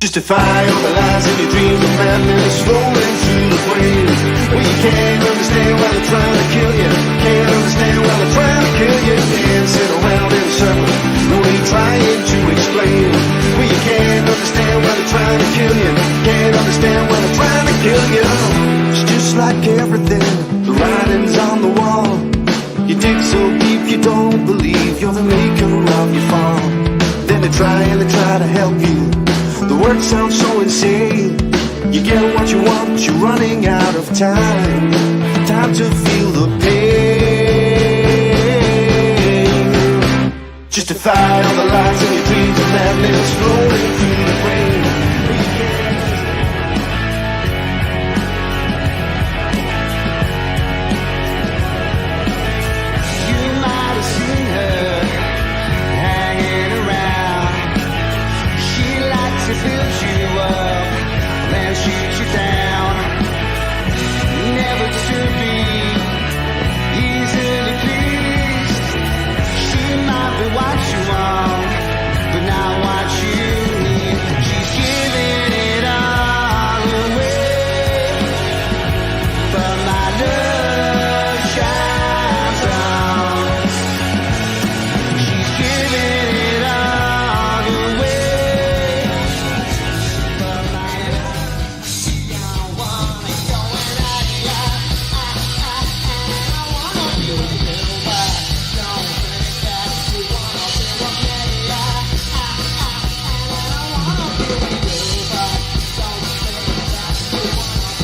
Justify all the lies in your dreams of madness rolling through the brain. Well, you can't understand why they're trying to kill you. Can't understand why they're trying to kill you. Dancing around in circles, no need trying to explain. Well, you can't understand why they're trying to kill you. Can't understand why they're trying to kill you. It's just like everything, the writing's on the wall. You dig so deep you don't believe you're the maker of your fall. Then they try to help you. The words sound so insane. You get what you want, but you're running out of time. Time to feel the pain. Justify all the lies in your dreams of madness flowing through the brain. You might have seen her hanging around. She likes to build you up, then shoot you down. Never to be easily pleased. She might be what you want, but not what you need. She's giving it all away, but my love shines on. She's giving it all away, but my love don't wanna go and I wanna be with you, but don't think that you wanna be with me. I wanna be with you, but don't think that you wanna be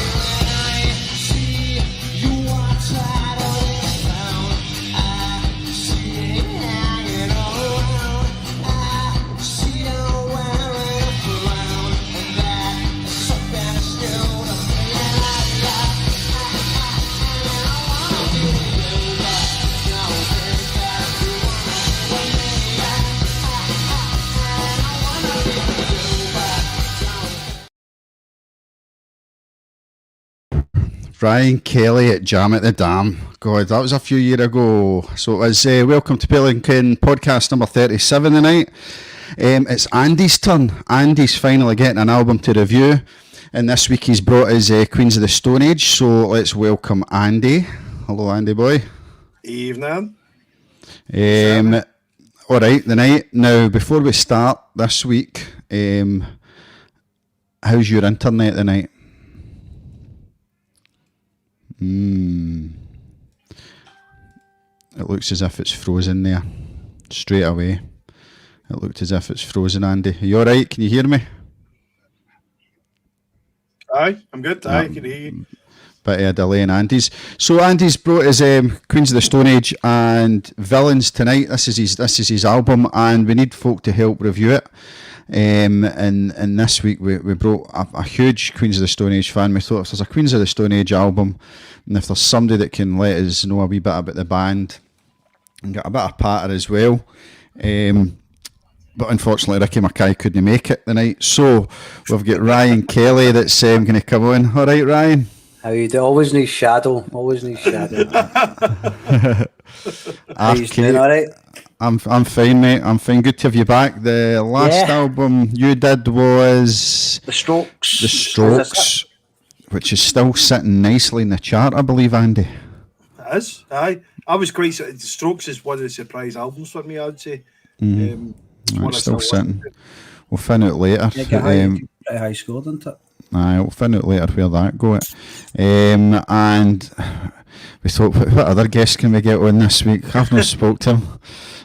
with me. See, you are tired of it now. I see it hanging around. I see you wearing a frown, and that's something that's still to me. And I wanna be with you, but don't think that you wanna be with me. I wanna be with you, but Ryan Kelly at Jam at the Dam. God, that was a few years ago. So it was welcome to Pelikan podcast number 37 tonight. It's Andy's turn. Andy's finally getting an album to review. And this week he's brought his Queens of the Stone Age. So let's welcome Andy. Hello, Andy boy. Evening. All right, the night. Now, before we start this week, how's your internet tonight? It looks as if it's frozen there. Straight away. It looked as if it's frozen, Andy. Are you alright? Can you hear me? Aye, I'm good. Aye, can hear you. Bit of a delay in Andy's. So Andy's brought his Queens of the Stone Age and Villians tonight. This is his album, and we need folk to help review it. And this week we brought a huge Queens of the Stone Age fan. We thought if there's a Queens of the Stone Age album, and if there's somebody that can let us know a wee bit about the band and get a bit of patter as well. But unfortunately Ricky Mackay couldn't make it tonight. So we've got Ryan Kelly that's going to come on. All right, Ryan? How you do? Always need shadow. Always need shadow. How you doing? All right. I'm fine, mate. I'm fine. Good to have you back. The last album you did was The Strokes. The Strokes, which is still sitting nicely in the chart, I believe, Andy. It is. Aye. I was quite. The Strokes is one of the surprise albums for me, I'd say. It's still sitting. We'll find out later. Yeah, pretty high score, didn't it? Aye, we'll find out later where that go. And we thought, what other guests can we get on this week? I've not spoke to him.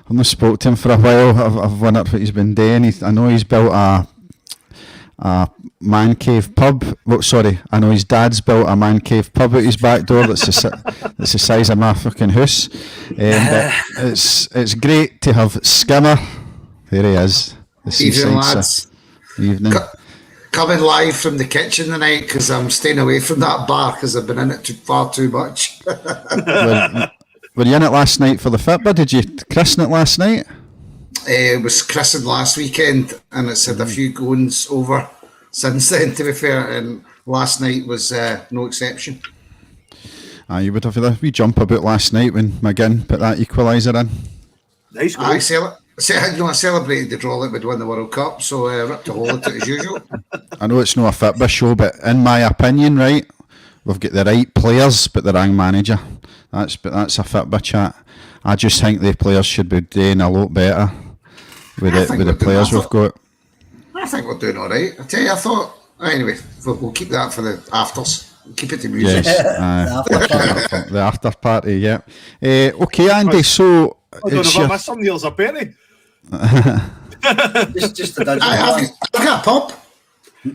I've not spoke to him for a while. I've wondered what he's been doing. I know he's built a man cave pub. Well, sorry, I know his dad's built a man cave pub out his back door that's the size of my fucking house. But it's great to have Skimmer. There he is. Evening, lads. Evening. Coming live from the kitchen tonight because I'm staying away from that bar because I've been in it far too much. Were you in it last night for the Fitbit? Did you christen it last night? It was christened last weekend and it's had a few goings over since then, to be fair, and last night was no exception. You would have a wee jump about last night when McGinn put that equaliser in. Nice goal. Aye, I celebrated the draw that would win the World Cup, so ripped a hole at it as usual. I know it's not a Fitbit show, but in my opinion, right, we've got the right players, but the wrong manager. That's a Fitbit chat. I just think the players should be doing a lot better with the players we've got. I think we're doing all right. I tell you, I thought. Anyway, we'll keep that for the afters. We'll keep it to music. Yes, the after party, yeah. Okay, Andy, so... I don't know if I missed something else up, Penny. just a dodgy. I've got a pop.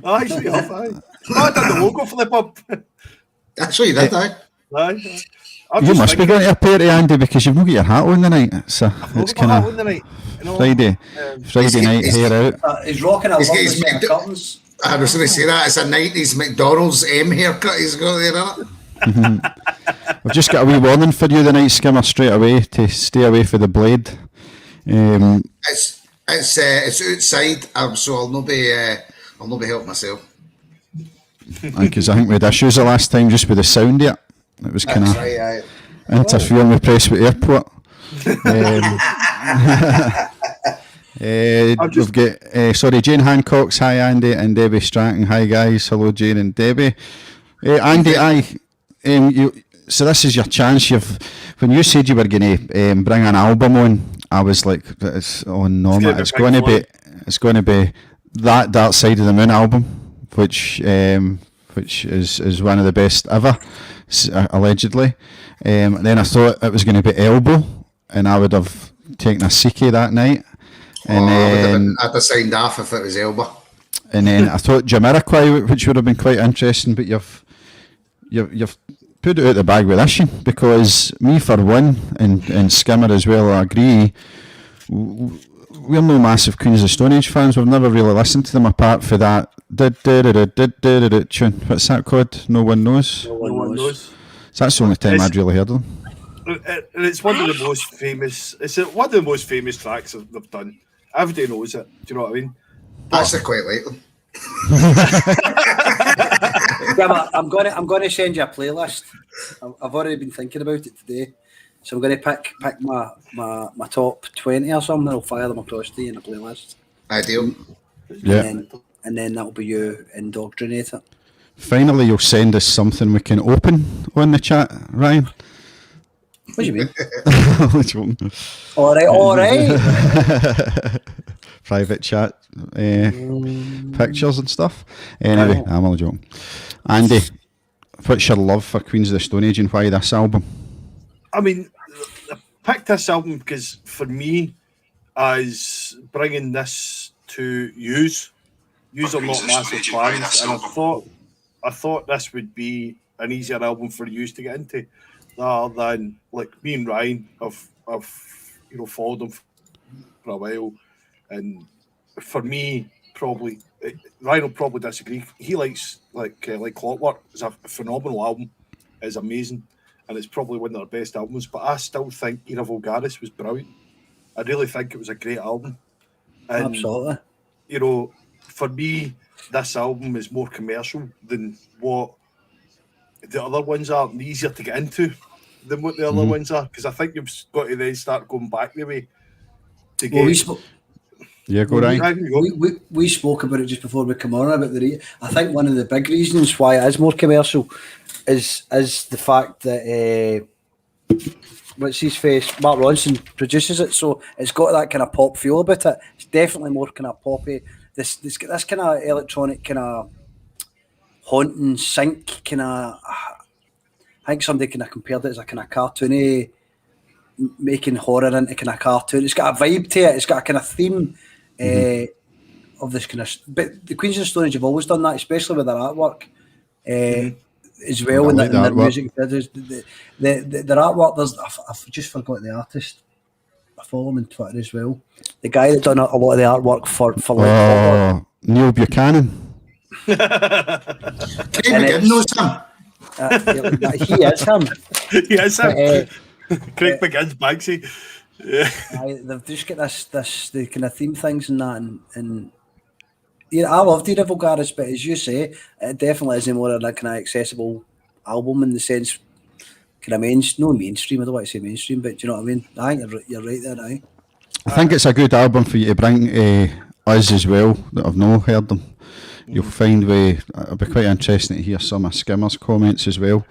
Aye, sweet enough, aye. I did the logo for the pub. That's what you did, aye. Aye. You must be going to a party, Andy, because you've not got your hat on the night. So it's kind of Friday night, hair out. He's rocking a He's lovely his set of curtains. I was going to say that. It's a 90s McDonald's M haircut he's got there, isn't it? I've just got a wee warning for you tonight, Skimmer, straight away, to stay away from the blade. It's outside, so I'll not be helping myself. Because I think we had issues the last time just with the sound of it. It was kind of Right, interfering with Prestwick Airport. We've got Jane Hancock's hi Andy, and Debbie Strachan hi guys. Hello Jane and Debbie. Andy, so this is your chance. When you said you were going to bring an album on, I was like, it's going to be that Dark Side of the Moon album, which is one of the best ever, allegedly. And then I thought it was going to be Elbow, and I would have taken a sickie that night. And I'd have signed off if it was Elba. And then I thought Jamiroquai, which would have been quite interesting, but you've put it out the bag with this one, because me for one, and Skimmer as well, I agree, we're no massive Queens of Stone Age fans. We've never really listened to them apart for that tune. What's that called? No One Knows. No one knows. So that's the only time I'd really heard them. And it's one of the most famous. It's one of the most famous tracks they've done. Everybody knows it. Do you know what I mean? Actually, quite like them. Yeah, I'm going to send you a playlist. I've already been thinking about it today, so I'm going to pick my top 20 or something. I'll fire them across to you in a playlist. Ideal. Yeah. And then that'll be you indoctrinate it. Finally, you'll send us something we can open on the chat, Ryan. What do you mean? Joking. All right. Private chat, pictures and stuff. Anyway, I'm only joking. Andy, what's your love for Queens of the Stone Age and why this album? I mean, I picked this album because for me, as bringing this to use are not massive fans, and I thought this would be an easier album for you to get into, rather than like me and Ryan. I've followed them for a while, and for me, probably Ryan will probably disagree. He likes like Clockwork. It's a phenomenal album. It's amazing, and it's probably one of their best albums. But I still think Era Vulgaris was brilliant. I really think it was a great album. And, absolutely. For me, this album is more commercial than what the other ones are, and easier to get into than what the other ones are. Because I think you've got to then start going back the way to get. Go Ryan. We spoke about it just before we come on about I think one of the big reasons why it is more commercial is the fact that what's his face, Mark Ronson produces it, so it's got that kind of pop feel about it. It's definitely more kind of poppy. This kind of electronic kind of haunting sync kind of. I think somebody kind of compared it as a kind of cartoony, making horror into kind of cartoon. It's got a vibe to it. It's got a kind of theme of this kind of. But the Queens of the Stone Age have always done that, especially with their artwork as well. In their music videos, their artwork. I've just forgotten the artist. I follow him on Twitter as well. The guy that done a lot of the artwork for Neil Buchanan. Craig knows him. He is him. He is him. Craig McGinn's Banksy. They've just got the kind of theme things and that, and yeah, I loved Era Vulgaris, but as you say, it definitely is more of a kind of accessible album in the sense, kind of mainstream. I don't want to say mainstream, but do you know what I mean? I think you're right there, aye. I think it's a good album for you to bring us as well that have not heard them. You'll find it'll be quite interesting to hear some of Skimmer's comments as well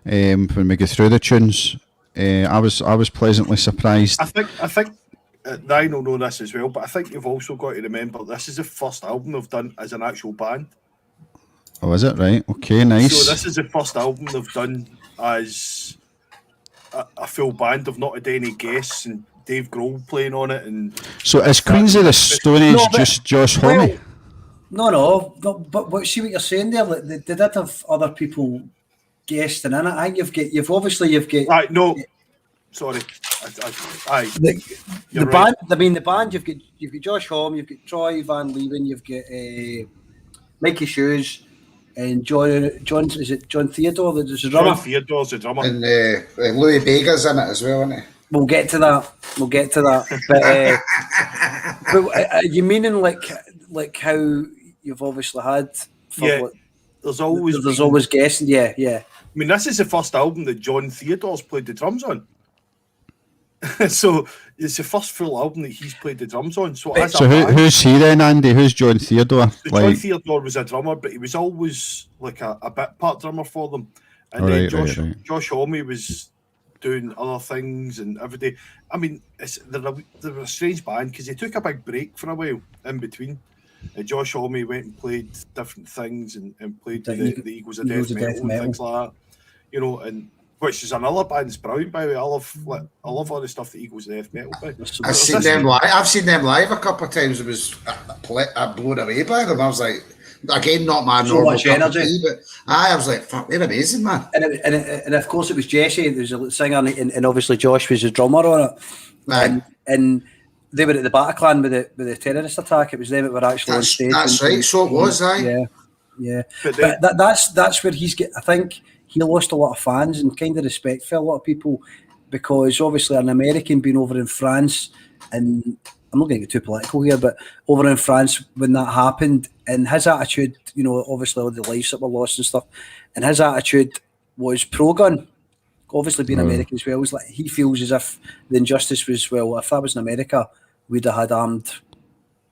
when we go through the tunes. I was pleasantly surprised. I think Ryan will know this as well, but I think you've also got to remember this is the first album they've done as an actual band. Oh, is it right? Okay, nice. So this is the first album they've done as a full band. They've not had any guests and Dave Grohl playing on it. And so is Queens of the Stone Age just Josh Homme? No, but see what you're saying there. Like, they did have other people guesting in it. I think you've got. Right, no, sorry. The band. I mean, the band. You've got Josh Homme. You've got Troy Van Leeuwen. You've got Mikey Shoes. And John, is it John Theodore? There's a drummer. John Theodore's the drummer. And Louis Bega's in it as well, isn't he? We'll get to that. But you meaning like how you've obviously had? There's always guessing. Yeah. I mean, this is the first album that John Theodore's played the drums on. So it's the first full album that he's played the drums on. So who's he then, Andy? Who's John Theodore? John Theodore was a drummer, but he was always like a bit part drummer for them. And then Josh Homme was doing other things and every day. I mean, they're a strange band because they took a big break for a while in between. Josh Homme went and played different things and played the Eagles of Death Metal and things like that. You know, and which is another band that's brilliant, by the way. I love all the stuff that Eagles of Death Metal play. I've seen them live. I've seen them live a couple of times. It was blown away by them. I was like, again, not my normal much energy. But I was like, fuck, they're amazing, man. And of course, it was Jesse. There was a singer, and obviously Josh was the drummer on it. Right. And they were at the Bataclan with the terrorist attack. It was them that were actually on stage. That's right. So it was, Yeah. But that's where he's get. I think he lost a lot of fans and kind of respect for a lot of people because obviously an American being over in France, and I'm not going to get too political here, but over in France when that happened, and his attitude, you know, obviously all the lives that were lost and stuff, and his attitude was pro-gun. Obviously being American as well, was like he feels as if the injustice was, well, if that was in America, we'd have had armed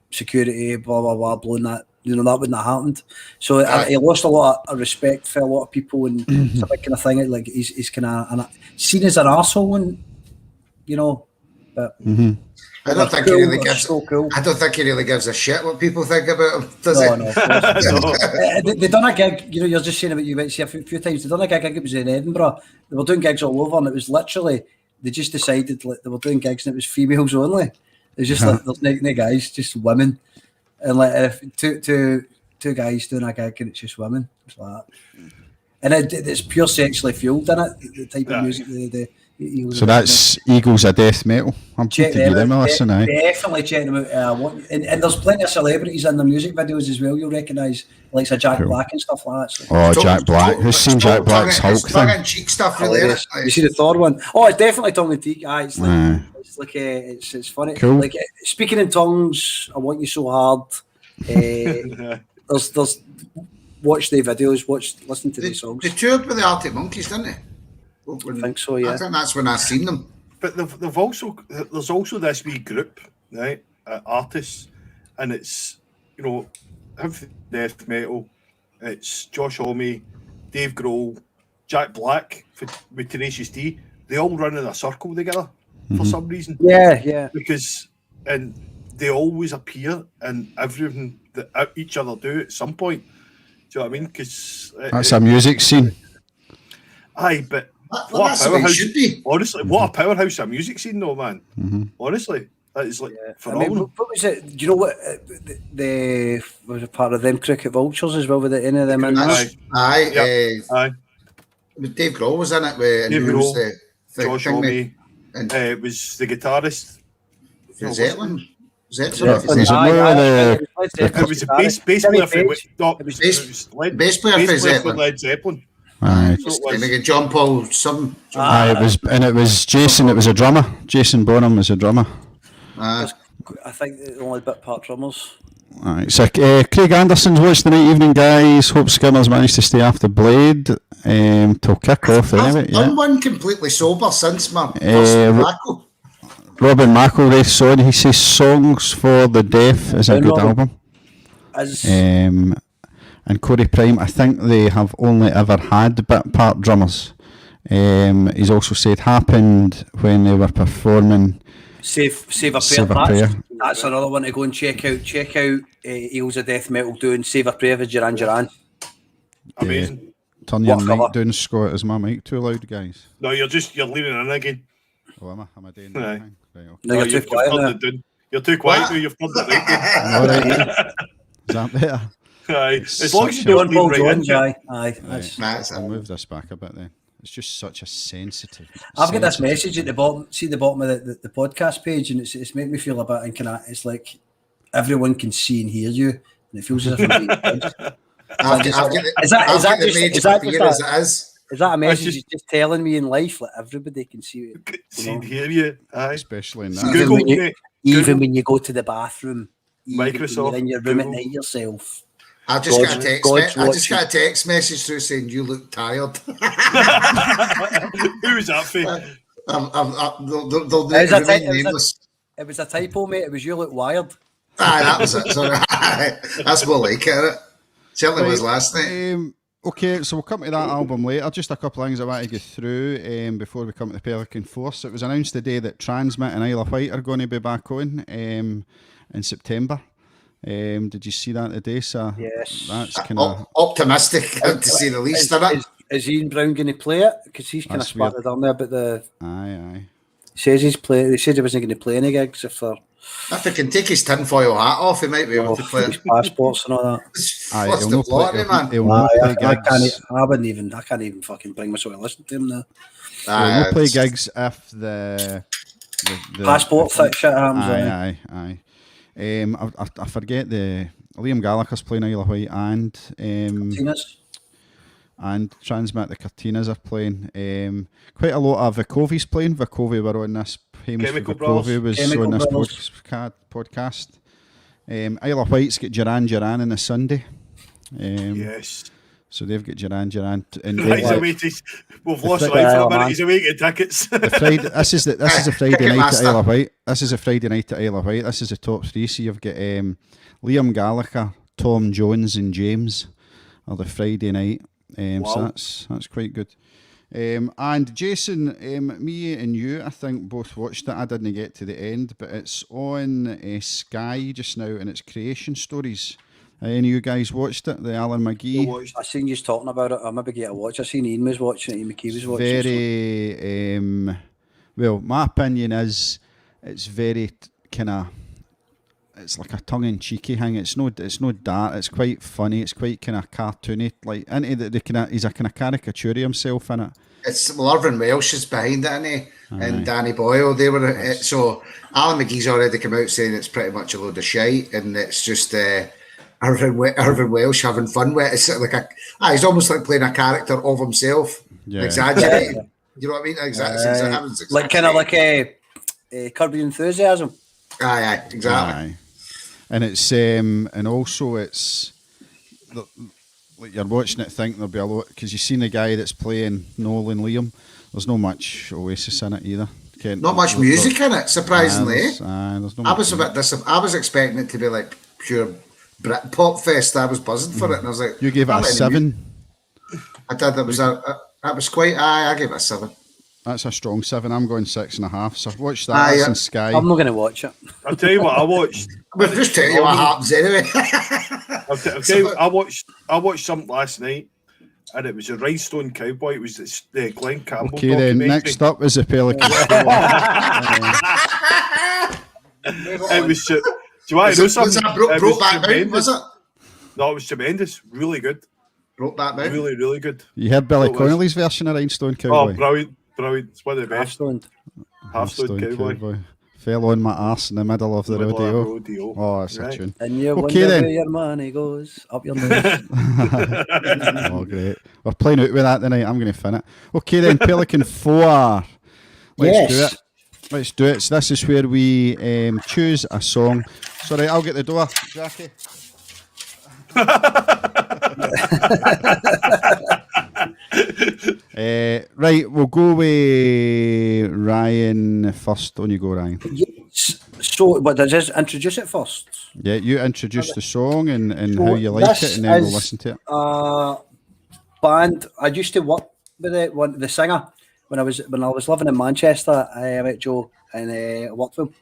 security, blah blah blah, blown that. You know, that wouldn't have happened. So he lost a lot of respect for a lot of people, and it's a big kind of thing. Like he's kind of seen as an arsehole, and you know. But I don't think he really gives. I don't think he really gives a shit what people think about him. Does he? No. They done a gig. You know, you're just saying about you went to see a few times. They done a gig. It was in Edinburgh. They were doing gigs all over, and it was literally they just decided like they were doing gigs, and it was females only. It was just like there's no guys, just women. And like if two guys doing a gig and it's just women, it's like that. And it's pure sexually fueled, isn't it? The type of music the so that's Eagles of Death Metal. I'm check to give them a listen. Definitely check them out. And there's plenty of celebrities in their music videos as well. You'll recognise like Jack Black and stuff like that. So. Jack Black. Who's seen Jack Black's Hulk thing? Tongue-in-cheek stuff, really. You see the Thor one? Oh, it's definitely tongue-in-cheek. It's funny. Cool. Like speaking in tongues, I want you so hard. There's watch the videos, listen to the songs. They toured with the Arctic Monkeys, didn't they? I think so, yeah. I think that's when I seen them. But there's also this wee group, right? Artists, and it's Death Metal. It's Josh Homme, Dave Grohl, Jack Black with Tenacious D. They all run in a circle together for some reason. Yeah. Because they always appear in everything that each other do at some point. Do you know what I mean? Because that's a music scene. Aye, but what a powerhouse! Honestly, what a powerhouse of music scene, though, man. Honestly, that is like phenomenal. I mean, what was it? Do you know what the was a part of them Cricket Vultures as well? With any of them in there? Aye. Dave Grohl was in it. Dave Grohl, Josh Homme, and it was the guitarist. Zeppelin. It was a bass player for Led Zeppelin. Aye. John Paul, some. It was Jason. It was a drummer. Jason Bonham was a drummer. I think the only bit part drummers. Alright, so Craig Anderson's watched the night evening, guys. Hope Skimmer's managed to stay after Blade till kick off. I've done one completely sober since my first tobacco. Robin McElraith, sorry, he says Songs for the Deaf is a good album. And Corey Prime, I think they have only ever had bit part drummers. He's also said happened when they were performing Save a Prayer. That's another one to go and check out. Check out Eels of Death Metal doing Save a Prayer with Duran Duran. Amazing. Turn your mic down, Scott. Is my mic too loud, guys? No, you're leaning in again. Oh, am I? Am I doing Aye. that thing? Right, okay. No, you're too quiet now. You're too quiet now. You've turned it down. All right. Is that better? Aye. As long as you Such don't Paul lean right Jones, into aye. Right. I'll move this back a bit then. It's just such a sensitive. I've got this message at the bottom. See the bottom of the podcast page, and it's made me feel a bit and it's like everyone can see and hear you, and it feels as if I'm being judged. Is that a message just telling me in life that everybody can see you? See and hear you. Aye. Especially in that. Even when you go to the bathroom, Microsoft, when you're in your room at night yourself. I just got a text message through saying you look tired. Who was that for? It was a typo, mate. It was you look wired. That was it. Sorry. That's more like it. Certainly was last night. Okay, so we'll come to that album later. Just a couple of things I want to go through before we come to the Pelican Force. It was announced today that Transmit and Isle of Wight are going to be back on in September. Did you see that today, sir? Yes. That's kind of optimistic to say the least of it. Is Ian Brown going to play it? Because he's kind of splattered on there about the. Aye. He says he said he wasn't going to play any gigs if he can take his tinfoil hat off, he might be able to play his passports and all that. What's the plot, man? I can't even fucking bring myself to listen to him now. He'll play gigs if the passport shit happens. Aye. I forget the Liam Gallagher's playing Isle of Wight and Transmit. The Cortinas are playing. Quite a lot of Vicovi's playing. Vicovi were on this. Famous Vicovi was on this podcast. Isle of Wight's got Duran Duran on a Sunday. Yes. So they've got Duran Duran. And we've lost life for a minute. He's away getting tickets. This is a Friday night at Isle of Wight. This is a Friday night at Isle of Wight. This is the top three. So you've got Liam Gallagher, Tom Jones, and James are the Friday night. Wow. So that's quite good. And Jason, me and you, I think both watched it. I didn't get to the end, but it's on Sky just now, and it's Creation Stories. Any of you guys watched it? The Alan McGee. I seen you talking about it. I maybe get a watch. I seen Ian was watching it. Ian McKee was watching it. Very well. My opinion is it's very kind of. It's like a tongue-in-cheeky thing. It's no dark. It's quite funny. It's quite kind of cartoony. Like, he's a kind of caricature himself in it. It's Irvin Welsh is behind it, isn't he? And Danny Boyle. They were so Alan McGee's already come out saying it's pretty much a load of shite, and it's just Irvin Welsh having fun with it. It's like he's almost like playing a character of himself, exaggerating. You know what I mean? Exactly. Like kind of like a Curb Your Enthusiasm. Aye, exactly. Aye. And it's and also it's like you're watching it thinking there'll be a lot because you've seen the guy that's playing Nolan Liam. There's no much Oasis in it either. Not much music in it, surprisingly. There's no I was a bit I was expecting it to be like pure Britpop fest. I was buzzing for it, and I was like, "You gave it a 7." I did. That was quite. I gave it a 7. That's a strong 7. I'm going 6.5. So I've watched that on Sky. I'm not going to watch it. I'll tell you what I watched. We'll just tell you what happens anyway. I'll tell you, I watched something last night, and it was a Rhinestone Cowboy. It was the Glenn Campbell. Okay, then next up is the Pelican. It was. Do you want to know something? Brokeback Mountain, was it? No, it was tremendous. Really good. Brokeback Mountain. Really, really good. You heard Billy Connolly's version of Rhinestone Cowboy? Oh, brilliant. It's one of the best. Half-Stone Cowboy. Fell on my arse in the middle of the rodeo. Oh, that's a tune. And you wonder where your money goes, up your nose. Oh, great. We're playing out with that tonight. I'm going to fin it. Okay, then, Pelican 4. Let's do it. Let's do it. So this is where we choose a song. Sorry, I'll get the door, Jackie. Right, we'll go with Ryan first. On you go, Ryan. Yes. So, but does just introduce it first? Yeah, you introduce the song and So how you like this it, and then we'll is listen to it. Band. I used to work with the singer when I was living in Manchester. I met Joe and I worked with him,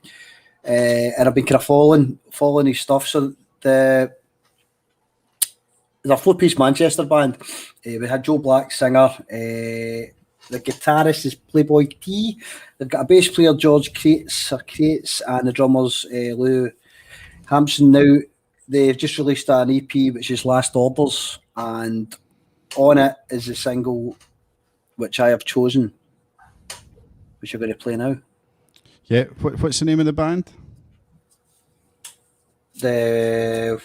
and I've been kind of following his stuff. So there's a 4-piece Manchester band. We had Joe Black, singer. The guitarist is Playboy T. They've got a bass player, George Crates, and the drummers, Lou Hampson. Now, they've just released an EP, which is Last Orders, and on it is a single which I have chosen, which you're going to play now. Yeah, what's the name of the band? I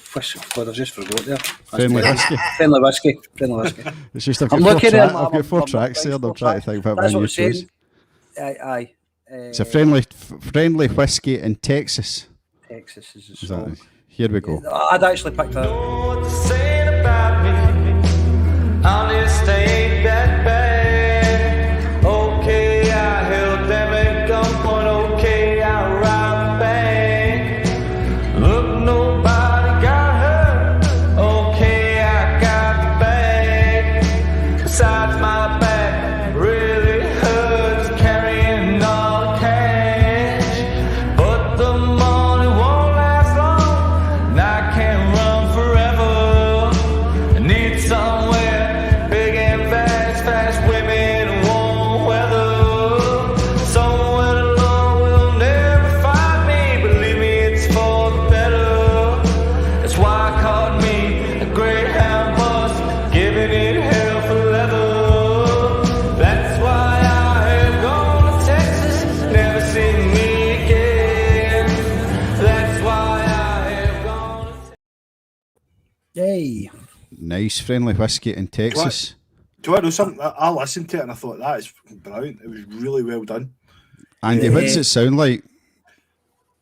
just forgot there. Friendly Whiskey. Friendly Whiskey. It's just I've I'm got looking at I've got four tracks there. I'm trying to think about That's when what you I'm choose. saying. Aye. It's a friendly whiskey in Texas. Texas is a Is that song. it? Here we go. I'd actually picked that. What to say about me? Honest, ain't that bad. Okay, I held them at gunpoint. Okay, I robbed a bank. Look, nobody got hurt. Okay, I got the bag. Besides, my back really hurts carrying all the cash. But the money won't last long, and I can't run forever. I need somewhere big and fast women and warm weather. Somewhere the Lord will never find me. Believe me, it's for the better. That's why I caught me a Greyhound bus, giving it hell for leather. That's why I have gone to Texas, never seen me again. That's why I have gone to Texas. Yay. Nice, Friendly Whiskey in Texas. Do I know something? I listened to it and I thought that is fucking brilliant. It was really well done. Andy, what does it sound like?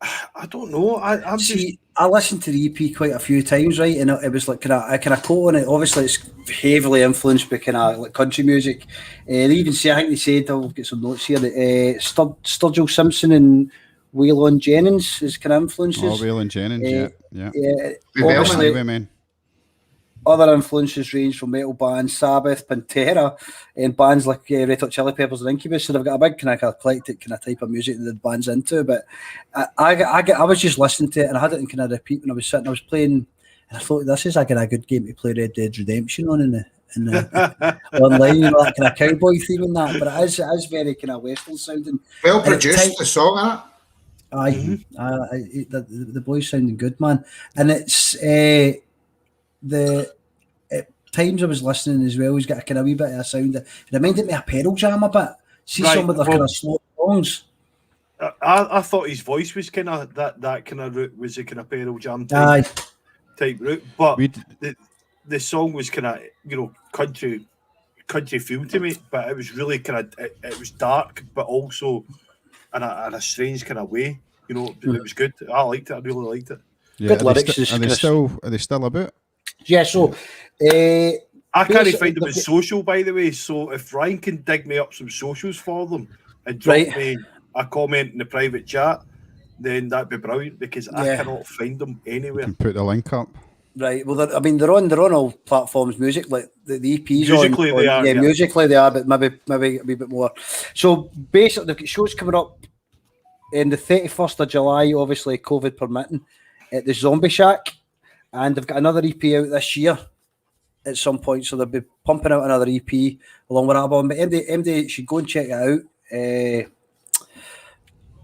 I don't know. I'm just See, I listened to the EP quite a few times, right? And it was like I kind of quote on it. Obviously, it's heavily influenced by kind of like country music. They even say, I think they said, I'll get some notes here, that Sturgill Simpson and Waylon Jennings is kind of influences. Oh, Waylon Jennings, yeah. Obviously, Women. other influences range from metal bands, Sabbath, Pantera, and bands like Red Hot Chili Peppers and Incubus. So they've got a big kind of eclectic kind of type of music that the band's into. But I was just listening to it and I had it in kind of repeat when I was sitting. I was playing, and I thought this is like a good game to play Red Dead Redemption on in the online, you know, that kind of cowboy theme and that. But it is very kind of western sounding. Well And at produced, the song, isn't it? Aye, the boys sounding good, man. And it's at times I was listening as well. He's got a kind of wee bit of a sound that reminded me of Pearl Jam a bit. See Right, some of the well- kind of slow songs. I thought his voice was kind of that kind of route, was a kind of Pearl Jam Aye, type route, but We'd- the song was kind of, you know, country feel to me, but it was really kind of it was dark, but also in a strange kind of way. You know, it was good. I liked it. I really liked it. Yeah, Good are lyrics, They it's are they Chris. still about? yeah. So I can't Basically, find them the- as social, by the way. So if Ryan can dig me up some socials for them and drop Right. me a comment in the private chat, then that'd be brilliant, because I Yeah. cannot find them anywhere. Can put the link up. right, well, they're on all platforms. Music, like the EPs. Musically they are, yeah, yeah. musically they are, but maybe a wee bit more. So basically, they've got shows coming up in the 31st of July, obviously COVID permitting, at the Zombie Shack, and they've got another EP out this year at some point, so they'll be pumping out another EP along with that album. But MD should go and check it out,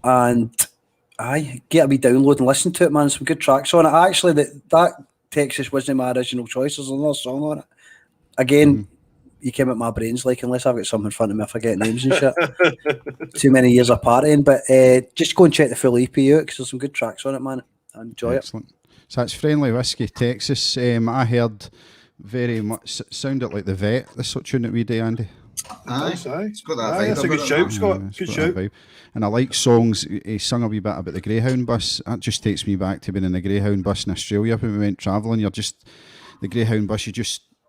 and get a wee download and listen to it, man. Some good tracks on it. Actually, that Texas wasn't my original choice. There's another song on it. Again, you came at my brains, like, unless I've got something in front of me, I forget names and shit. Too many years of partying, but just go and check the full EP out, because there's some good tracks on it, man. I enjoy it. Excellent. So that's Friendly Whiskey, Texas. I heard very much sounded like the Vet. This sort of tune that we do, Andy. Aye. Aye. It's got that Aye, vibe that's a good about it, shout, man. Scott. It's Good got shout. that vibe. And I like songs. He sung a wee bit about the Greyhound bus. That just takes me back to being in the Greyhound bus in Australia when we went travelling. The Greyhound bus,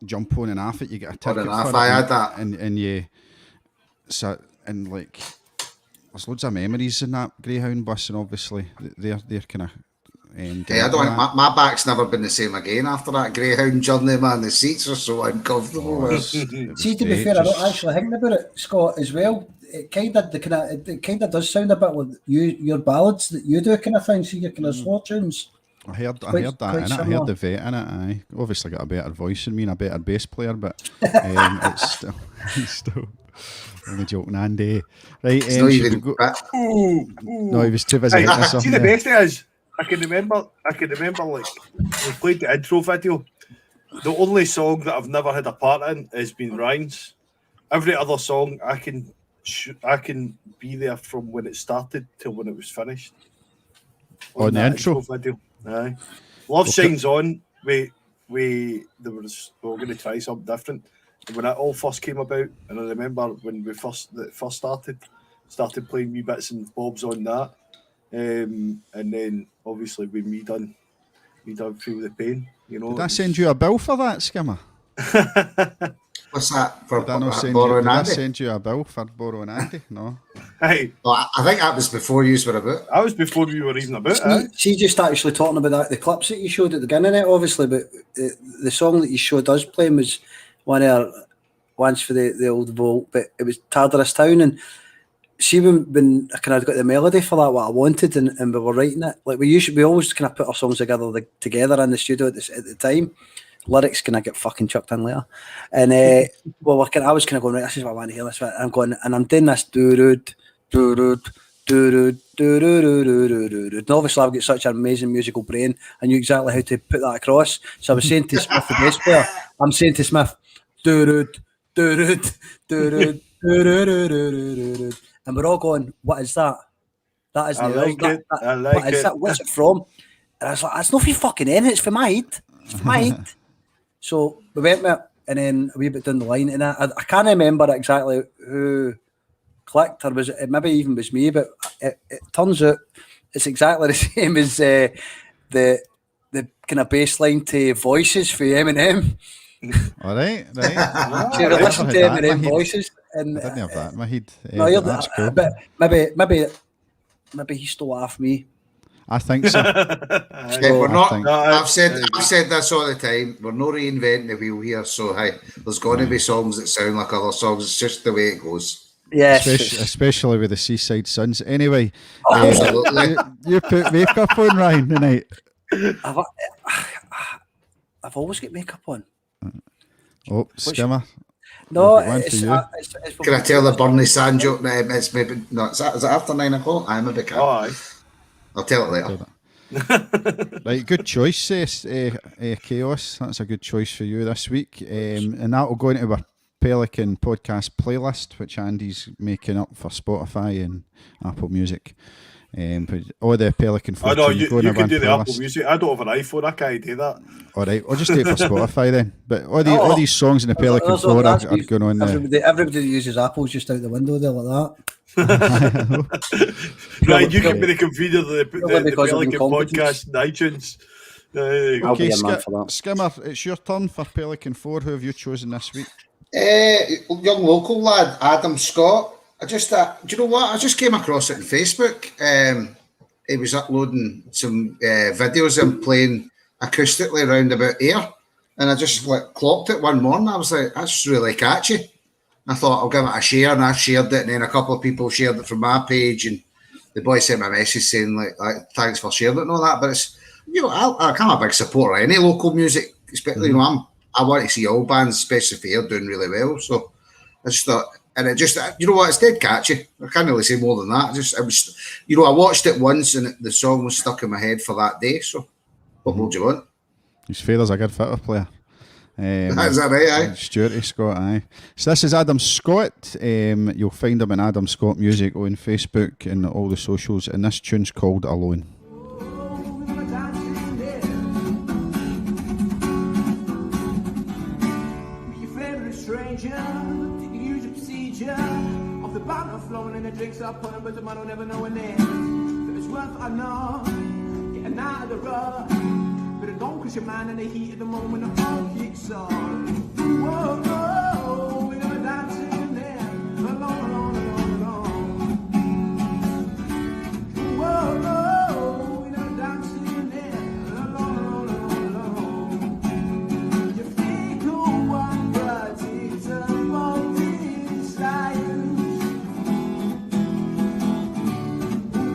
jump on and off it, you get a ticket and for off, it, I had that. and you sit and like there's loads of memories in that Greyhound bus, and obviously they're kind of. Yeah, I don't. My back's never been the same again after that Greyhound journey, man. The seats are so uncomfortable. See, to be fair, I don't actually think about it, Scott, as well. It kind of does sound a bit like your ballads that you do, kind of thing. See your kind of slow tunes. I heard that in it. I heard the vet in it. I obviously got a better voice than me and a better bass player, but it's still only joking, Andy. Right, not even. No, he was too busy. See, the best thing is, I can remember like we played the intro video. The only song that I've never had a part in has been Ryan's. Every other song I can be there from when it started till when it was finished. On the intro video. Aye. Love Shines On. We were going to try something different. And when it all first came about, and I remember when we first started playing wee bits and bobs on that. And then obviously with me done Feel the Pain, you know. Did I send you a bill for that, Skimmer? What's that for? Did I send you a bill for borrowing Andy? No. Hey, well, I think that was before you were about. I was before we were even about. See, just actually talking about that, the clips that you showed at the beginning, obviously, but the song that you showed us playing was once for the old vault, but it was Tartarus Town, and see when I kind of got the melody for that, what I wanted, and we were writing it. Like we always kind of put our songs together in the studio at the time. Lyrics can I get fucking chucked in later, and I was kind of going, right, this is what I want to hear. This, and I'm going, and I'm doing this doo-dood, doo-dood, doo-dood, doo-dood. And obviously I've got such an amazing musical brain. I knew exactly how to put that across. So I was saying to Smith, the bass player, I'm saying to Smith, doo-dood, doo-dood, doo-dood, doo-dood, and we're all going, what is that? That is what is that? What's it from? And I was like, it's not for fucking in, it's for my head. It's for my head. So we went with it, and then a wee bit down the line, and I can't remember exactly who clicked, or was it maybe even was me, but it turns out it's exactly the same as the kind of bass line to Voices for Eminem. All right. So you listen to Eminem Voices, and I didn't have that in my head. No, that's cool. But maybe he stole off me. I think so. We're not. I've said this all the time. We're not reinventing the wheel here. So there's going to be songs that sound like other songs. It's just the way it goes. Yes, especially with the Seaside Sons. Anyway, absolutely. You put makeup on, Ryan, tonight. I've always got makeup on. Oh, Skimmer. No, it's can I tell the Burnley Sand joke? It's maybe no. Is it after 9 o'clock? I'm a big cat. I'll tell it later. Right, good choice, Chaos. That's a good choice for you this week, and that will go into our Pelikan podcast playlist, which Andy's making up for Spotify and Apple Music. But all the Pelikan. Oh no, you can do the Apple Music. I don't have an iPhone. I can't do that. All right, I'll just do it for Spotify then. But all these songs in the Pelikan floor are going on there. Everybody that uses Apple's just out the window there like that. Right, you can be the convener of the Pelikan podcast in iTunes. Okay, Skimmer, it's your turn for Pelikan 4. Who have you chosen this week? Young local lad, Adam Scott. I just, do you know what? I just came across it on Facebook. He was uploading some videos of him playing acoustically around about here. And I just clocked it one morning. I was like, that's really catchy. I thought I'll give it a share, and I shared it, and then a couple of people shared it from my page, and the boy sent me a message saying like thanks for sharing it and all that. But it's, you know, I'm kind of a big supporter of any local music, especially you know, I want to see all bands, especially if they're doing really well. So I just thought, and it just, you know what, it's dead catchy. I can't really say more than that. It was, you know, I watched it once, and the song was stuck in my head for that day. So what more do you want? His father's a good fiddle player. Is that right? Aye. Stuarty Scott, aye. So this is Adam Scott. You'll find him in Adam Scott Music on Facebook and all the socials, and this tune's called Alone. Drinks up on him, but the man will never know when it is. If it's worth I know, getting out of the road. better don't, cause your mind in the heat of the moment, the funk kicks on. Whoa, whoa, we're gonna dance in there, alone, alone, alone, alone. Whoa, whoa, we're gonna dance in there, alone, alone, alone, alone. You think who one, but it's a multi-style.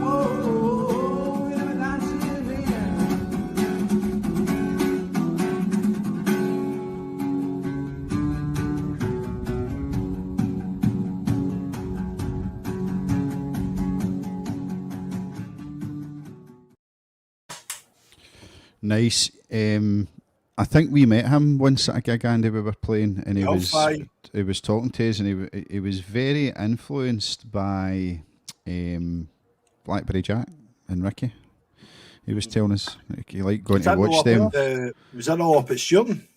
Whoa, we're gonna dance in there. Nice. I think we met him once at a gig, Andy. We were playing, and he was talking to us, and he was very influenced by Blackberry Jack and Ricky. He was telling us he liked going to watch them. Was that all up at Stirling?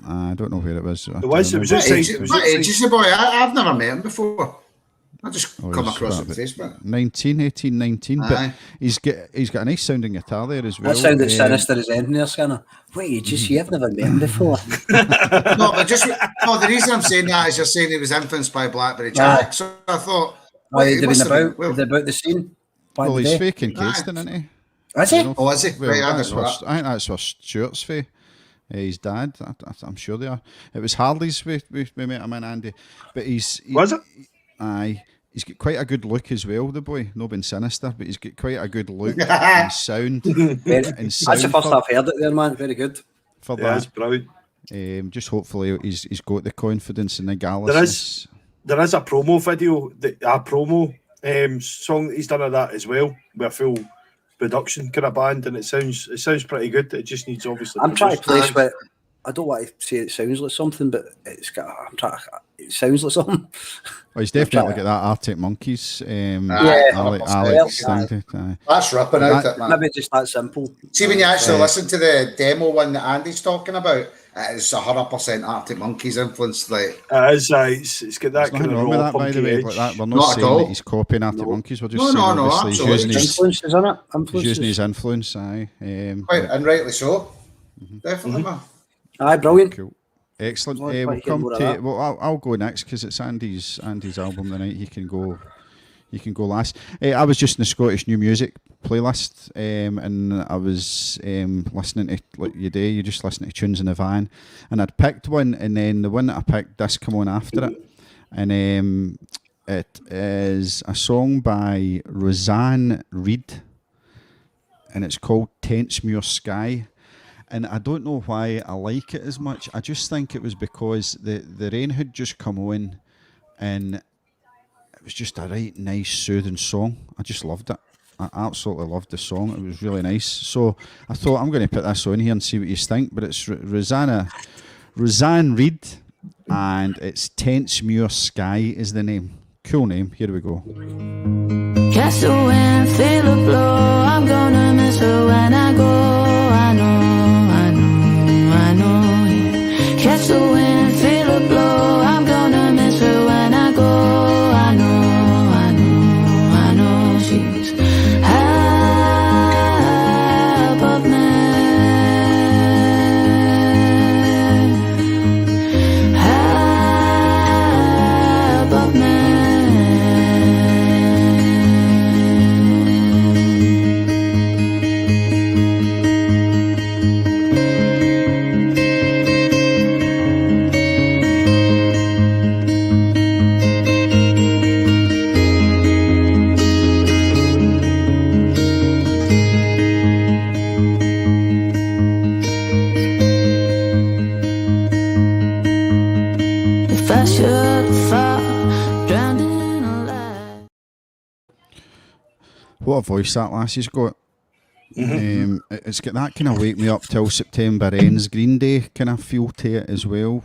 I don't know where it was. It was What age is the boy? I've never met him before. I just come across it on Facebook. 19. But he's got a nice sounding guitar there as well. That sounded sinister as anything there, Skinner. Wait, just you have never met him before. The reason I'm saying that is you're saying he was influenced by Blackberry Jack. So I thought, They've been about the scene. Well, he's faking Kingston, isn't he? Is he? Is he? Well, Right, I think that's where Stuart's for. His dad. I'm sure they are. It was Harley's we met him in, Andy. But Was it? Aye. He's got quite a good look as well, the boy. No being sinister, but he's got quite a good look and sound. That's the first I've heard it there, man. Very good. For Yeah, it's brilliant. just hopefully he's got the confidence and the gallus. There is a promo video, a promo song that he's done of that as well, with a full production kind of band, and it sounds pretty good. It just needs obviously. I'm trying to place, but I don't want to say it sounds like something, but it sounds like something. Oh, he's definitely got that Arctic Monkeys. Alex. That's ripping out it, man. Maybe just that simple. See, when you actually listen to the demo one that Andy's talking about, it is 100% Arctic Monkeys influence. Like it is, it's got that kind of wrong with that, by the way. edge. Like that. We're not saying that he's copying Arctic Monkeys. We're just saying obviously he's using influences, isn't it? he's using his influence. Aye, and rightly so. Definitely, man. Aye, brilliant. Cool. Excellent. We'll come to. Well, I'll go next because it's Andy's album tonight. He can go last. I was just in the Scottish New Music playlist, and I was listening to, like you do, you just listen to tunes in the van, and I'd picked one, and then the one that I picked, this come on after it, and it is a song by Roseanne Reid, and it's called Tentsmuir Sky. And I don't know why I like it as much. I just think it was because the rain had just come on, and it was just a right nice soothing song. I just loved it. I absolutely loved the song. It was really nice. So I thought I'm going to put this on here and see what you think. But it's Roseanne Reid, and it's Tentsmuir Sky is the name. Cool name. Here we go. Catch the wind, feel the blow. I'm gonna miss her when I go. I know. Catch the wind, feel the blow. I'm gonna miss her when I go. I know. She's high above me. High above me. What a voice that lassie's got. It's got that kind of wake me up till September ends Green Day kind of feel to it as well.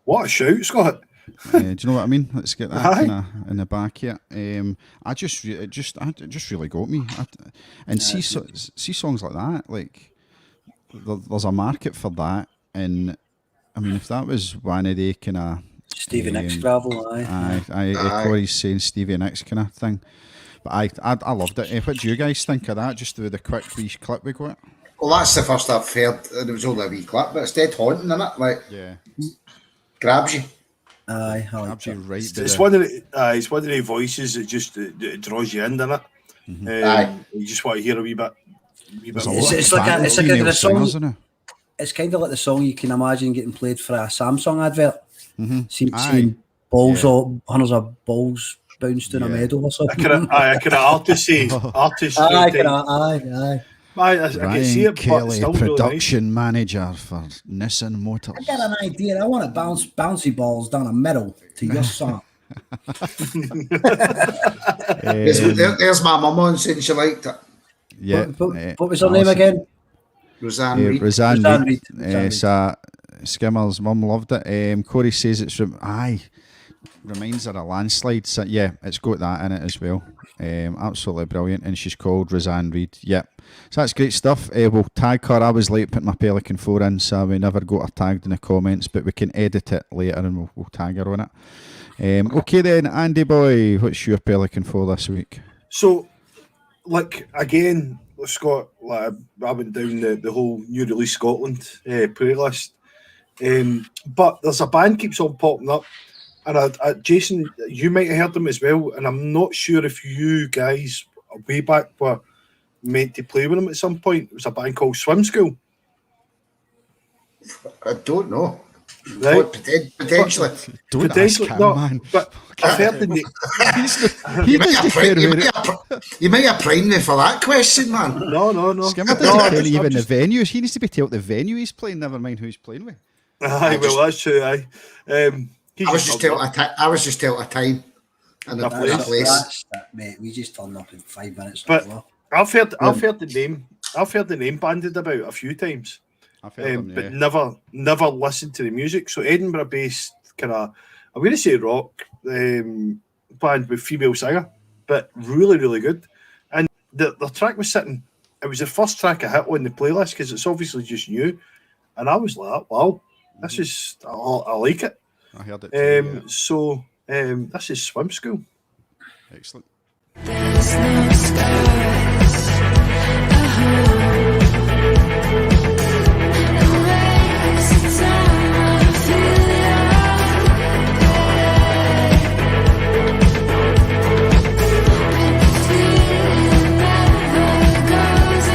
What a shout, Scott! Do you know what I mean? Let's get that kind of in the back here. It just really got me. See songs like that, like there's a market for that. And I mean, if that was one of the kind of Stevie Nicks gravel, aye, Corey's saying Stevie Nicks kind of thing. But I loved it. What do you guys think of that? Just with the quick wee clip we got. Well, that's the first I've heard, and it was only a wee clip, but it's dead haunting, isn't it? Like, Yeah. grabs you. Aye, I like Grabs you that. right It's, by it's the- one of the it's one of the voices that just it draws you in, doesn't it? Aye. You just want to hear a wee bit. There's a It's- lot of it's like a- it's like a female song- singers, isn't it? It's kind of like the song you can imagine getting played for a Samsung advert. Seeing Aye. balls, Yeah. or hundreds of balls bounced in a Yeah. meadow or I something. can artist say artist. Aye, type. aye. I can see Ryan it, but Kelly, it's still really nice. production manager for Nissan Motors. I got an idea. I want to bounce bouncy balls down a meadow to your song. There's my mum on saying she liked it. Yeah. What was her name again? Roseanne Reid. Roseanne Roseanne Reid. Reid. Roseanne So Skimmer's mum loved it. Corey says it's reminds her of a landslide. So yeah, it's got that in it as well. Absolutely brilliant. And she's called Roseanne Reid. Yep. So that's great stuff. We'll tag her. I was late putting my Pelikan 4 in, so we never got her tagged in the comments, but we can edit it later and we'll tag her on it. Okay then, Andy boy, what's your Pelikan 4 this week? So, like again, Scott, like I went down the whole new release Scotland playlist, but there's a band keeps on popping up, and Jason, you might have heard them as well, and I'm not sure if you guys way back were meant to play with them at some point. It was a band called Swim School, I don't know. right? Potentially. Don't Potentially, ask him, no, man. but I've heard the name. He You might doesn't have care primed- you where might it- have- you might have primed me for that question, man. No. Skimmer doesn't care even the venues. He needs to be told the venue he's playing, never mind who he's playing with. Aye, well, that's true. Aye. I was just told a time and a place. place. That's that, mate. We just turned up in 5 minutes. But- But I've heard the name. I've heard the name banded about a few times, I've heard him, but yeah. never listened to the music. So Edinburgh-based kind of, I'm going to say rock band with female singer, but really really good. And the track was sitting. It was the first track I hit on the playlist because it's obviously just new, and I was like, wow, this is I like it. I heard it too, yeah. So this is Swim School. Excellent. There's no stars. Erase time I feel your feeling never goes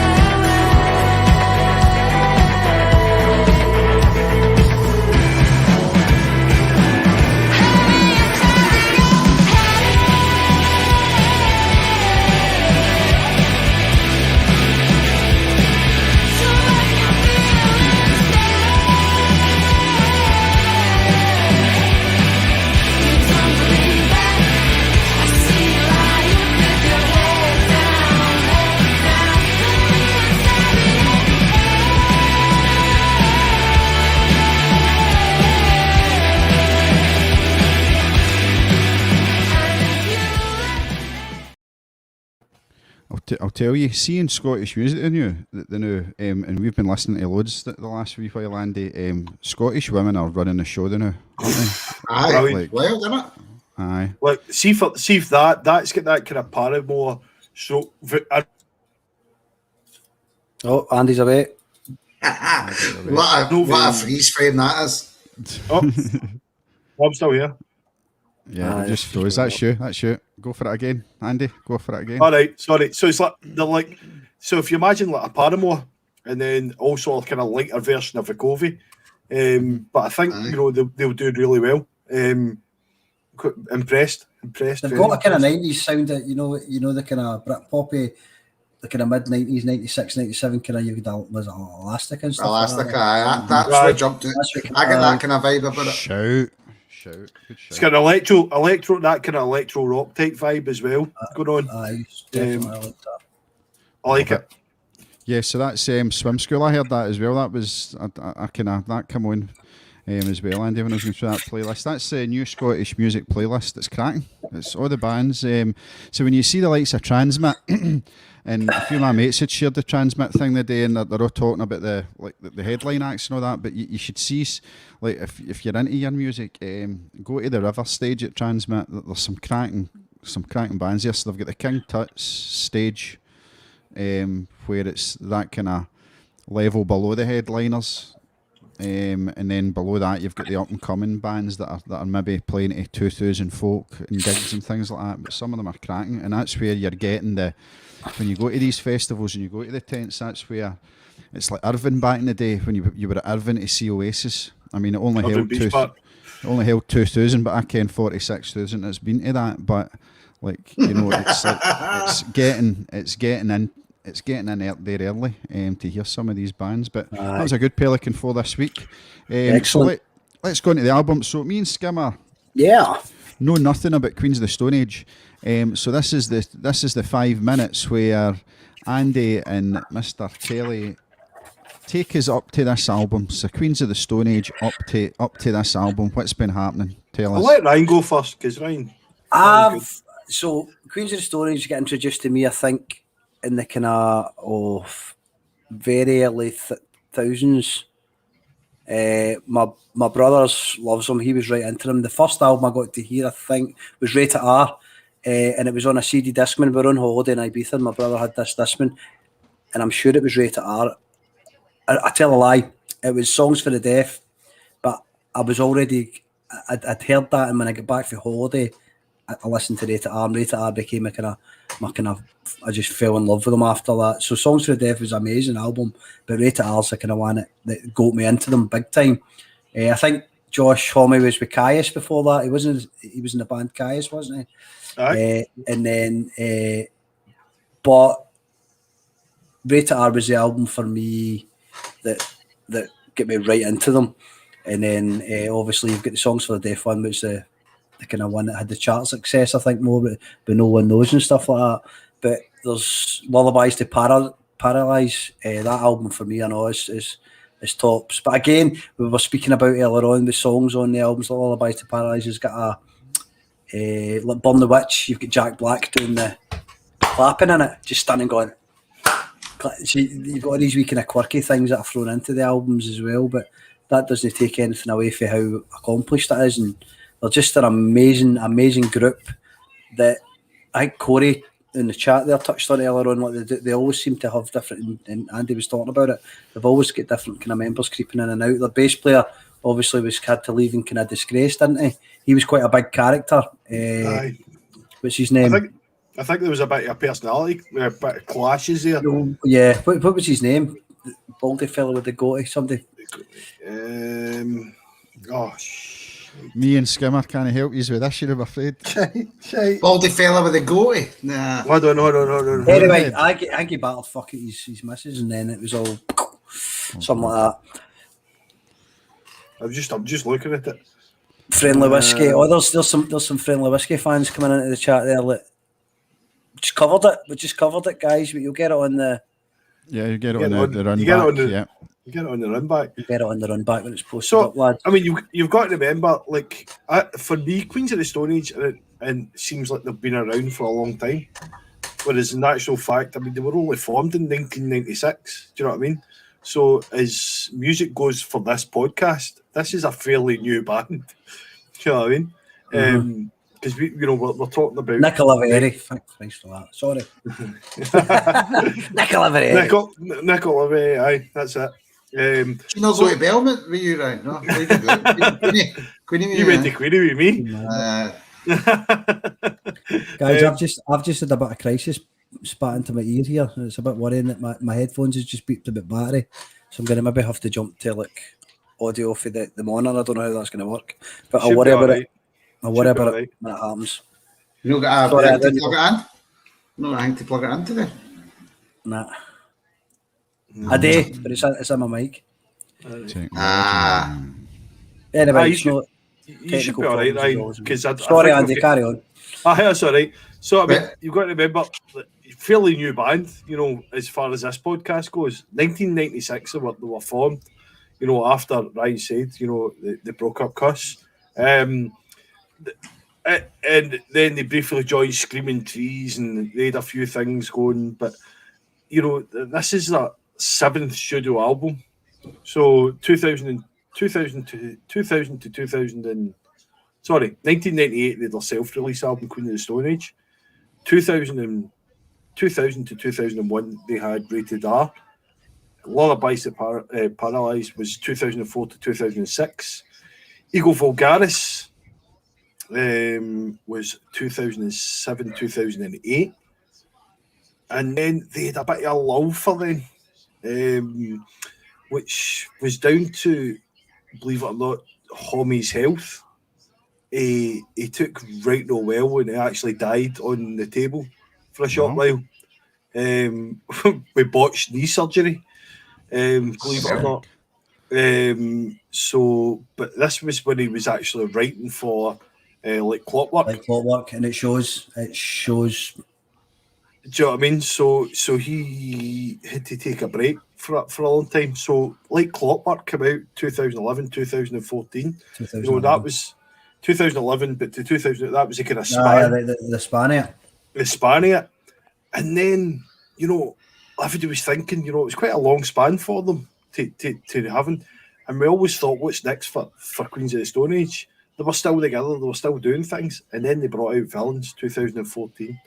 I'll tell you, seeing Scottish music the new, and we've been listening to loads the last wee while, Andy. Scottish women are running the show now, aren't they? Aye, Brilliant. well, didn't it? Aye. Like, see if that's got that kind of Paramore stroke. oh, Andy's away. What a freeze frame that is. Oh, I'm still here. Yeah, Aye, they just froze. That's you. Go for it again, Andy. Go for it again. All right, sorry. So it's like they're like, so if you imagine like a Paramore, and then also a kind of lighter version of a Covey, but I think Aye. you know they'll do really well. Impressed. They've very got a kind of impressed. 90s sound that you know the kind of Brit poppy, the kind of mid 90s, 96, 97 kind of you could was it Elastic and stuff. Elastic, like that. aye. That's Right. what jumped it. That's what- I get that kind of vibe about it. Shout. Good It's shout. got an electro, that kind of electro rock type vibe as well going on. Aye, definitely like that. I like it. Yeah, so that's Swim School. I heard that as well. That was I kind of that come on as well, Andy, when I was going through that playlist. That's the new Scottish music playlist. It's cracking. It's all the bands. So when you see the likes of Transmit, and a few of my mates had shared the Transmit thing the day, and they're all talking about the headline acts and all that. But you should see, like, if you're into your music, go to the River stage at Transmit. There's some cracking bands there. So they've got the King Tut's stage, where it's that kind of level below the headliners. And then below that, you've got the up and coming bands that are maybe playing to 2,000 folk and gigs and things like that. But some of them are cracking, and that's where you're getting when you go to these festivals and you go to the tents. That's where it's like Irvine back in the day when you were at Irvine to see Oasis. I mean, it only Irvine held Beach Park. it only held 2,000, but I ken 46,000 that's been to that. But like it's like it's getting in there early to hear some of these bands. But that was a good Pelikan for this week. Excellent. So let's go into the album. So me and Skimmer know nothing about Queens of the Stone Age. So this is the 5 minutes where Andy and Mr. Kelly take us up to this album. So Queens of the Stone Age up to this album. What's been happening? Tell I'll us. let Ryan go first because Ryan. So Queens of the Stone Age got introduced to me, I think, in the kind of very early thousands. My brothers loves them. He was right into them. The first album I got to hear, I think, was Rated R, and it was on a CD Discman. We were on holiday in Ibiza, and my brother had this Discman, and I'm sure it was Rated R. I tell a lie, it was Songs for the Deaf, but I was already, I'd heard that, and when I got back from holiday, I listened to Rated R, and Rated R became my kind of, I just fell in love with them after that. So Songs for the Deaf was an amazing album, but Rated R's the kind of one that got me into them big time. I think Josh Homme was with Caius before that. He was in the band Caius, wasn't he? Aye. And then, but Rated R was the album for me that get me right into them. And then obviously you've got the Songs for the Deaf one, which the kind of one that had the chart success, I think, more, but no one knows and stuff like that. But there's Lullabies to Paralyze. That album for me, I know, is tops. But again, we were speaking about earlier on the songs on the albums. Like Lullabies to Paralyze has got like Burn the Witch. You've got Jack Black doing the clapping in it, just standing going. So you've got all these wee kind of quirky things that are thrown into the albums as well, but that doesn't take anything away from how accomplished that is. And they're just an amazing group that I think Corey in the chat there touched on earlier on. Like they always seem to have different, and Andy was talking about it. They've always got different kind of members creeping in and out. Their bass player obviously had to leave and kind of disgraced, didn't he? He was quite a big character. Aye. What's his name? I think there was a bit of a personality, a bit of clashes there. Yeah, what was his name? The baldy fellow with the goatee, somebody. Me and Skimmer can't help you with this year, I'm afraid. Baldy fella with the goatee. Nah. I don't know. Anyway, I think he battled his missus, and then it was all something like that. I'm just looking at it. Friendly Whiskey. There's some Friendly Whiskey fans coming into the chat there. Like, just covered it. We just covered it, guys. But you'll get it on the. Yeah, you get it on the run back. Yeah. You get it on the run back. You get it on the run back when it's posted up, lad. I mean, you've got to remember, like, for me, Queens of the Stone Age, and it seems like they've been around for a long time. Whereas in actual fact, I mean, they were only formed in 1996. Do you know what I mean? So as music goes for this podcast, this is a fairly new band. Do you know what I mean? Because we're talking about Nicola Vieri. Thanks for that. Sorry. Nicola Vieri. Nicola Vieri, aye, that's it. Do you not go to Belmont with you, Ryan? No, Queenie. You went to Queenie with me. Guys, I've just had a bit of crisis spat into my ear here. It's a bit worrying that my headphones has just beeped a bit battery. So I'm going to maybe have to jump to like audio for the monitor. I don't know how that's going to work. But I'll worry about it. I'll worry about it when it happens. You don't got a thing to plug it in? No, I to plug it in today. Nah. I do, but it's on my mic. Anyway, you should be alright, Ryan. Sorry, Andy, carry on. That's alright. So I mean, you've got to remember, fairly new band, as far as this podcast goes. 1996 they were formed, after Ryan said, they broke up Cuss. And then they briefly joined Screaming Trees and they had a few things going, but this is their 7th studio album. So 1998 they had their self-release album Queen of the Stone Age. 2000 to 2001 they had Rated R. Lullabies to Paralyze was 2004 to 2006. Ego Vulgaris was 2007, 2008. And then they had a bit of a lull for then, which was down to, believe it or not, Hommy's health. He took right no well when he actually died on the table for a short while. With botched knee surgery, believe it or not. So, but this was when he was actually writing for like Clockwork. Like Clockwork, and it shows. Do you know what I mean? So he had to take a break for a long time. So, like Clockwork came out 2011, 2014. You know, that was 2011, but to 2000, that was a kind of span. The span of it. The span of it. And then, you know, everybody was thinking, you know, it was quite a long span for them to having. And we always thought, what's next for Queens of the Stone Age? They were still together, they were still doing things. And then they brought out Villains 2014.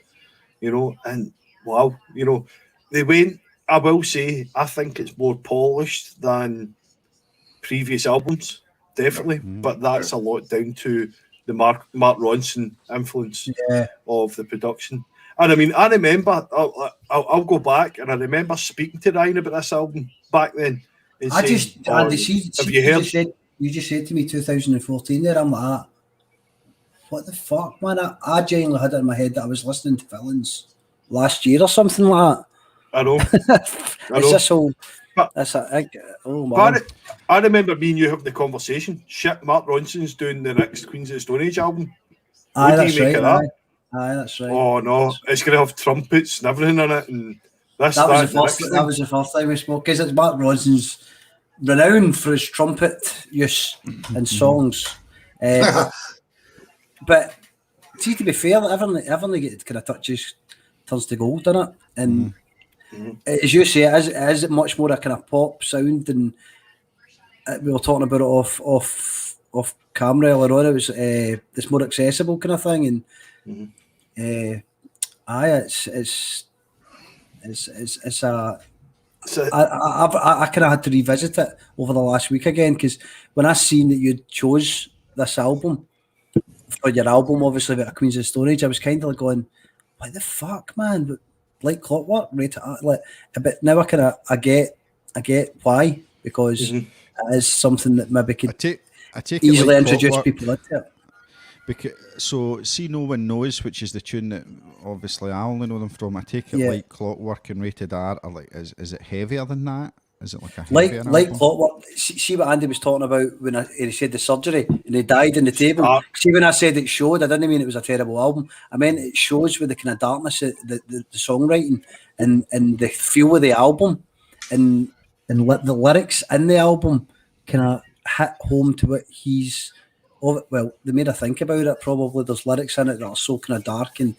You know, and wow, you know, they went, I will say, I think it's more polished than previous albums, definitely, but that's a lot down to the Mark Ronson influence of the production. And I mean, I remember, I'll go back, and I remember speaking to Ryan about this album back then. And I saying, just, Andy, have you heard? You just said to me 2014 there, I'm like, what the fuck, man? I genuinely had it in my head that I was listening to Villains last year or something like that. I know. It's this whole... oh, man. I remember me and you having the conversation. Shit, Mark Ronson's doing the next Queens of the Stone Age album. Aye, that's right. Aye, that's right. Oh, no. It's going to have trumpets and everything in it. And that was the first time we spoke, because it's Mark Ronson's renowned for his trumpet use in songs. But see, to be fair, everything get kind of touches turns to gold, doesn't it? And as you say, it is much more a kind of pop sound, and we were talking about it off camera earlier on. It was this more accessible kind of thing, and I kind of had to revisit it over the last week again, because when I seen that you chose this album for your album, obviously about Queens of the Stone Age, I was kind of like going, "What the fuck, man?" But like Clockwork, but now I get why, because it is something that maybe could I take easily like introduce Clockwork, people into it. Because, so, see No One Knows, which is the tune that obviously I only know them from. I take it like Clockwork and Rated R are like, is it heavier than that? Is it like a heavier like album? Clockwork? See what Andy was talking about when he said the surgery and he died in the table. See, when I said it showed, I didn't mean it was a terrible album. I meant it shows with the kind of darkness, the songwriting and the feel of the album, and the lyrics in the album kind of hit home to what he's. Well, they made a think about it. Probably there's lyrics in it that are so kind of dark, and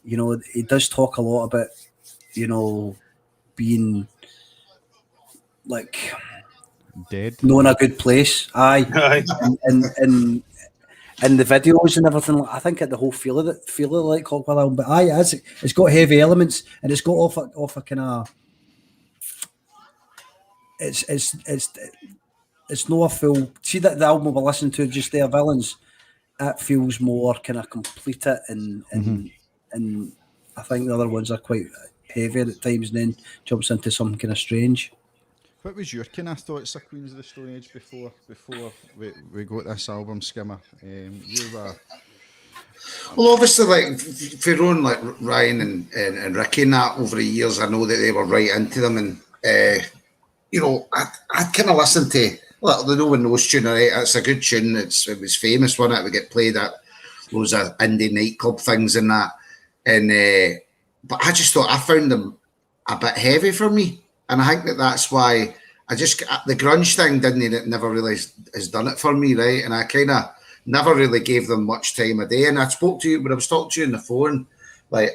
you know, he does talk a lot about, you know, being like dead, not in a good place. Aye. and the videos and everything. I think the whole feel of like Clockwork album, but aye, it's got heavy elements, and it's got off a kind of. It's not a full. See that the album we're listening to just there, Villains. It feels more kind of completed, and I think the other ones are quite heavy at times, and then jumps into something kind of strange. What was your kind of thoughts of Queens of the Stone Age before we got this album, Skimmer? You were. Well, obviously, like for own like Ryan and Ricky and that over the years, I know that they were right into them, and you know, I kind of listened to. Well, the No One Knows tune, right? It's a good tune. It was famous, wasn't it? We get played at loads of indie nightclub things and that. And but I just thought I found them a bit heavy for me, and I think that's why the grunge thing never really has done it for me, right? And I kind of never really gave them much time of day. And I spoke to you when I was talking to you on the phone, like.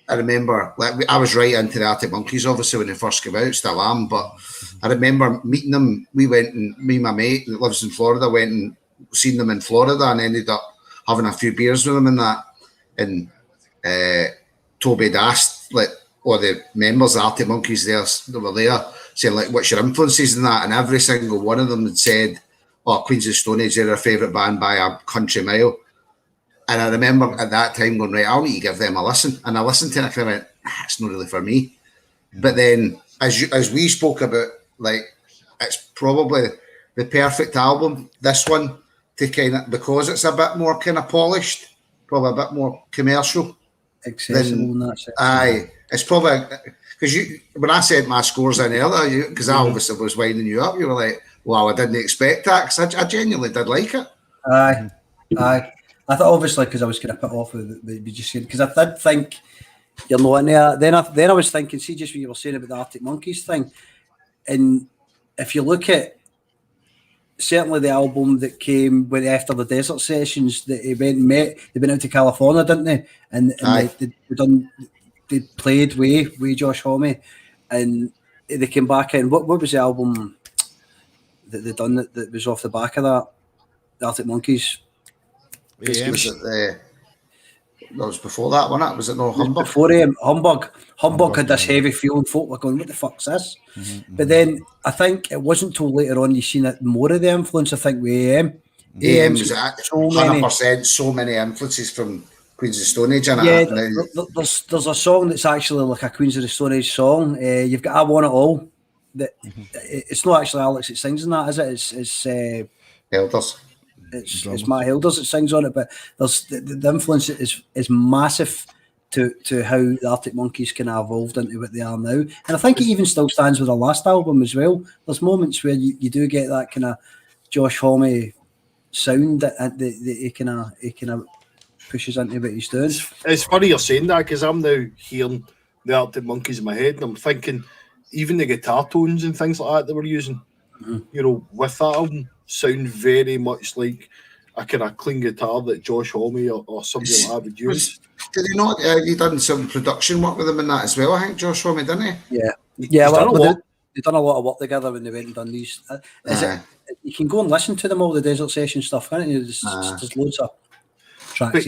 I remember, like, I was right into the Arctic Monkeys, obviously, when they first came out, still am, but I remember meeting them. We went, and me and my mate that lives in Florida went and seen them in Florida and ended up having a few beers with them and that. And Toby had asked, like, all the members of the Arctic Monkeys there that were there saying like, "What's your influences in that?" And every single one of them had said, "Oh, Queens of the Stone Age, they're their favourite band by a country mile." And I remember at that time going, "Right, I'll need to give them a listen." And I listened to it and I kind of went, "It's not really for me." But then, as we spoke about, like, it's probably the perfect album. This one to kind of, because it's a bit more kind of polished, probably a bit more commercial. Accessible in that sense. Aye, it's probably because when I said my scores in earlier, because I obviously was winding you up, you were like, "Wow, I didn't expect that," because I genuinely did like it. Aye. I thought obviously because I was kind of put off with what you just said, because I did think you're not in there. Then I was thinking, see, just what you were saying about the Arctic Monkeys thing, and if you look at certainly the album that came with after the Desert Sessions, that they went out to California, didn't they? And they played with Josh Homme, and they came back in. What was the album that they done that was off the back of that? The Arctic Monkeys. Was it that was before that, wasn't it? Was it no Humbug? Before Humbug had this heavy feeling. Folk were going, "What the fuck's this?" But then I think it wasn't till later on you seen it more of the influence. I think with AM. AM's 100%. So many influences from Queens of the Stone Age. There's a song that's actually like a Queens of the Stone Age song. You've got "I Want It All." That it's not actually Alex that sings in that, is it? It's Elders. It's Matt Hilders that sings on it, but there's the influence is massive to how the Arctic Monkeys kind of evolved into what they are now, and I think it even still stands with the last album as well. There's moments where you do get that kind of Josh Homme sound that he kind of pushes into what he's doing. It's funny you're saying that because I'm now hearing the Arctic Monkeys in my head, and I'm thinking even the guitar tones and things like that they were using, you know, with that album sound very much like a kind of clean guitar that Josh Homme or somebody like that would use. Did he not? He done some production work with him in that as well. I think Josh Homme, didn't he? Yeah. They've done a lot of work together when they went and done these. You can go and listen to them all the Desert Session stuff, can't you? There's loads of tracks. But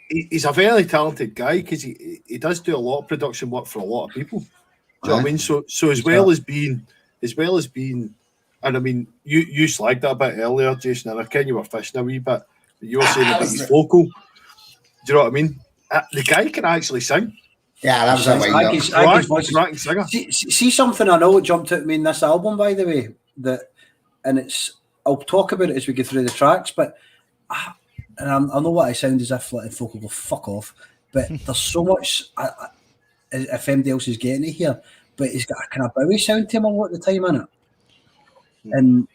he's a very talented guy because he does do a lot of production work for a lot of people. Do you know what I mean? So as well as being, and I mean, you slagged that a bit earlier, Jason, and I ken you were fishing a wee bit, but you were saying about his vocal. Do you know what I mean? The guy can actually sing. Yeah, that was a Strachan singer. See something I know it jumped out at me in this album, by the way, I'll talk about it as we go through the tracks, but and I know what I sound as if like folk will go fuck off, but there's so much if anybody else is getting it here, but he's got a kind of Bowie sound to him a lot of the time, innit? And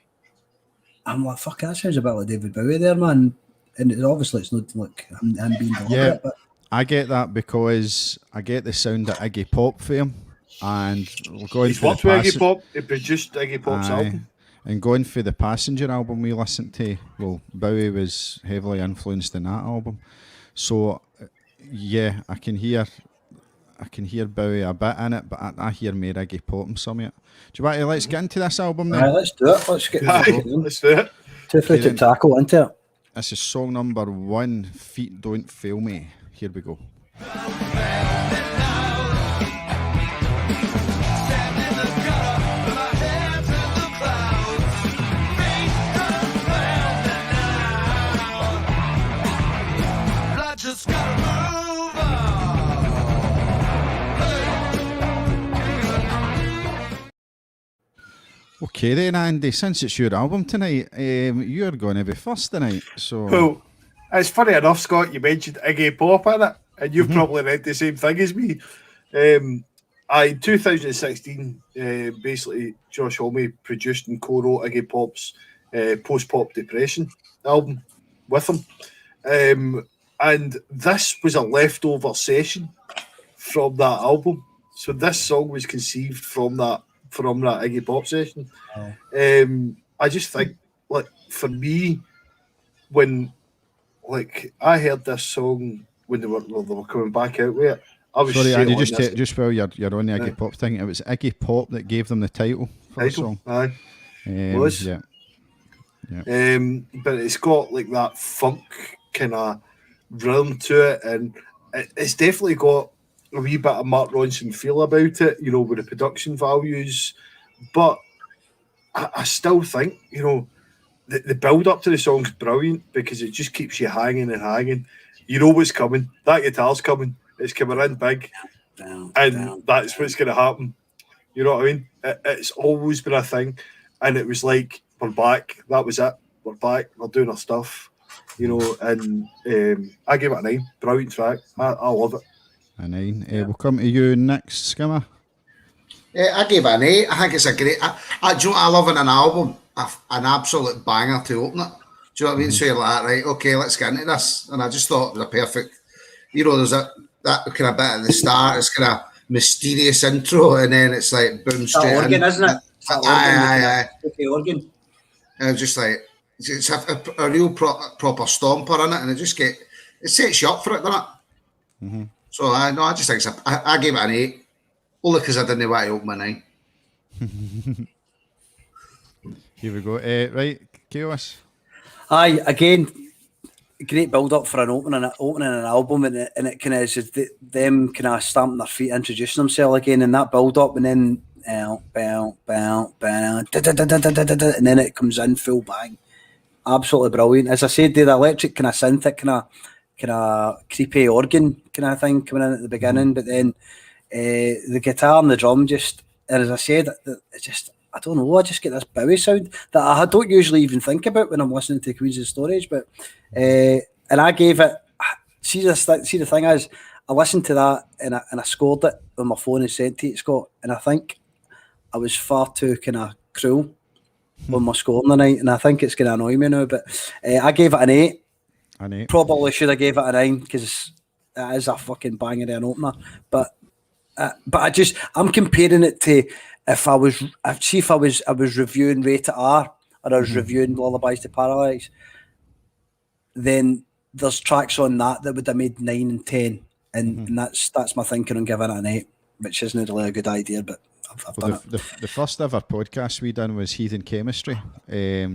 I'm like, fuck, that sounds a bit like David Bowie there, man. And obviously it's not like I'm being deliberate, but I get that because I get the sound of Iggy Pop for him, and going He's worked with Iggy Pop. He produced Iggy Pop's album. And going for the Passenger album we listened to, well, Bowie was heavily influenced in that album. So yeah, I can hear Bowie a bit in it, but I hear more Iggy Pop in some of it. Do you want to let's get into this album then? Let's do it. Let's do it. Two-footed tackle into it. This is song number 1, Feet Don't Fail Me. Here we go. Okay then, Andy, since it's your album tonight, you're going to be first tonight. So, well, it's funny enough, Scott, you mentioned Iggy Pop in it, and you've probably read the same thing as me. In 2016, basically, Josh Homme produced and co-wrote Iggy Pop's Post-Pop Depression album with him. And this was a leftover session from that album. So this song was conceived from that Iggy Pop session. I just think, like, for me, when I heard this song when they were coming back out with it, I was sorry, Andy, just while you're on the Iggy Pop thing, it was Iggy Pop that gave them the title for the song. Aye, was yeah. But it's got like that funk kind of rhythm to it, and it's definitely got a wee bit of Mark Ronson feel about it, you know, with the production values, But I still think, you know, the build up to the song's brilliant because it just keeps you hanging and hanging. You know what's coming. That guitar's coming. It's coming in big, and that's what's going to happen. You know what I mean? It's always been a thing, and it was like, we're back. That was it. We're back. We're doing our stuff. You know, and I gave it a 9. Brilliant track. I love it. A 9. We'll come to you next, Skimmer. I gave it an 8. I think it's a great. Do you know what I love in an album? An absolute banger to open it. Do you know what I mean? So you're like, right, okay, let's get into this. And I just thought it was a perfect. You know, there's that kind of bit at the start. It's kind of mysterious intro, and then it's like boom straight That organ, in. isn't it? Aye. Okay, organ. And it's just like it's a real proper stomper in it, and it sets you up for it, doesn't it? Mm-hmm. So I just think I gave it an 8, only because I didn't want to open my 9. Here we go. Right, Chaos. Aye, again, great build up for an opening an album, and it kind of is them kind of stamping their feet, introducing themselves again, and that build up, and then and then it comes in full bang, absolutely brilliant. As I said, the electric kind of synth, kind of creepy organ kind of thing coming in at the beginning, but then the guitar and the drum just, and as I said, it just. I don't know, I just get this Bowie sound that I don't usually even think about when I'm listening to Queens of Storage, but and I gave it, see the thing is, I listened to that and I scored it on my phone and sent it to Scott, and I think I was far too kind of cruel on my scoring the night, and I think it's going to annoy me now, but I gave it an 8. An 8. Probably should have gave it a 9 because it is a fucking banger of an opener, but I'm comparing it to if I was reviewing Rated R or I was reviewing Lullabies to Paralyze, then there's tracks on that would have made 9 and 10, and that's my thinking on giving it an 8, which isn't really a good idea, but I've done it. The first ever podcast we done was Heathen Chemistry,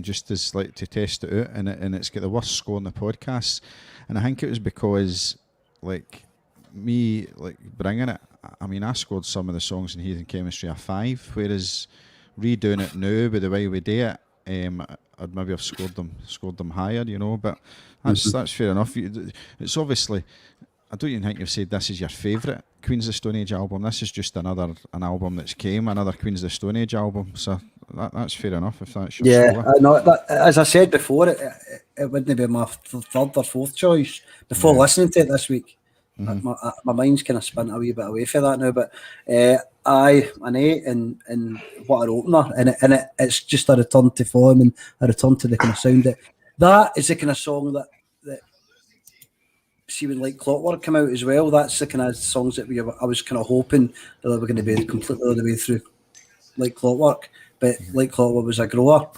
just as like to test it out, and it's got the worst score on the podcast, and I think it was because like me like bringing it. I mean, I scored some of the songs in Heathen Chemistry a 5, whereas redoing it now with the way we do it, I'd maybe have scored them higher, you know. But that's fair enough. It's obviously, I don't even think you've said this is your favourite Queens of the Stone Age album. This is just an album that's came, another Queens of the Stone Age album. So that's fair enough if that's your score. I know. As I said before, it wouldn't be my third or fourth choice before listening to it this week. My mind's kind of spun a wee bit away from that now, but an 8 and what an opener, and it's just a return to form and a return to the kind of sound that is the kind of song that see when Like Clockwork come out as well. That's the kind of songs that I was kind of hoping that they were going to be completely all the way through Like Clockwork, but Like Clockwork was a grower.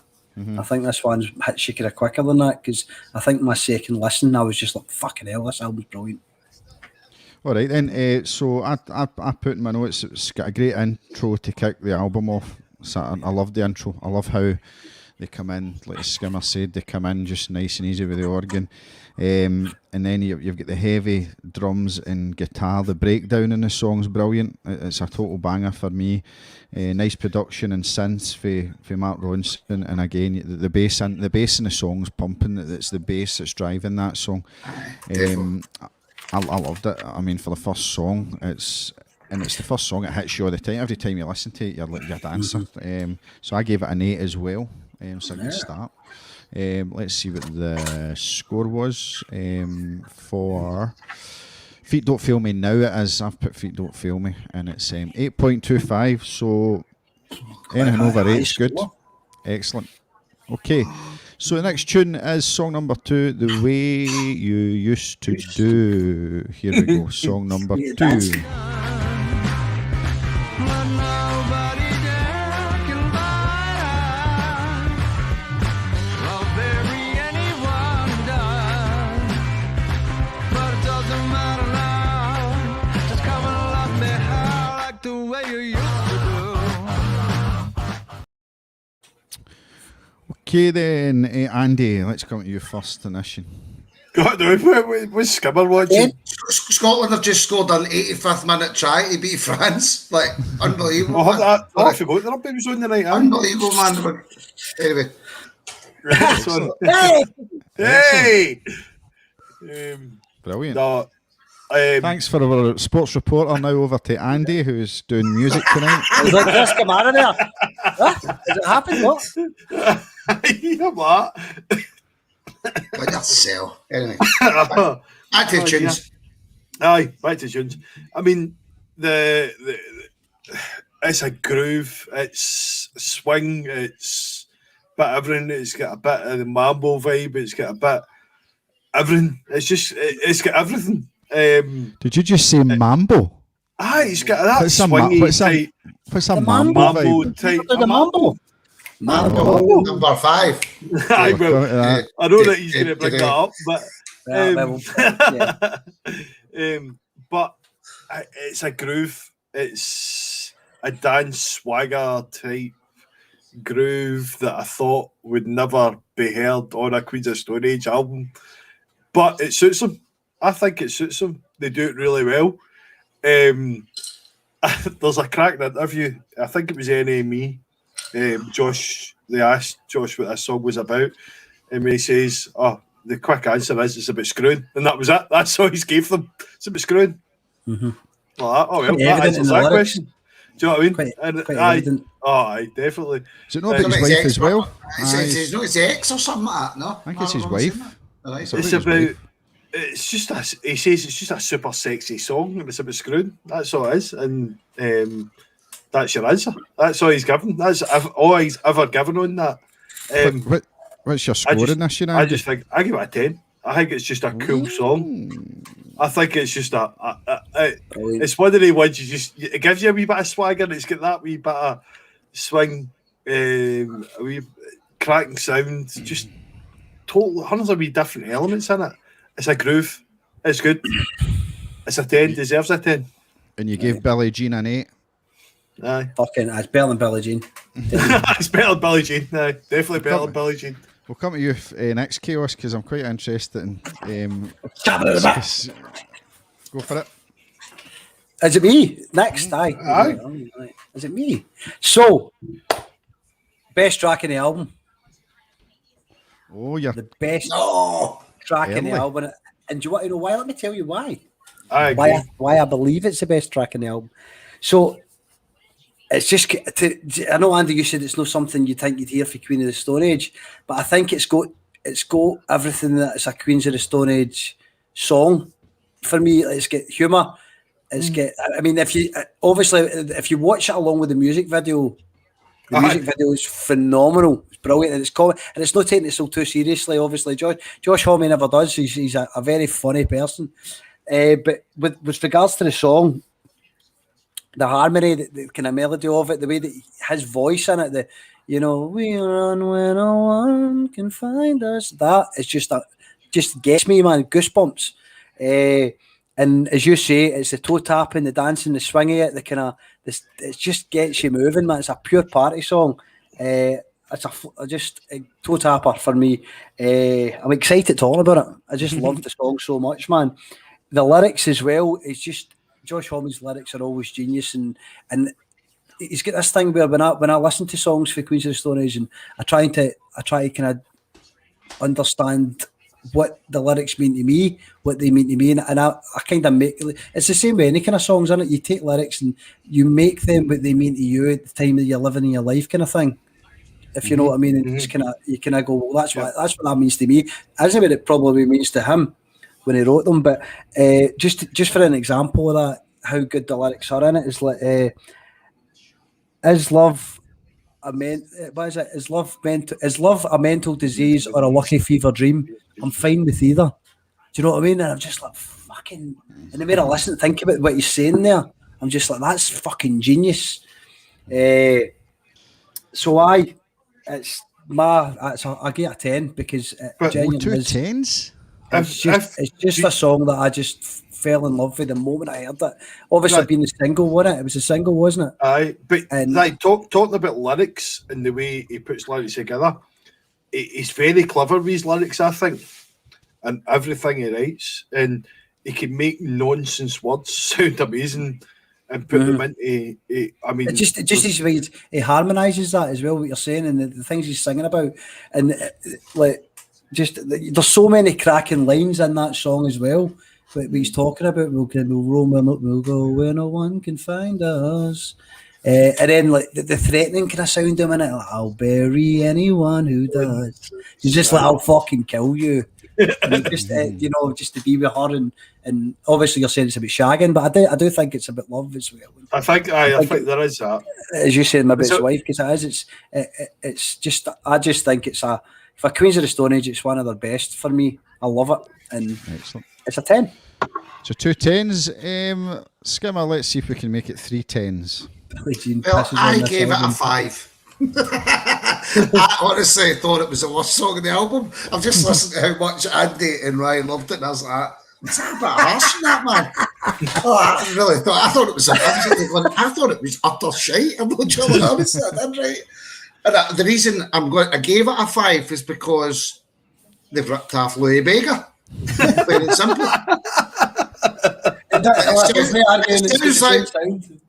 I think this one's hit shaker quicker than that, because I think my second listen I was just like, fucking hell, this album's brilliant. All right then, so I put in my notes, it's got a great intro to kick the album off. So I love the intro. I love how they come in, like the Skimmer said, they come in just nice and easy with the organ. And then you've got the heavy drums and guitar. The breakdown in the song's brilliant. It's a total banger for me. Nice production and synths for Mark Ronson, and again the bass in the song's pumping. It's the bass that's driving that song. I loved it. I mean, for the first song, it's the first song that hits you all the time. Every time you listen to it, you're dancing. So I gave it an 8 as well. So a good start. Let's see what the score was for Feet Don't Fail Me. Now it is. I've put Feet Don't Fail Me, and it's 8.25. So anything over 8 is good. Excellent. Okay. So the next tune is song number 2, The Way You Used to Do. Here we go, song number 2. Okay then, Andy, let's come to you first in this. God, no, what's Skimmer watching? Scotland have just scored an 85th minute try to beat France. Like, unbelievable. Oh, man. I forgot the rugby was on the night. Unbelievable, man. But anyway, Right, sorry. Hey! Hey! Brilliant. No, Thanks for our sports reporter. Now over to Andy, who's doing music tonight. Is that just come out of there? Huh? Has it happened? What? yeah, what? like that's sell. Anyway, Oh, back to the tunes. Aye, back to tunes. I mean, the it's a groove, it's swing, it's a bit of everything. It's got a bit of the mambo vibe. It's got a bit everything. It's got everything. Did you just say mambo? It's got that What's a swingy type. What's a The mambo mambo vibe? type. The mambo. Mambo. Number 5. I will. That. I know that he's going to bring that up, but Yeah. but it's a groove. It's a dance swagger type groove that I thought would never be heard on a Queens of Stone Age album, but it suits them. I think it suits them. They do it really well. There's a crack interview. I think it was NME. Josh, they asked Josh what this song was about, and he says, "Oh, the quick answer is it's about screwing," and that was it. That's all he gave them. It's about screwing. Mm-hmm. Like, oh well, Quite that evident answers in the that lyrics. question. Do you know what I mean? Quite Aye, evident. aye, definitely. Is it not about his wife as well? It's not his ex or something like that, no? I think it's his wife. Right. It's It's his about. wife. It's just a. He says it's just a super sexy song, and it's about screwing. That's all it is, and that's your answer. That's all he's given. That's all he's ever given on that. What's your score in this, you know? I just think I give it a 10. I think it's just a cool song. I think it's just it's one of the ones it gives you a wee bit of swagger. It's got that wee bit of swing, a wee cracking sound. Just total hundreds of wee different elements in it. It's a groove. It's good. It's a 10. Deserves a 10. And you gave Billie Jean an 8. Aye. Fucking, it's better than Billie Jean. It's better than Billie Jean. Aye. Definitely better than Billie Jean. We'll come to you next, Chaos, because I'm quite interested in. Go for it. Is it me? Next, aye. Aye. Is it me? So, best track in the album. Oh, yeah. The best Oh, track in the Early. album. And do you want to know why? Let me tell you why. I agree. Why I believe it's the best track in the album. So, it's just, I know, Andy, you said it's not something you think you'd hear for Queen of the Stone Age, but I think it's got everything that's a Queens of the Stone Age song. For me, it's got humour. It's got, I mean, if you watch it along with the music video, the music video is phenomenal. It's brilliant, and and it's not taking itself too seriously. Obviously, Josh Homme never does. He's a very funny person. But with regards to the song, the harmony, the kind of melody of it, the way that his voice in it, we run when no one can find us. That is just gets me, man, goosebumps. And as you say, it's the toe tapping, the dancing, the swinging, it just gets you moving, man. It's a pure party song. It's a toe tapper for me. I'm excited to talk about it. I just love the song so much, man. The lyrics as well. It's just Josh Homme's lyrics are always genius, and he's got this thing where when I listen to songs for Queens of the Stone Age, and I try to kind of understand what the lyrics mean to me, what they mean to me, and I kind of make it's the same way any kind of songs, isn't it? You take lyrics and you make them what they mean to you at the time that you're living in your life, kind of thing. If you know what I mean, and just you kind of go, well, that's what that means to me. That's what it probably means to him when he wrote them. But just for an example of that, how good the lyrics are in it is like, is love a mental disease or a lucky fever dream? I'm fine with either. Do you know what I mean? And I'm just like, fucking, and the more I listen and think about what he's saying there, I'm just like, that's fucking genius. So I get a 10 because it genuinely is. 10s? It's just a song that I just fell in love with the moment I heard it. Obviously, being the single, wasn't it? It was a single, wasn't it? Aye, but talking about lyrics and the way he puts lyrics together, he's very clever with his lyrics, I think. and everything he writes, and he can make nonsense words sound amazing and put them into. I mean, It just his way he harmonises that as well. What you're saying and the things he's singing about, and like just there's so many cracking lines in that song as well. What he's talking about, we'll roam, we'll go where no one can find us. And then like the threatening kind of sound of it, like, I'll bury anyone who does. He's just like, I'll fucking kill you. And just just to be with her, and obviously you're saying it's about shagging, but I do think it's about love as well. I think there is that. As you said, maybe it's wife, because it is. It's just. I just think it's for Queens of the Stone Age, it's one of their best for me. I love it, and Excellent. it's a 10. So 2 10s. Skimmer, let's see if we can make it 3 10s. Well, I gave it a 5. I honestly thought it was the worst song on the album. I've just listened to how much Andy and Ryan loved it, and I was like, "What's that about harsh in that, man?" I thought it was I thought it was utter shite. I'm not sure honest, I did right. And the reason I gave it a 5 is because they've ripped off Louis Bega. Plain and simple.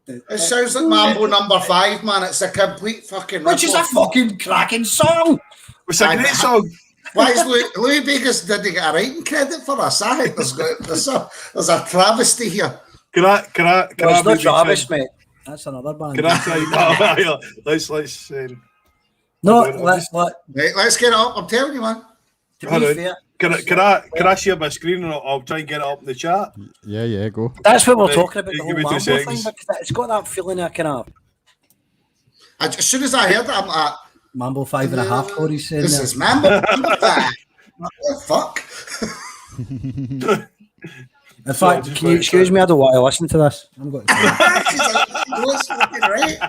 It sounds like Mambo number 5, man. It's a complete fucking Which is a fucking cracking song. It's a great song. Why is Louis Bega's didn't get a writing credit for this? I think there's a travesty here. Can I It's not Travis, mate. That's another band. Can I try? Let's No, let's get it up. I'm telling you, man. To be fair, Can I share my screen and I'll try and get it up in the chat? Yeah, go. that's what we're talking about, the Give me whole 2 Mambo thing, seconds. because it's got that feeling I kind of As soon as I heard it, I'm like, Mambo 5.5 chord he's saying this there. is Mambo number 5. What the fuck? In fact, can you excuse me? I don't want to listen to this. I'm going to It's fucking right.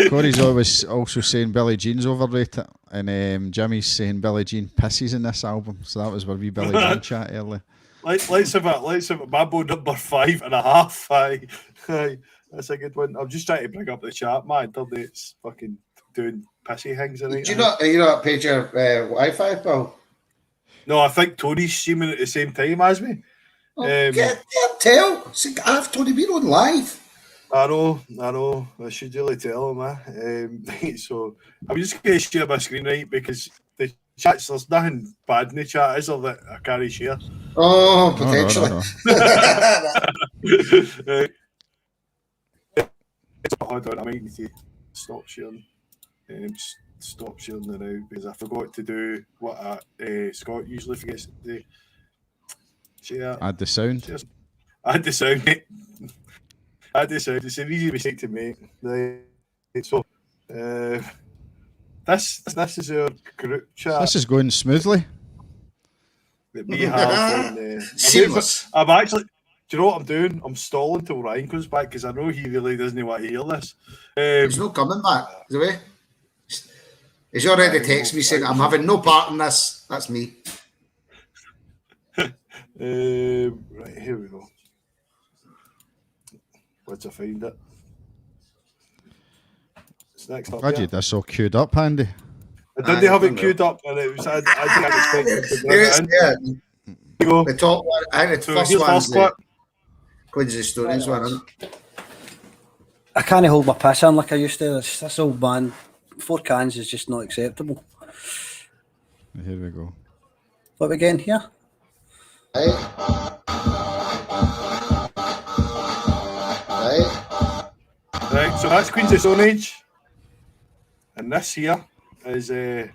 Corey's always also saying Billie Jean's overrated, and Jimmy's saying Billie Jean pisses in this album. So that was where we Billie Jean chat earlier. Let's have it. Mambo number 5.5. Aye. That's a good one. I'm just trying to bring up the chat, man. It's fucking doing pissy things. Do you not page your Wi-Fi, Bill? No, I think Tony's streaming at the same time as me. Can't tell. I have Tony Bean on live. I know. I should really tell him, so I'm just going to share my screen, right? Because the chats, there's nothing bad in the chat, is there, that I can't share? Oh, potentially. Right. Hold on, I might need to stop sharing. Stop sharing it now because I forgot to do what Scott usually forgets to do. Share. Add the sound. Cheers. Add the sound, mate. Add the sound. It's an easy mistake to make. Right. So, this is our group chat This is going smoothly. that we have. Seamless. I'm actually. Do you know what I'm doing? I'm stalling till Ryan comes back because I know he really doesn't want to hear this. He's not coming back, is he? He's already texted me saying, I'm having no part in this. That's me. Right, here we go. Let's find it. It's next up. Glad you had this all queued up, Andy. I didn't have it queued up, and it was. I didn't expect it to bring it in. Yeah. Here you go. The top one, I think the So first here's one's first clip. Queens of the Stories one, isn't it? I can't hold my piss in like I used to. This old man, 4 cans is just not acceptable. Here we go. What we getting here? Right. Right, so that's Queens of Stone Age, and this here is Oh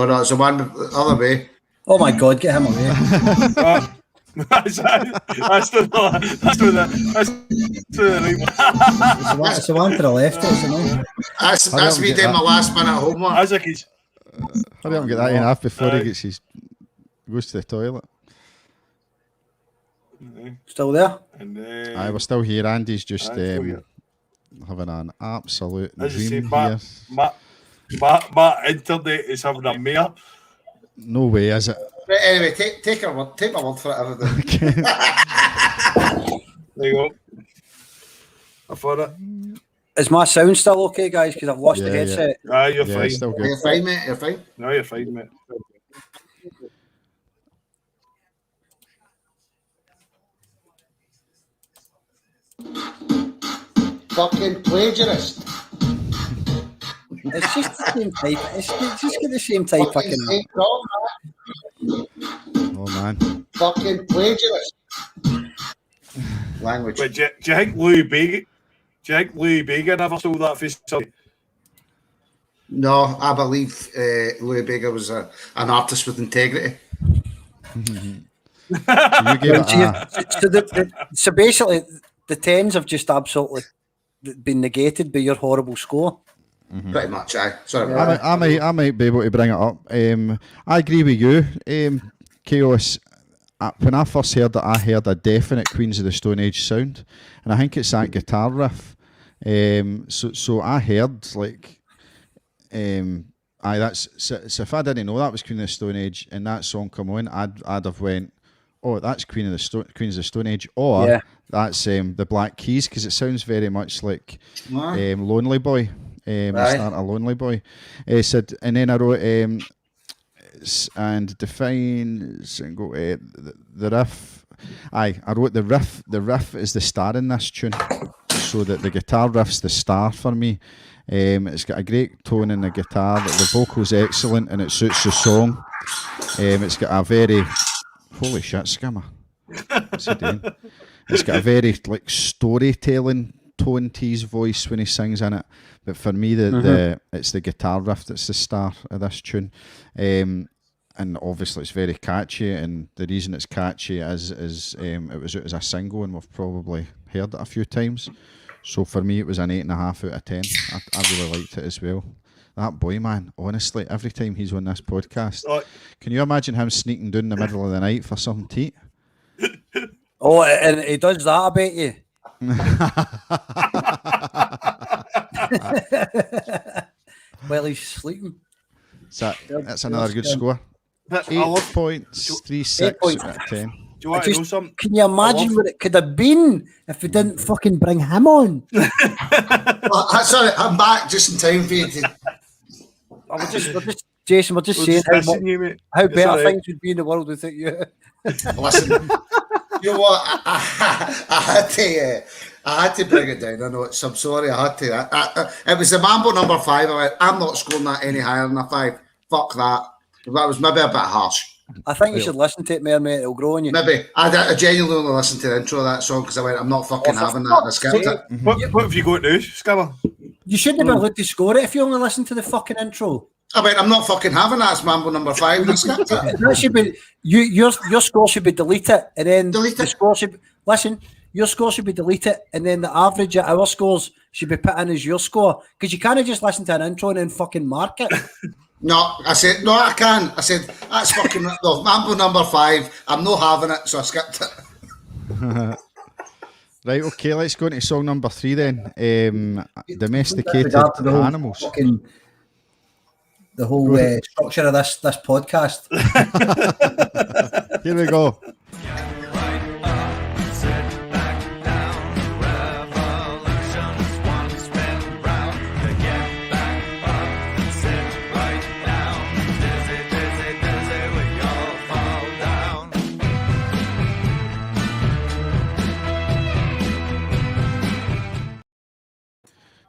no, it's the one the other way. Oh my God, get him away. that's the right one. It's the one to the left, isn't it? That's me doing my last minute homework. Isaac is. Hurry up and get that in half before he goes to the toilet. Still there? And Aye, we're still here. Andy's just still here. having an absolute As you say, dream here. my internet is having a mare. No way, is it? Right, anyway, take my word for it, everything. There you go. I thought it. Is my sound still okay, guys? Because I've lost the headset. Aye, you're Yeah, fine. still good. You're fine, mate. You're fine. No, you're fine, mate. Fucking plagiarist. It's just the same type. It's just got the same type Fucking fucking. St. Paul, Oh man. fucking plagiarist. Language. But do you think Louis Bega never sold that for somebody? No, I believe Louis Bega was an artist with integrity. So you gave it a, So basically, the tens have just absolutely been negated by your horrible score. Pretty much, aye. Sorry about that. I might be able to bring it up. I agree with you, Chaos. When I first heard it, I heard a definite Queens of the Stone Age sound, and I think it's that guitar riff. So I heard like, that's so if I didn't know that was Queen of the Stone Age and that song come on, I'd have went, oh, that's Queens of the Stone Age, or Yeah. that's the Black Keys, because it sounds very much like Aye. Lonely Boy. The Aye. start of Lonely Boy. Said, and then I wrote and define single the riff. I wrote the riff. The riff is the star in this tune, so that the guitar riff's the star for me. It's got a great tone in the guitar. The vocal's excellent, and it suits the song. It's got a very holy shit, Skimmer. What's he doing? It's got a very like storytelling tone to his voice when he sings in it. But for me, the it's the guitar riff that's the star of this tune. And obviously it's very catchy, and the reason it's catchy is it was out as a single, and we've probably heard it a few times. So for me, it was an 8.5 out of 10. I really liked it as well. That boy, man, honestly, every time he's on this podcast, can you imagine him sneaking down in the middle of the night for something to eat? Oh, and he does that, I bet you. Well, he's sleeping. That's another good score. But I love, 8.36 out of 10. do you want to know something? Can you imagine what it could have been if we didn't fucking bring him on? Sorry, I'm back just in time for you to... Jason, we're just saying how better Sorry. things would be in the world without you. Listen, you know what? I had to bring it down. I know it's. I'm sorry. I had to. It was the Mambo number 5. I went, I'm not scoring that any higher than a 5. Fuck that. That was maybe a bit harsh. I think you should listen to it more, mate. It'll grow on you. Maybe. I genuinely only listened to the intro of that song because I went, I'm not fucking having that. And I skipped it. What have you got to do, Skimmer? You shouldn't have been allowed to score it if you only listen to the fucking intro. I went, I'm not fucking having that. It's Mambo number 5. And I skipped it. That should be your score should be deleted, and then Delete the it. score should listen. Your score should be deleted, and then the average of our scores should be put in as your score, because you can't just listen to an intro and then fucking mark it. No, I said, no, I can. I said, that's fucking no, Mambo number 5. I'm not having it, so I skipped it. Right, okay, let's go into song number 3 then. Domesticated Regard to the whole animals. fucking- the whole structure of this podcast. Here we go.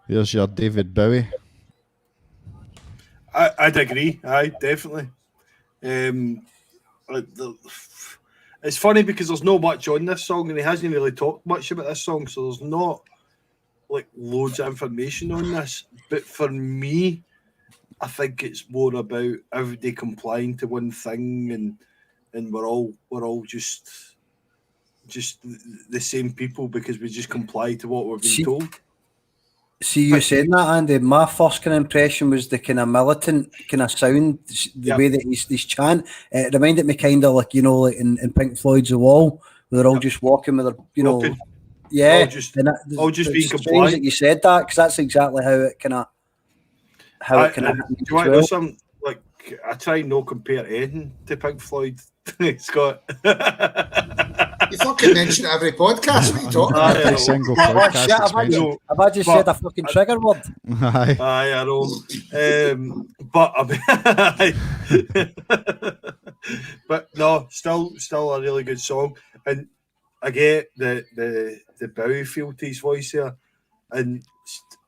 There's your David Bowie. I'd agree. Aye, definitely. It's funny because there's not much on this song, and he hasn't really talked much about this song, so there's not like loads of information on this. But for me, I think it's more about everybody complying to one thing, and we're all just the same people because we just comply to what we're being told. See, you saying that, Andy, my first kind of impression was the kind of militant kind of sound, the way that he's chant. It reminded me kind of like, like in Pink Floyd's The Wall, where they're all just walking with their, Walking. yeah. All just being strange compliant. that you said that, because that's exactly how it kind of Do you want to know something? Like, I try and not compare anything to Pink Floyd, Scott. You fucking mention it every podcast. What are you talking about? Every single Oh, podcast shit, it's mentioned. I've just said a fucking trigger word. Aye. Aye, I know. But I mean, but no, still a really good song. And I get the Bowie feel to his voice there, and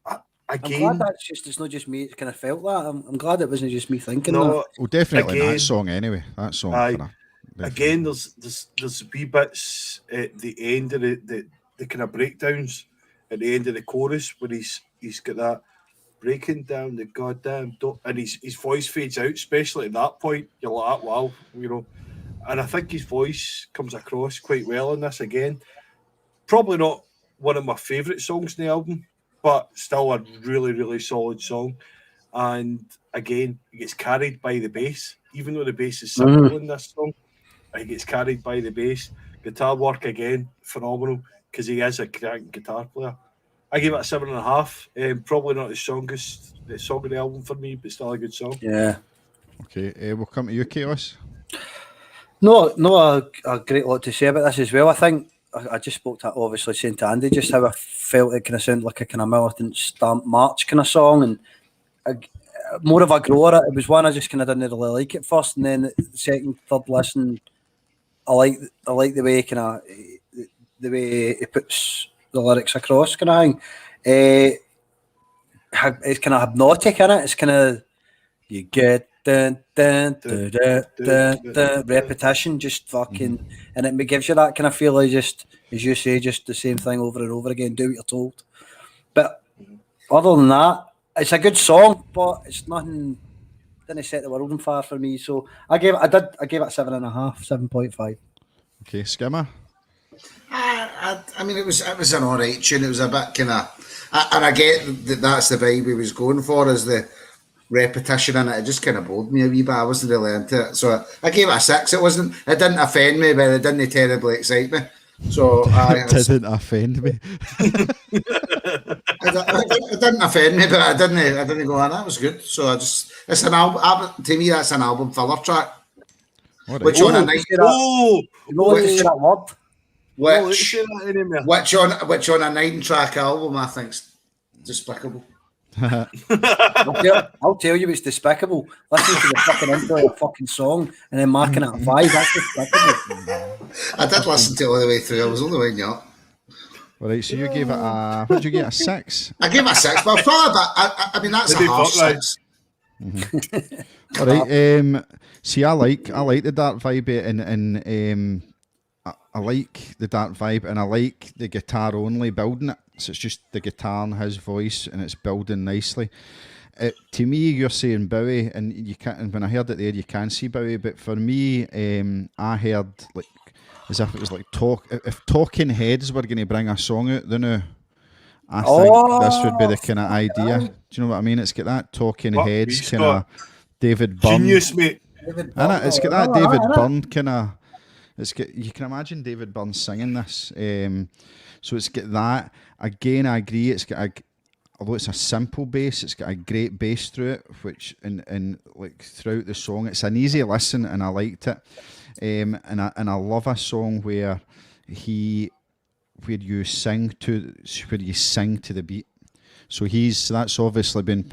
I'm glad again, it's not just me. It's kind of felt that. I'm glad it wasn't just me thinking that. no, Well, definitely again, that song anyway. That song aye. for a, Again, definitely. there's wee bits at the end of the kind of breakdowns at the end of the chorus where he's got that breaking down the goddamn door, and his voice fades out, especially at that point. You're like, wow, you know. And I think his voice comes across quite well in this again. Probably not one of my favourite songs in the album, but still a really, really solid song. And again, it gets carried by the bass, even though the bass is simple in this song. It gets carried by the bass. Guitar work again, phenomenal, because he is a great guitar player. I gave it a 7.5. Probably not the strongest song of the album for me, but still a good song. Yeah. Okay, we'll come to you, Chaos. No, a great lot to say about this as well. I think I just spoke to, obviously, saying to Andy just how I felt it kind of sounded like a kind of militant stamp march kind of song, and more of a grower. It was one I just kind of didn't really like at first, and then the second, third listen, I like the way the way he puts the lyrics across, kind of thing. It's kind of hypnotic in it. It's kind of you get repetition, just fucking, and it gives you that kind of feeling. Just as you say, just the same thing over and over again. Do what you're told. But other than that, it's a good song, but it's nothing. Didn't set the world on fire for me. So I gave it 7.5, 7.5. Okay, Skimmer. I mean, it was an alright tune. It was a bit kind of, and I get that that's the vibe he was going for, is the repetition in it. It just kind of bored me a wee bit. I wasn't really into it, so I gave it a 6. It didn't offend me, but it didn't terribly excite me. So It didn't offend me. it didn't offend me, but I didn't go, that was good. So it's an album. To me, that's an album filler track. All right. Which on a night, which on a 9-track album, I think's despicable. I'll tell you, it's despicable. Listening to the fucking intro of a fucking song and then marking it a 5. That's despicable. I did listen to it all the way through. I was only winding up. All right, so you gave it a, what did you get, a 6? I gave it a 6, but probably I mean that's a half 6. All right. See, I like the dark vibe, and I like the dark vibe, and I like the guitar only building it. So it's just the guitar and his voice, and it's building nicely. To me, you're saying Bowie, and you can't. And when I heard it there, you can see Bowie. But for me, I heard like as if it was like if Talking Heads were going to bring a song out, then I think this would be the kind of idea. Do you know what I mean? It's got that Talking Heads kind of David Byrne. Genius, mate. It's got that David Byrne kind of. You can imagine David Byrne singing this. So it's got that. Again, I agree. It's got although it's a simple bass, it's got a great bass through it, which and like throughout the song, it's an easy listen, and I liked it. And I love a song where you sing to the beat. So that's obviously been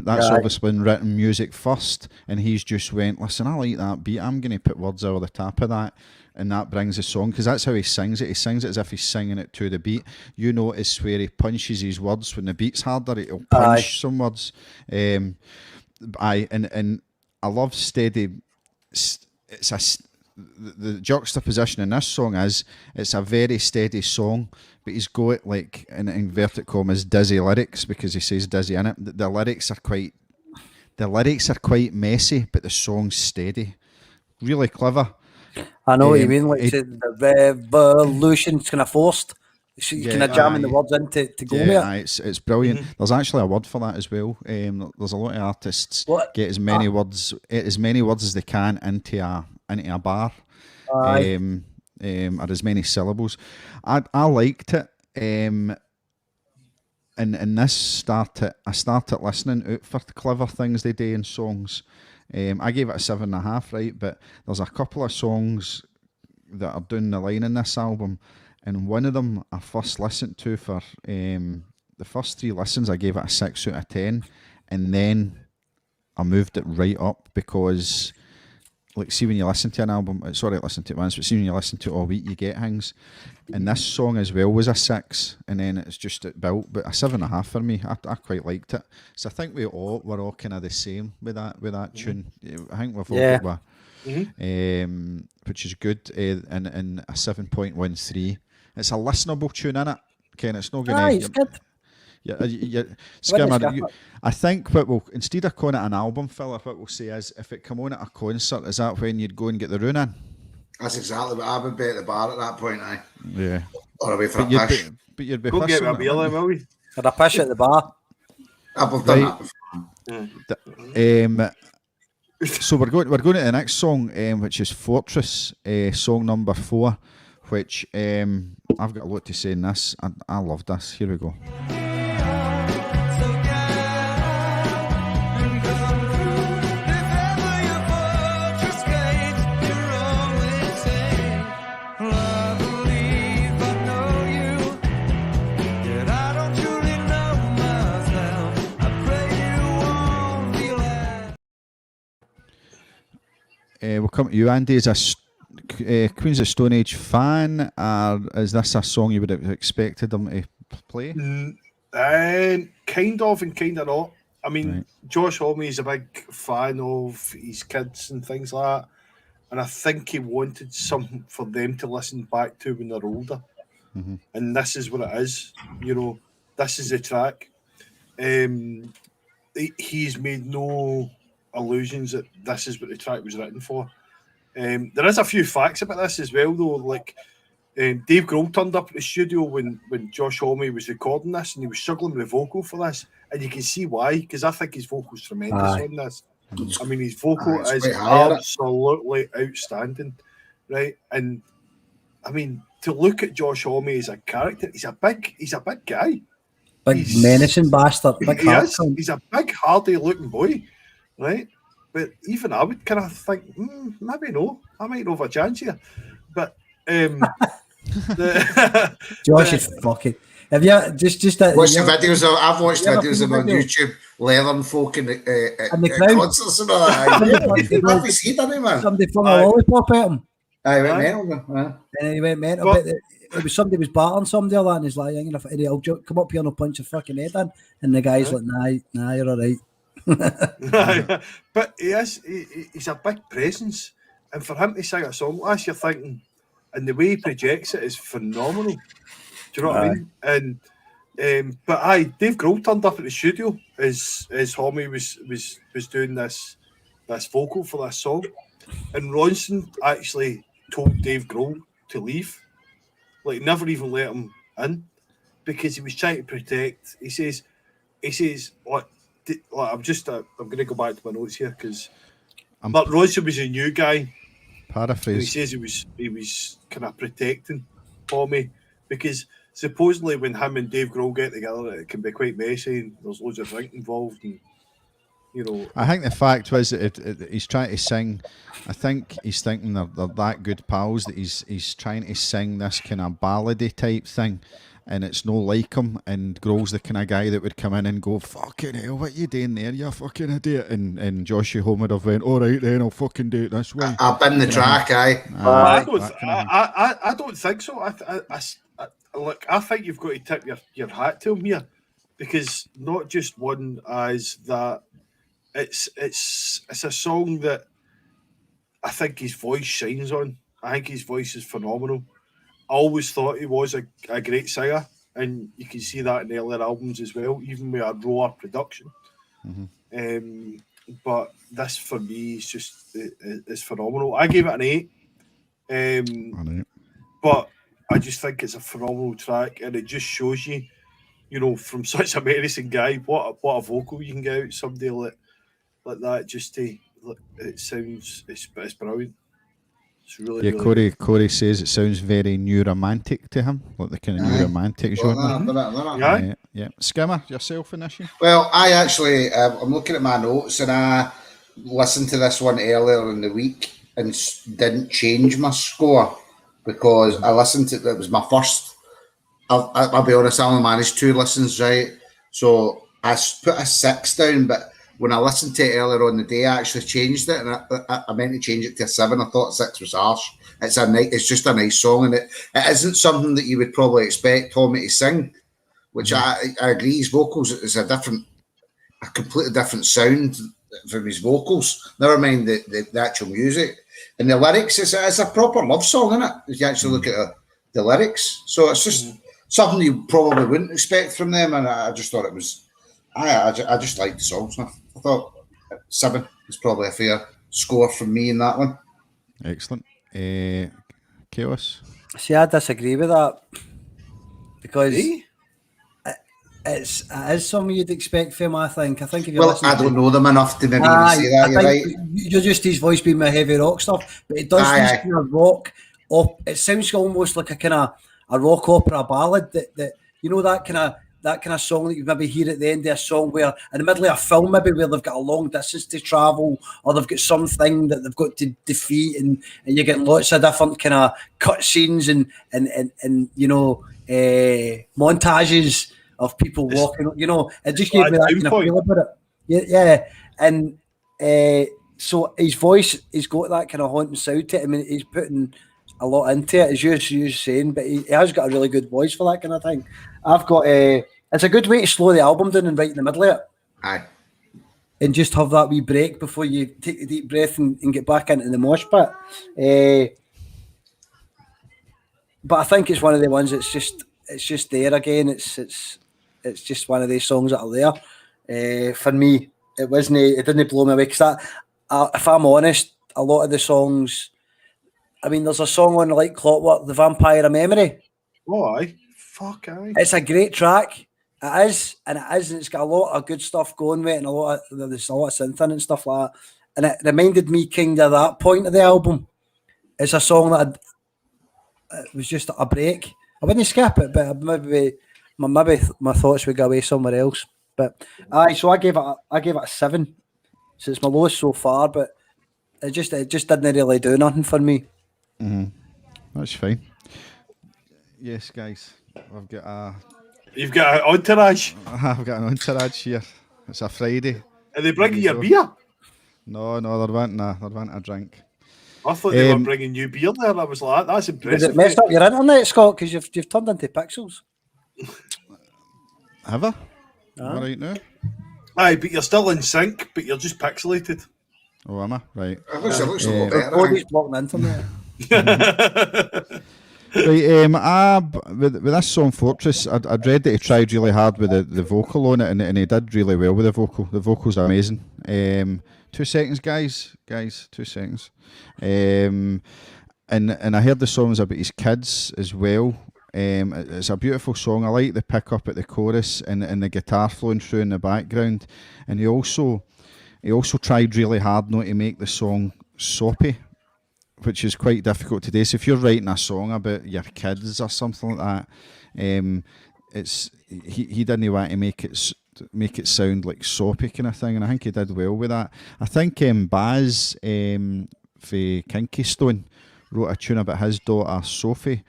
written music first, and he's just went, listen, I like that beat, I'm going to put words over the top of that, and that brings the song, because that's how he sings it. He sings it as if he's singing it to the beat. You notice where he punches his words when the beat's harder, he'll punch some words. And I love steady. The juxtaposition in this song is it's a very steady song, but he's got like in inverted commas dizzy lyrics, because he says dizzy in it. The lyrics are quite messy, but the song's steady. Really clever. I know what you mean. Like the revolution's kind of forced. So you kind of jamming the words in to go with it. It's brilliant. There's actually a word for that as well. There's a lot of artists get as many words as they can into a bar, or as many syllables. I liked it. And this I started listening out for clever things they do in songs. I gave it a 7.5, right? But there's a couple of songs that are down the line in this album, and one of them I first listened to for the first 3 listens, I gave it a 6 out of 10, and then I moved it right up because like see when you listen to an album, it's alright listen to it once, but see when you listen to it all week, you get things. And this song as well was a 6, and then it's just it built, but a 7.5 for me. I quite liked it. So I think we're all kind of the same with that tune. I think we've all got which is good, and a 7.13. It's a listenable tune, innit? Ken, it's not gonna. It's good. Skimmer, I think what we'll, instead of calling it an album, Philip, what we'll say is if it come on at a concert, is that when you'd go and get the rune in? That's exactly what I would be at the bar at that point, aye. Yeah. Or away for a pish. But you'd be Go get pissing me a it, beer, wouldn't then, will we? Had a pish at the bar. I've done Right. that before. So we're going to the next song, which is Fortress, song number 4, which I've got a lot to say in this. I love this. Here we go. We'll come to you, Andy. As a Queens of Stone Age fan, is this a song you would have expected them to play? Kind of and kind of not. I mean, Right. Josh Homme is a big fan of his kids and things like that, and I think he wanted something for them to listen back to when they're older. Mhm. And this is what it is. You know, this is the track. He's made no illusions that this is what the track was written for. There is a few facts about this as well, though. Like Dave Grohl turned up at the studio when Josh Homme was recording this, and he was struggling with vocal for this, and you can see why, because I think his vocal's tremendous on this. I mean, his vocal It's is quite high, isn't it? absolutely outstanding, right? And I mean, to look at Josh Homme as a character, he's a big guy. Big He's- menacing bastard. Big He is. hard. He's a big, hardy looking boy, right? But even I would kind of think, maybe no. I might not have a chance here. But Josh is fucking. Have you just that? Watch the videos of, I've watched You ever videos seen of the him on video? YouTube, leathering folk in And the at crowd. concerts and all that. He probably see, didn't he, man? Somebody flung Aye. a lollipop at him, Aye, went mental, man. and he went mental. But- But it was somebody was battering somebody or that, and he's like, "I'm gonna Eddie, I'll come up here and I'll punch your fucking head in." And the guy's like, "Nah, you're all right." but he's a big presence. And for him to sing a song like this, you're thinking, and the way he projects it is phenomenal. Do you know what I mean? And but Dave Grohl turned up at the studio as Homme was doing this vocal for this song, and Ronson actually told Dave Grohl to leave, like never even let him in, because he was trying to protect. He says, like I'm going to go back to my notes here because Mark Ronson was a new guy. And he Paraphrase. says he was kind of protecting Homme because supposedly when him and Dave Grohl get together, it can be quite messy and there's loads of drink involved, and you know. I think the fact was that he's trying to sing. I think he's thinking they're that good pals that he's trying to sing this kind of ballady type thing, and it's no like him. And Grohl's the kind of guy that would come in and go, "Fucking hell, what you doing there, you fucking idiot?" And Joshie Home would have went, "All right then, I'll fucking do it this way." I've been the track, aye. I don't think so. Look, I think you've got to tip your hat to him here, because not just one as that. It's a song that I think his voice shines on. I think his voice is phenomenal. I always thought he was a great singer, and you can see that in the earlier albums as well, even with a rawer production. But this for me is just is phenomenal. I gave it an 8. But I just think it's a phenomenal track, and it just shows you, from such a menacing guy, what a vocal you can get out somebody like that. Just to, it sounds, it's brilliant. It's really, Yeah, really Corey says it sounds very new romantic to him, like the kind of new romantic genre. Yeah. Skimmer, yourself in this year? Well, I actually, I'm looking at my notes, and I listened to this one earlier in the week and didn't change my score because I listened to it was my first. I'll be honest, I only managed 2 listens, right? So I put a 6 down, but when I listened to it earlier on the day, I actually changed it, and I meant to change it to a 7. I thought 6 was harsh. It's just a nice song, and it isn't something that you would probably expect Tommy to sing, which I agree. His vocals is a completely different sound from his vocals. Never mind the actual music. And the lyrics is a proper love song, isn't it? If you actually look at the lyrics. So it's just something you probably wouldn't expect from them, and I just thought it was... I just liked the song, so I thought 7 is probably a fair score from me in that one. Excellent. Chaos. See, I disagree with that because Eh? it is something you'd expect from him. I think if you Well, listen I to don't know them enough to maybe even Aye, say that. I You're think right. you're just his voice being my heavy rock stuff, but it does Aye, these aye. kind of rock. It sounds almost like a kind of a rock opera ballad that you know that kind of song that you maybe hear at the end of a song where in the middle of a film maybe where they've got a long distance to travel or they've got something that they've got to defeat and you get lots of different kind of cut scenes and you know montages of people walking. You know, it just gave me that kind of feel about it. Yeah. And so his voice, he's got that kind of haunting sound to it. I mean, he's putting a lot into it, as you're saying, but he has got a really good voice for that kind of thing. I've got it's a good way to slow the album down and right in the middle of it. Aye. And just have that wee break before you take a deep breath and get back into the mosh pit. But I think it's one of the ones that's just there again. It's just one of these songs that are there. For me, it didn't blow me away because if I'm honest, a lot of the songs. I mean, there's a song on like Clockwork, The Vampire of Memory. Oh, aye. Fuck, aye. It's a great track. It is, and it's got a lot of good stuff going with it, and there's a lot of synth in and stuff like that. And it reminded me kind of that point of the album. It's a song that it was just a break. I wouldn't skip it, but maybe my thoughts would go away somewhere else. But so I gave it a 7. So it's my lowest so far, but it just didn't really do nothing for me. Mm-hmm. That's fine. Yes, guys, You've got an entourage. I've got an entourage here. It's a Friday. Are they bringing you a beer? No, they're wanting a drink. I thought they were bringing you beer there. I was like, that's Has impressive. it messed up your internet, Scott? Because you've turned into pixels. Have I? Am I right now? Aye, but you're still in sync, but you're just pixelated. Oh, am I? Right. It looks a lot better. Body's blocking the internet. Right, with this song Fortress, I'd read that he tried really hard with the vocal on it, and he did really well with the vocal. The vocal's amazing. 2 seconds, guys, 2 seconds. And I heard the songs about his kids as well. It's a beautiful song. I like the pickup at the chorus and the guitar flowing through in the background. And he also tried really hard not to make the song soppy, which is quite difficult today. So if you're writing a song about your kids or something like that, he didn't want to make it sound like soppy kind of thing, and I think he did well with that. I think Baz for Kinky Stone wrote a tune about his daughter Sophie,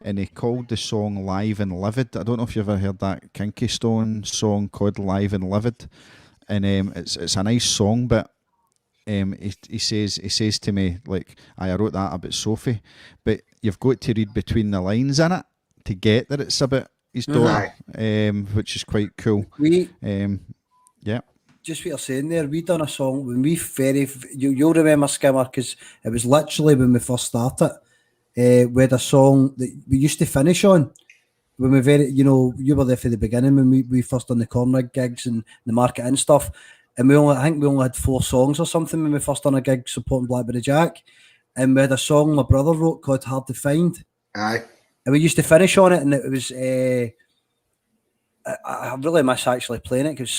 and he called the song Live and Livid. I don't know if you've ever heard that Kinky Stone song called Live and Livid, and it's a nice song, but he says to me, like, I wrote that about Sophie, but you've got to read between the lines in it to get that it's about his daughter, which is quite cool. Just what you're saying there, we done a song when you'll remember Skimmer because it was literally when we first started. We had a song that we used to finish on when you were there for the beginning when we first done the corner gigs and the market and stuff. And I think we only had 4 songs or something when we first done a gig supporting Blackberry Jack. And we had a song my brother wrote called Hard to Find. Aye. And we used to finish on it, and it was I really miss actually playing it because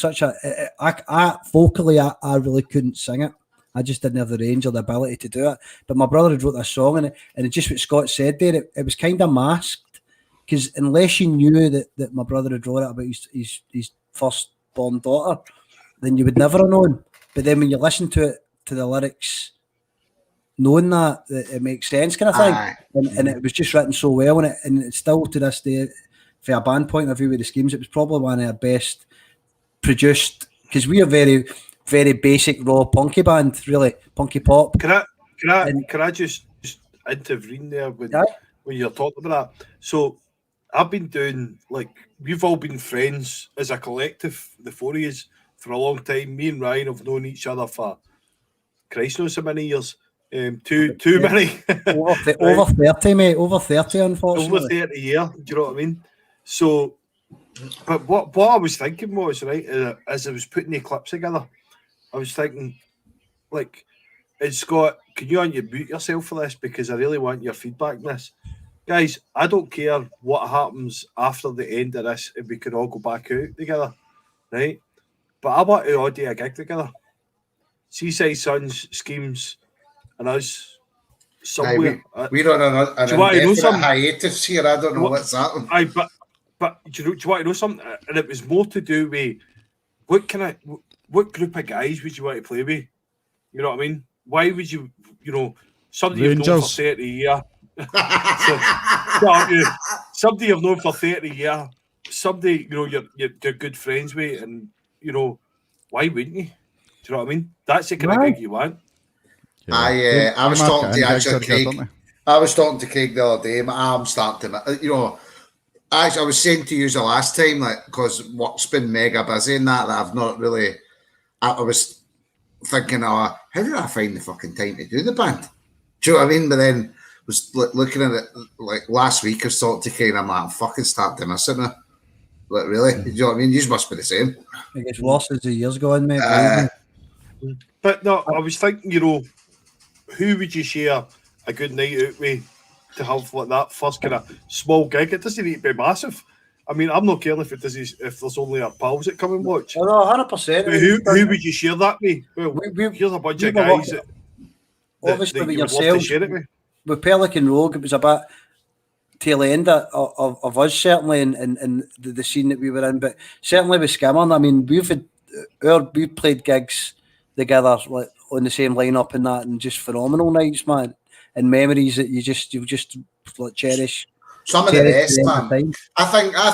vocally I really couldn't sing it. I just didn't have the range or the ability to do it. But my brother had wrote this song, and it just what Scott said there, it was kind of masked because unless you knew that my brother had wrote it about his first-born daughter, then you would never have known. But then when you listen to the lyrics, knowing that it makes sense kind of thing, and it was just written so well, and it's still to this day, from a band point of view with the Schemes, it was probably one of our best produced, because we are very, very basic raw punky band, really punky pop. Can I just intervene there when you're talking about that? So I've been doing, like, we've all been friends as a collective, the four of us, for a long time. Me and Ryan have known each other for Christ knows how many years. Too many. Over 30, mate. Over 30, unfortunately. Over 30 years. Do you know what I mean? So, but what I was thinking was, right, as I was putting the clips together, I was thinking, like, Scott, can you unmute yourself for this? Because I really want your feedback on this. Guys, I don't care what happens after the end of this if we can all go back out together, right? But I want to all do a gig together. Seaside Sons, Schemes, and us somewhere. We're on an do you want to know indefinite something? hiatus here. I don't know what's happening. But do you want to know something? And it was more to do with what group of guys would you want to play with? You know what I mean? Why would you somebody you've known for 30 years? Somebody you've known for 30 years, somebody you're good friends with, and why wouldn't you? Do you know what I mean? That's the kind of gig you want. Yeah. I was talking to actually Craig. I was talking to Craig the other day. My arm's starting to, I was saying to you the last time, like, because work's been mega busy and that I've not really. I was thinking, how did I find the fucking time to do the band? Do you know what I mean? But then was looking at it like last week. I was talking to Craig, and I'm like, I'm fucking starting to miss it now. Like, really? Do you know what I mean? You must be the same. It gets worse as the years go on, mate. But no, I was thinking, who would you share a good night out with to have like that first kind of small gig? It doesn't need to be massive. I mean, I'm not caring if there's only our pals that come and watch. Oh, no, 100%. Who would you share that with? Well, here's a bunch of guys that obviously that with you would love to yourselves, share it with. With Pelikan Rogue, it was a bit tail end of us certainly in the scene that we were in, but certainly with Skimmer, I mean, we've played gigs together like on the same lineup and that, and just phenomenal nights, man, and memories that you just like cherish. Some of the best, man. I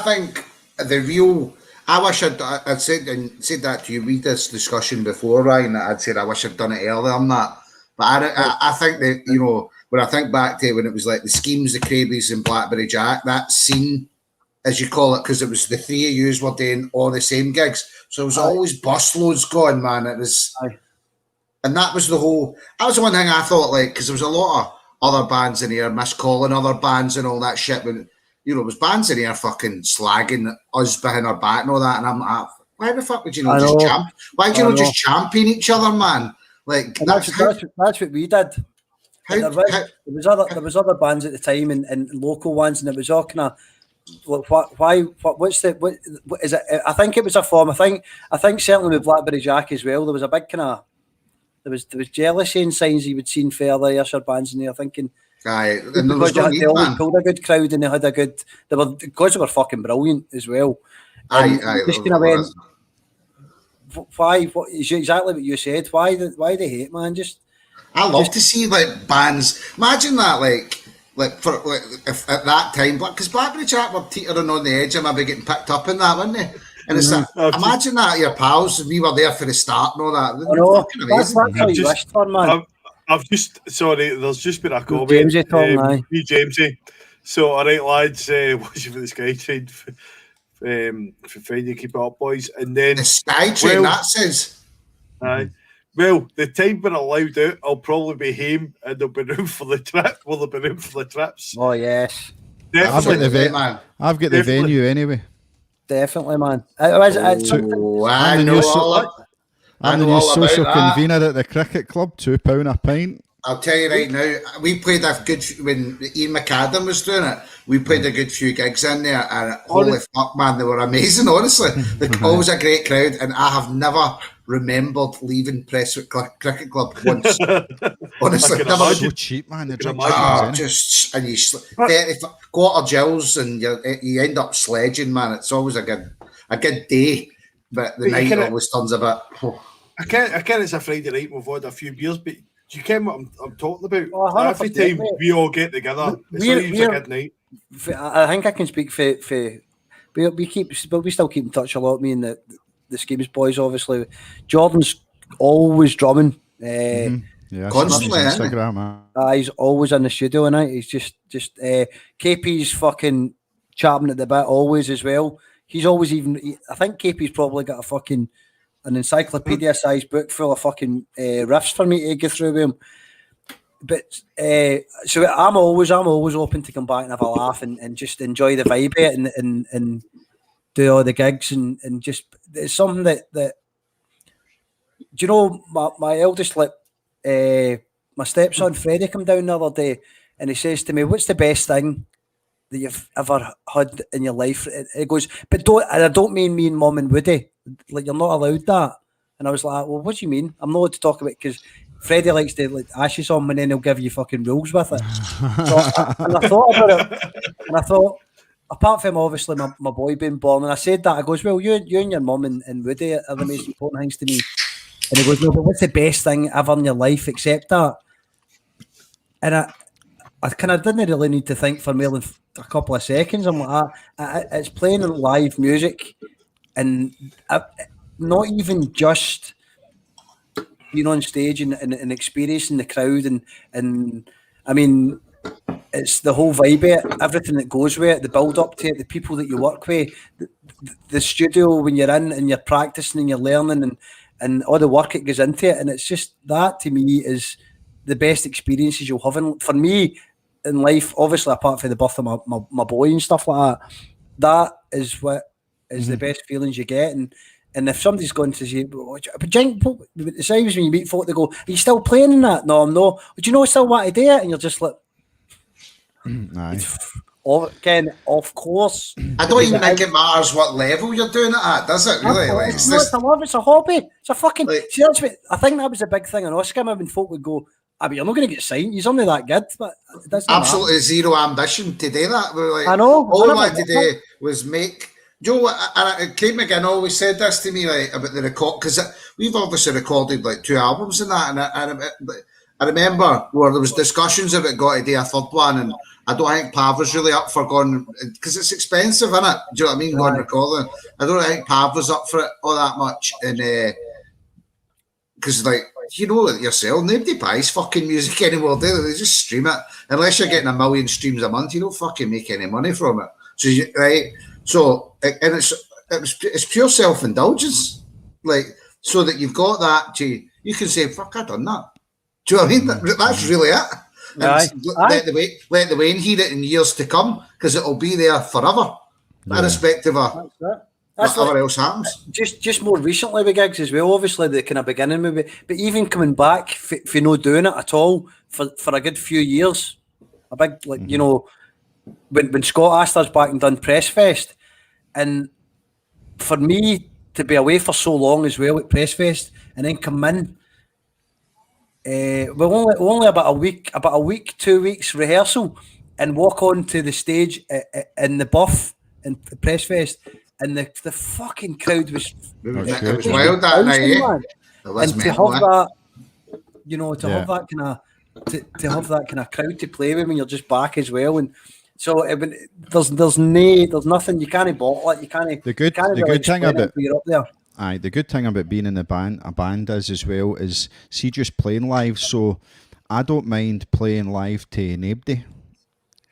think the real. I wish I'd said that to you. Read this discussion before, Ryan. I'd said I wish I'd done it earlier on that. But I think that when I think back to when it was like the Schemes, the Crabies, and Blackberry Jack, that scene, as you call it, because it was the three of yous were doing all the same gigs, so it was always busloads going, man. It was, and that was the whole. That was the one thing I thought, like, because there was a lot of other bands in here, miscalling other bands and all that shit. When there was bands in here fucking slagging us behind our back and all that, and I'm like, why the fuck would you not just champ? Why do you not just champion each other, man? Like that's what we did. There was other bands at the time and local ones, and it was all kind of what is it? I think it was a form. I think certainly with Blackberry Jack as well. There was a big kind of there was jealousy and signs you would seen further Ayrshire bands in there thinking. Aye, and there was no need, man. Pulled a good crowd and they had a good. Because they were fucking brilliant as well. Aye. Just kind of went. Why? What is exactly what you said? Why the hate, man? I love to see like bands. Imagine that, like if at that time, because Blackberry Jack were teetering on the edge of maybe getting picked up in that, weren't they? And it's imagine that your pals, we were there for the start and all that. I know. That's how you wished for, man. There's just been a comment. Jamesy talking, me, Jamesy. So, all right, lads, watching for the Skytrain for Friday, keep it up, boys. And then the Skytrain, that says. Aye. Well, the time we're allowed out, I'll probably be home and there'll be room for the trip. Will there be room for the trips? Oh, yes. Definitely. I've got the venue anyway. Definitely, man. I know I'm the new social convener at the cricket club, £2 a pint. I'll tell you right now, we played a good, when Ian McAdam was doing it, we played a good few gigs in there, and holy fuck, man, they were amazing, honestly. They're always a great crowd, and I have never remembered leaving Prestwick Cricket Club once. Honestly, never. So cheap, man. And you 30 quarter gels, and you end up sledging, man. It's always a good day, but the night always turns a bit. I can't. It's a Friday night. We've had a few beers, but do you care what I'm talking about? Oh, every time we all get together, it's always a good night. I think I can speak for. We still keep in touch a lot. Me and the Schemes boys, obviously. Jordan's always drumming. Yeah, I Constantly, seen his isn't he? Instagram, He's always in the studio, and he's just KP's fucking chapping at the bit always as well. He's always I think KP's probably got an encyclopedia-sized book full of fucking riffs for me to go through with him. But so I'm always open to come back and have a laugh and just enjoy the vibe of it and do all the gigs and just it's something that do you know my eldest my stepson Freddie come down the other day and he says to me, "What's the best thing that you've ever had in your life?" He goes, "But I don't mean me and Mum and Woody. Like you're not allowed that." And I was like, "Well, what do you mean? I'm not allowed to talk about it because Freddie likes to like ashes on and then he'll give you fucking rules with it." And I thought about it, and I thought, apart from obviously my boy being born, and I said that, I goes, "Well, you and your mum and Woody are the most important things to me." And he goes, "No, but what's the best thing ever in your life except that?" And I kind of didn't really need to think for more than a couple of seconds. I'm like, it's playing live music, and not even just being on stage and experiencing the crowd and I mean it's the whole vibe of it, everything that goes with it, the build up to it, the people that you work with, the studio when you're in and you're practicing and you're learning and all the work it goes into it, and it's just that to me is the best experiences you'll have for me in life, obviously apart from the birth of my boy and stuff like that is what is the best feelings you get. And if somebody's going to say, "But Jink," the times when you meet folk, they go, "Are you still playing in that?" "No, I'm not." "But you know still what I do it?" And you're just like, Aye. Ken, of course. I don't even think it matters what level you're doing it at, does it? Really? Like, It's a love, it's a hobby. It's a fucking. See, that's what I think that was a big thing on Skimmer when folk would go, "But you're not going to get signed. You're only that good." But it doesn't absolutely matter. zero ambition to do that. We're like, I know. all I wanted to do was make. Joe, Kate McGinn always said this to me, like about the record, because we've obviously recorded like 2 albums and that, and I remember where there was discussions about got to do a third one, and I don't think Pav was really up for going because it's expensive, isn't it? Do you know what I mean? Going recording, I don't think Pav was up for it all that much, and because like you know it yourself, nobody buys fucking music anymore, do they? They just stream it unless you're getting 1 million streams a month. You don't fucking make any money from it. So right. So, and it's pure self-indulgence, like, so that you've got that you can say, "Fuck, I done that." Do you know what I mean? That's really it. Let the Wayne hear it in years to come, because it'll be there forever, irrespective of whatever else happens. Just more recently with gigs as well, obviously the kind of beginning maybe, but even coming back for not doing it at all for a good few years, a big you know, when Scott asked us back and done Press Fest. And for me to be away for so long as well at Press Fest and then come in, we're only about a week, 2 weeks rehearsal, and walk on to the stage in the Buff and the Press Fest, and the fucking crowd was it was wild that night. And to have that, you know, to have that kind of crowd to play with when you're just back as well, and. So there's nothing you can't bottle it. You can't. The good thing about you're up there. Aye, the good thing about being in a band is as well is see just playing live. So I don't mind playing live to nobody,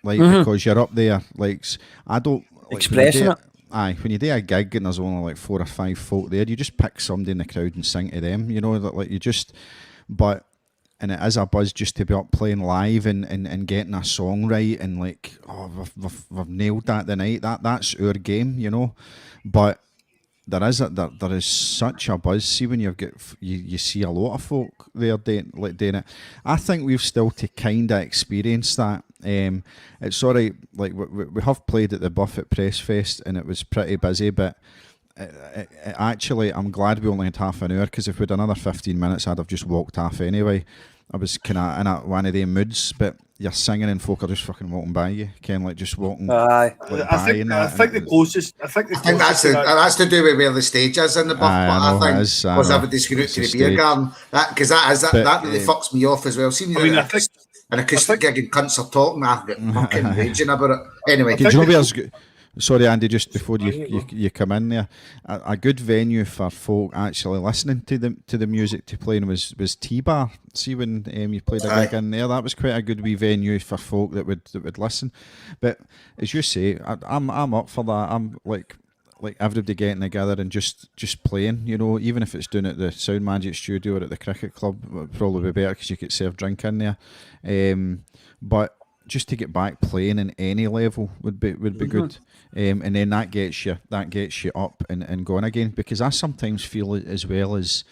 like because you're up there. Like I don't expressing it. Aye, when you do a gig and there's only like 4 or 5 folk there, you just pick somebody in the crowd and sing to them. You know that like you just, but. And it is a buzz just to be up playing live and getting a song right and like, oh, we've nailed that tonight. That's our game, you know. But there is such a buzz. See when you see a lot of folk there doing it. I think we've still to kind of experience that. It's alright. Like we have played at the Buff at Press Fest and it was pretty busy, but. Actually, I'm glad we only had half an hour because if we'd another 15 minutes, I'd have just walked off anyway. I was kind of in one of them moods, but you're singing and folk are just fucking walking by you, Ken, like just walking. I think the closest. I think that's to do with where the stage is in the Buff. I think was everybody's going out to the beer garden. Because that really fucks me off as well. See, an acoustic gig and cunts are talking, I get fucking raging about it. Anyway, do you know Sorry, Andy, just before you come in there, a good venue for folk actually listening to the music to playing was T-Bar. See when you played a gig in there, that was quite a good wee venue for folk that would listen. But as you say, I'm up for that. I'm like everybody getting together and just playing, you know, even if it's doing it at the Sound Magic studio or at the cricket club, it would probably be better because you could serve drink in there. But just to get back playing in any level would be good, and then that gets you up and going again. Because I sometimes feel as well as,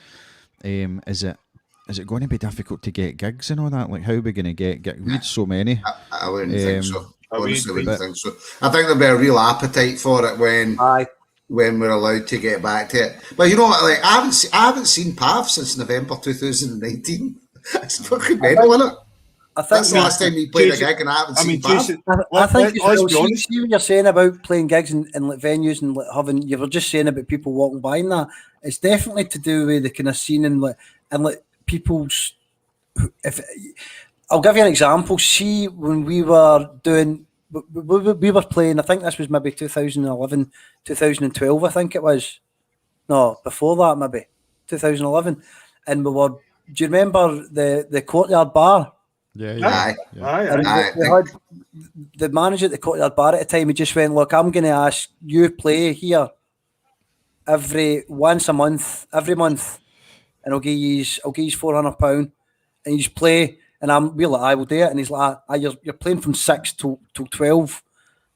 is it going to be difficult to get gigs and all that? Like, how are we going to get gigs? We had so many. I wouldn't think so. Honestly, I wouldn't think so. I think there'll be a real appetite for it when we're allowed to get back to it. But you know what? Like, I haven't seen Pav since November 2019. It's fucking mental, isn't it? I think That's the last time he played a gig, and I haven't seen Pav. Jason, I think let's be see honest. what you're saying about playing gigs and like venues and like having, you were just saying about people walking by and that. It's definitely to do with the kind of scene and like people's. If I'll give you an example, see when we were doing, we were playing. I think this was maybe 2011, 2012. I think it was. No, before that maybe 2011, and we were. Do you remember the Courtyard Bar? Yeah. Aye. We had the manager at the Courtyard Bar at the time. He just went, "Look, I'm going to ask you play here once a month, every month, and I'll give you £400, and you just play." And we're like, "I will do it." And he's like, "You're playing from 6 till 12."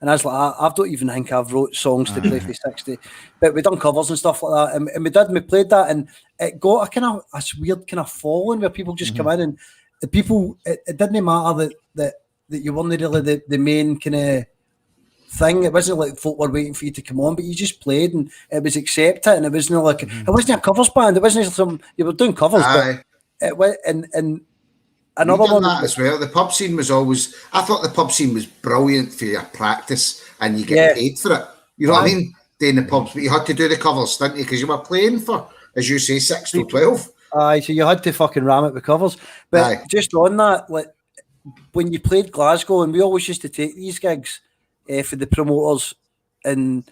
And I was like, I don't even think I've wrote songs to play for 60, but we done covers and stuff like that, and we played that, and it got a weird kind of following where people just come in, and the people, it didn't matter that you weren't really the main kind of thing. It wasn't like folk were waiting for you to come on, but you just played and it was accepted, and it wasn't like it wasn't a covers band. It wasn't you were doing covers, but it went and another one that as well. The pub scene was always. I thought the pub scene was brilliant for your practice, and you get paid for it. You know what I mean? Doing the pubs, but you had to do the covers, didn't you? Because you were playing for, as you say, 6 till 12. Aye, so you had to fucking ram it with covers. But just on that, like when you played Glasgow, and we always used to take these gigs for the promoters and.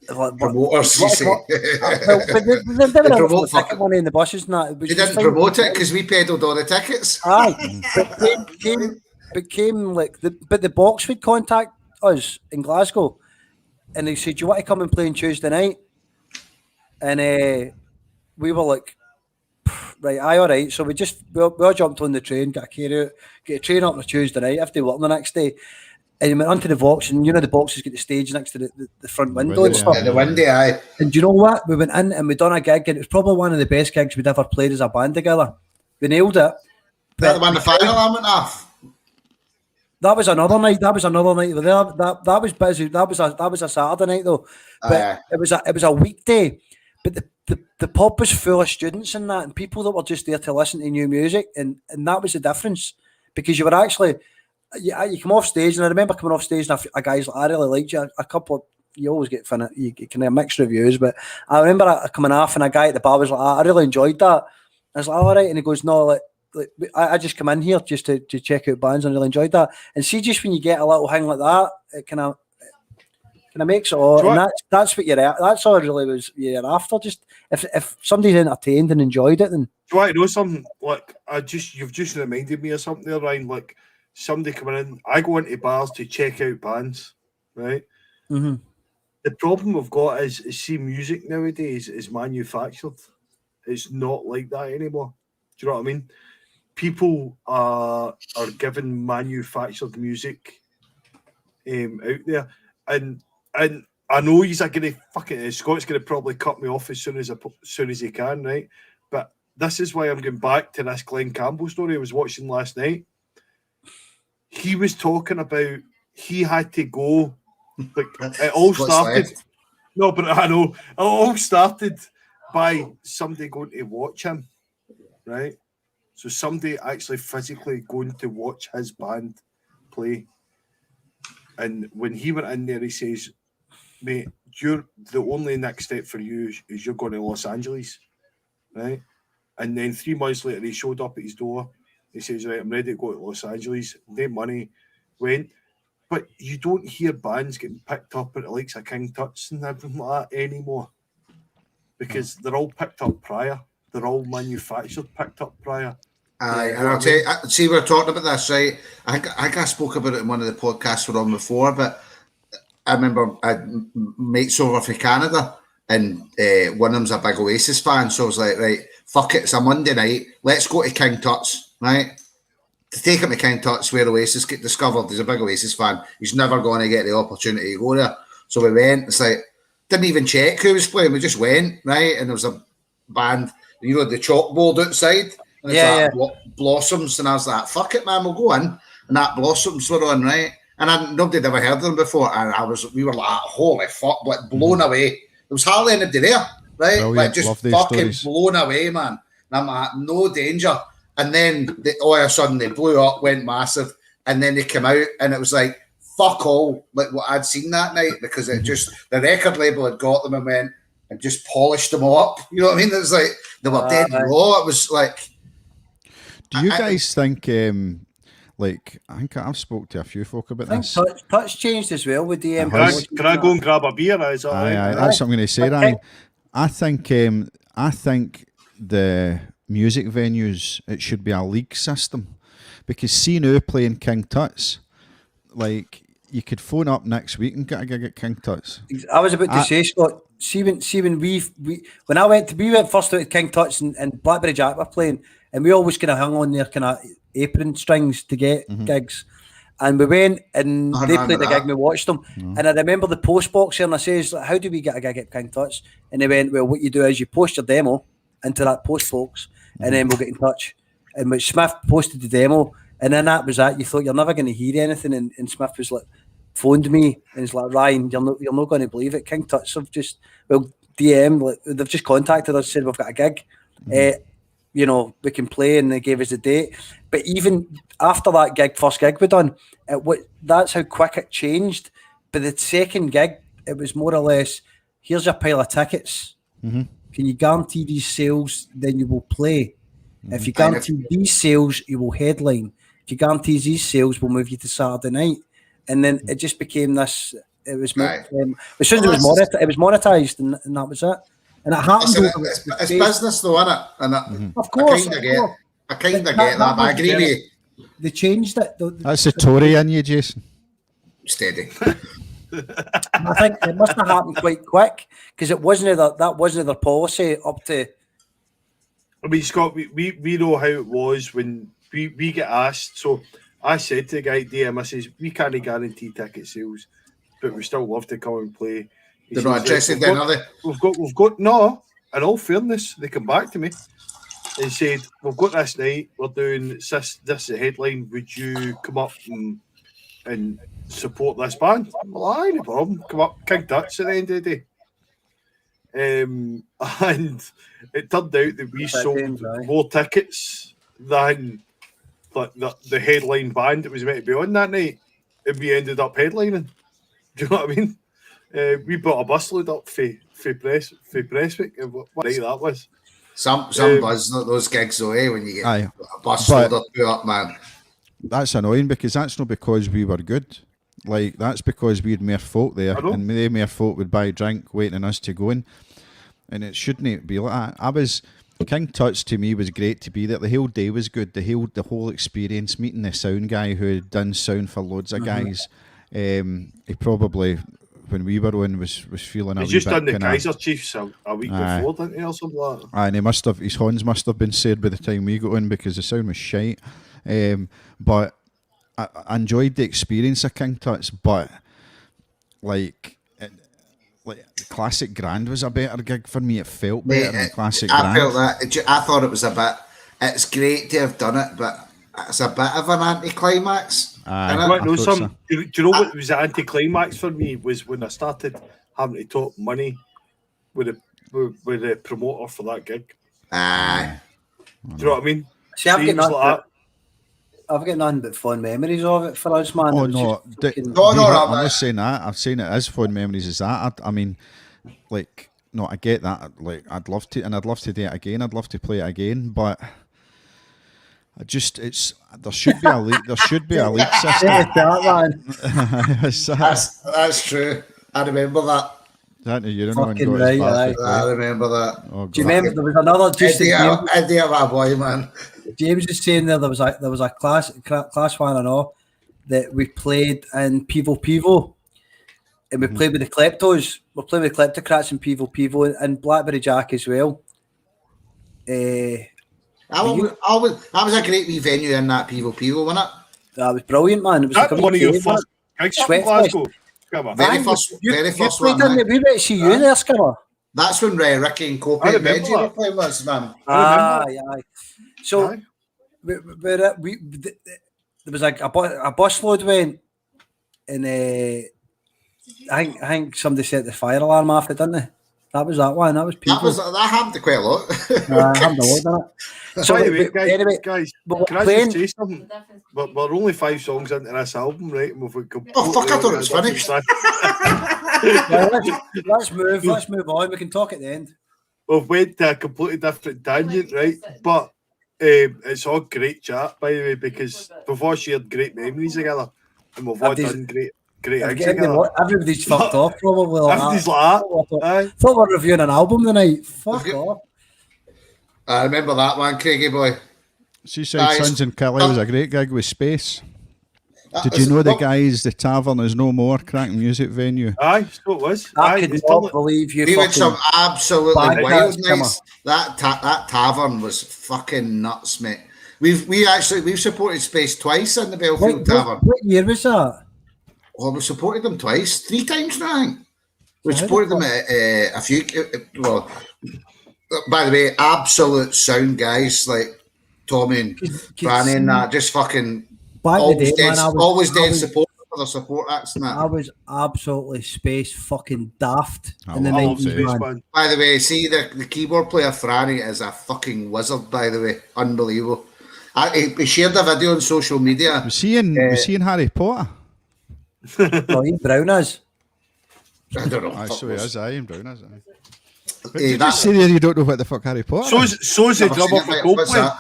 Promoters, you say. Well, but they were promote the ticket money in the buses and that. You didn't promote it because we peddled all the tickets. Aye, but came like the box would contact us in Glasgow, and they said, "Do you want to come and play on Tuesday night?" And we were like, "Right, aye, all right." So we all jumped on the train, got a train up on a Tuesday night. After work the next day. And you went onto the box, and you know the boxes get the stage next to the front window and stuff. Yeah, the window, aye. And do you know what? We went in and we done a gig, and it was probably one of the best gigs we'd ever played as a band together. We nailed it. That the one the fire alarm went off. That was another night. That was busy. That was a Saturday night though. But it was a weekday. But the pub was full of students and that, and people that were just there to listen to new music, and that was the difference, because you were actually. You come off stage, and I remember coming off stage, and a guy's like, "I really liked you." A couple of, you always get you can have mixed reviews, but I remember coming off, and a guy at the bar was like, "I really enjoyed that." I was like, "All right," and he goes, "No, like I just come in here just to check out bands, and really enjoyed that." And see, just when you get a little thing like that, it kind of makes it all, and that's what you're at. That's all it really was you're after. Just if somebody's entertained and enjoyed it, then. Do you want to know something? Like you've just reminded me of something there, Ryan. Like. Somebody coming in, I go into bars to check out bands, right? Mm-hmm. The problem we've got is see, music nowadays is manufactured. It's not like that anymore. Do you know what I mean? People are given manufactured music out there, and I know he's going to fucking Scott's going to probably cut me off as soon as he can, right? But this is why I'm going back to this Glenn Campbell story I was watching last night. He was talking about he had to go. Like it all started. No, but I know it all started by somebody going to watch him, right? So somebody actually physically going to watch his band play. And when he went in there, he says, "Mate, the only next step for you is you're going to Los Angeles, right?" And then 3 months later, he showed up at his door. He says, "Right, I'm ready to go to Los Angeles." No money, went. but you don't hear bands getting picked up at the likes of King Tut's and everything like that anymore, because they're all picked up prior. They're all manufactured, picked up prior. Aye, Yeah, and I'll tell you, see, we're talking about this, right? I think I spoke about it in one of the podcasts we're on before, but I remember I had mates over from Canada, and one of them's a big Oasis fan, so I was like, right, fuck it, it's a Monday night, let's go to King Tut's, right? To take him to King Tut's where Oasis get discovered. He's a big Oasis fan. He's never going to get the opportunity to go there. So we went. It's like, didn't even check who was playing. We just went, right? And there was a band, you know, the chalkboard outside. And it's Blossoms. And I was like, fuck it, man, we'll go in. And that Blossoms were on, right? And nobody had ever heard of them before. And we were like, holy fuck, like blown away. There was hardly anybody there, right? Brilliant. Oh, Love like just these fucking stories. blown away, man. And I'm like, no danger. And then all of a sudden they blew up, went massive, and then they came out, and it was like fuck all, like what I'd seen that night, because it just, the record label had got them and went and just polished them all up. You know what I mean? It was like they were dead raw. It was like. Do you guys think? Like, I think I've spoke to a few folk about this. Touch changed as well with DM. Can I go and grab a beer? Is that Aye, right? that's what I'm going to say, Ryan. I think the music venues, it should be a league system, because see now playing King Tut's, like you could phone up next week and get a gig at King Tut's. I was about to say, Scott. See when we first out to King Tut's and Blackberry Jack were playing, and we always kind of hung on their kind of apron strings to get gigs. And we went and they played the gig and we watched them. And I remember the post box here, and I says, how do we get a gig at King Tut's? And they went, well, what you do is you post your demo into that post box, and then we'll get in touch. And when Smith posted the demo, and then that was that. You thought you're never going to hear anything, and Smith was like, phoned me, and he's like, Ryan, you're not going to believe it. King Tut's have just, DM, like, they've just contacted us, said we've got a gig. You know, we can play, and they gave us a date. But even after that first gig we done, that's how quick it changed. But the second gig, it was more or less, here's a pile of tickets. Can you guarantee these sales? Then you will play. If you guarantee these sales, you will headline. If you guarantee these sales, we'll move you to Saturday night. And then it just became this. It was as soon as it was monetized, and that was it. And it happened. It's business, though, isn't it? And of course, I kind of get that. But I agree with you. They changed it. That's the Tory in you, Jason. Steady. I think it must have happened quite quick, because that wasn't their policy up to. I mean, Scott, we know how it was when we get asked. So I said to the guy DM, I says, we can't guarantee ticket sales, but we still love to come and play. They're not interested then, are they? We've got no. In all fairness, they come back to me and said, we've got this night, we're doing this is the headline, would you come up and support this band? I'm like, aye, no problem, come up, King Tut's at the end of the day. And it turned out that we sold more tickets than the headline band that was meant to be on that night, and we ended up headlining. Do you know what I mean? We brought a busload up for Prestwick, and what night that was. Some buzz, not those gigs though, when you get a busload up, up, man. That's annoying, because that's not because we were good. Like, that's because we had more folk there, and the more folk would buy a drink waiting on us to go in, and it shouldn't be like that. King Tut's to me was great to be there. The whole day was good. The whole experience, meeting the sound guy who had done sound for loads of guys. He probably, when we were on, was feeling a wee bit. He's just done the Kaiser Chiefs a week before, didn't he, or something like that? And his horns must have been said by the time we got on, because the sound was shite. But I enjoyed the experience of King Tut's, but like the Classic Grand was a better gig for me. It felt better than Classic Grand. I felt that. I thought it was a bit. It's great to have done it, but it's a bit of an anticlimax. Do you know what was the anticlimax for me was when I started having to talk money with the promoter for that gig. Aye. Do you know what I mean? See, I've got nothing but fond memories of it for us, man. Oh, I'm not saying that. I'm saying it as fond memories as that. I mean, like, no, I get that. Like, I'd love to do it again. I'd love to play it again, but There should be a league. There should be a league system. That's true. I remember that. That you don't know when Fucking got his right, bar aye. to I play. remember that. Oh, Do you God. remember there was another just Idiot, my boy, man. James was saying there was a class one and all that we played in Pivo, and we played with the Kleptos. We're playing with Kleptocrats in Pivo and Blackberry Jack as well. That was a great wee venue in that Pivo, wasn't it? That was brilliant, man. It was That like a one of your wee first cave, gigs from Sweat Glasgow. Come on. Very Aye, first you one. played in Aye. the, we went to see you there, Skimmer. That's when Ricky and Copy I and remember Reggie were that. playing with us, man. Aye. So Aye. there was like a busload went, and I think somebody set the fire alarm off it, didn't they? That was that one. That was people. That happened to quite a lot. Happened a lot, didn't it? So By the way, anyway, guys, but can I playing- just say something? We're only 5 songs into this album, right? And we've Oh, fuck, I thought it was finished. let's move on. We can talk at the end. We've went to a completely different tangent, right? But it's all great chat, by the way, because we've all shared great memories together, and we've all Everybody's- done great gigs together. Everybody's fucked off probably. Like Everybody's that. like that. Aye. Thought we were reviewing an album tonight. Fuck We've off. I remember that one, Craigie boy. Seaside Aye, Sons in Kelly was a great gig with Space. That Did was- you know the well, guys, the Tavern is no more, cracking music venue? Aye, so it was. I Aye, could they not turned it- believe you We went some fucking... absolutely Bad wild guys, nights. That tavern was fucking nuts, mate. We've supported Space twice in the Belfield Tavern. What year was that? Well, we supported them twice, 3 times now. I think. We How the supported them at a few. Well, by the way, absolute sound guys like Tommy and Franny and that, just fucking Back in the always day, dead, man, always dead support for the support acts and I that. was absolutely space fucking daft in the I love 90s, Space, man. man. By the way, see the keyboard player Franny is a fucking wizard. By the way, unbelievable. He shared a video on social media. Was he in Harry Potter? Oh, Ian Brown is. I don't know. Aye, so he is, Ian Brown is. Aye. But Eh, did you that- say there you don't know what the fuck Harry Potter is? So's the Never drummer seen for it, mate. What's Coldplay.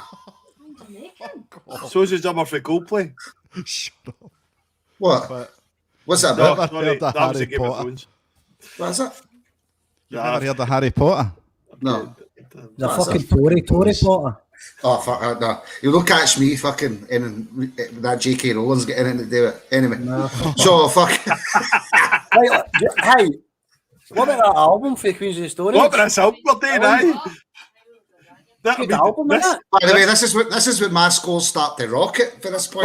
that? So's the drummer for Coldplay. Shut up. What? But What's that No, about? Never sorry, heard of that was Harry a Game of Potter. Thrones. What's that? you never heard of Harry Potter? No. The That's fucking a Tory Potter. Oh, fuck, no. You'll catch me fucking in that J.K. Rowling's getting anything to do with it. Anyway. So, fuck. Right, hey, what about that album for Queens of the Stone Age? What about this album we're doing, aye? Good album, isn't it? By the way, this is when my scores start to rocket for this point.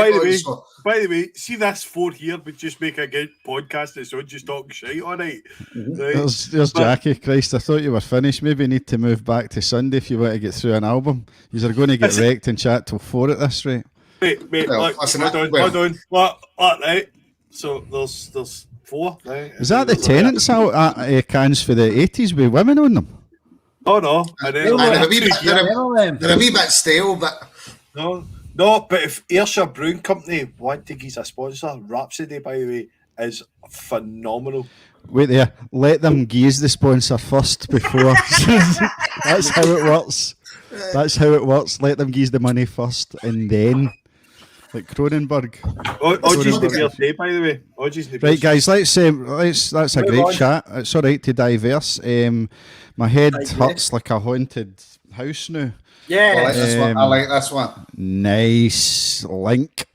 By the way, see this 4 here would just make a good podcast that's on just talking shit all night. Right? There's But- Jackie. Christ, I thought you were finished. Maybe you need to move back to Sunday if you want to get through an album. You're going to get Listen. wrecked and chat till 4 at this rate. Wait, Well, look, listen, hold on. What, right? So there's 4, right? Is that the Tenants cans for the 80s with women on them? Oh no, and then They're a wee bit- Yeah, remember them? They're a wee bit stale, but no, but if Ayrshire Brewing Company want to give us a sponsor, Rhapsody, by the way, is phenomenal. Wait there. Let them geese the sponsor first before. That's how it works. That's how it works. Let them geese the money first and then. Like Cronenberg. Odgie's the beer day, by the way. Odgie's the beer. Right, guys, that's a Move great on. chat. It's all right to diverse. My head hurts like a haunted house now. I Yeah. like this one. I like this one. Nice link.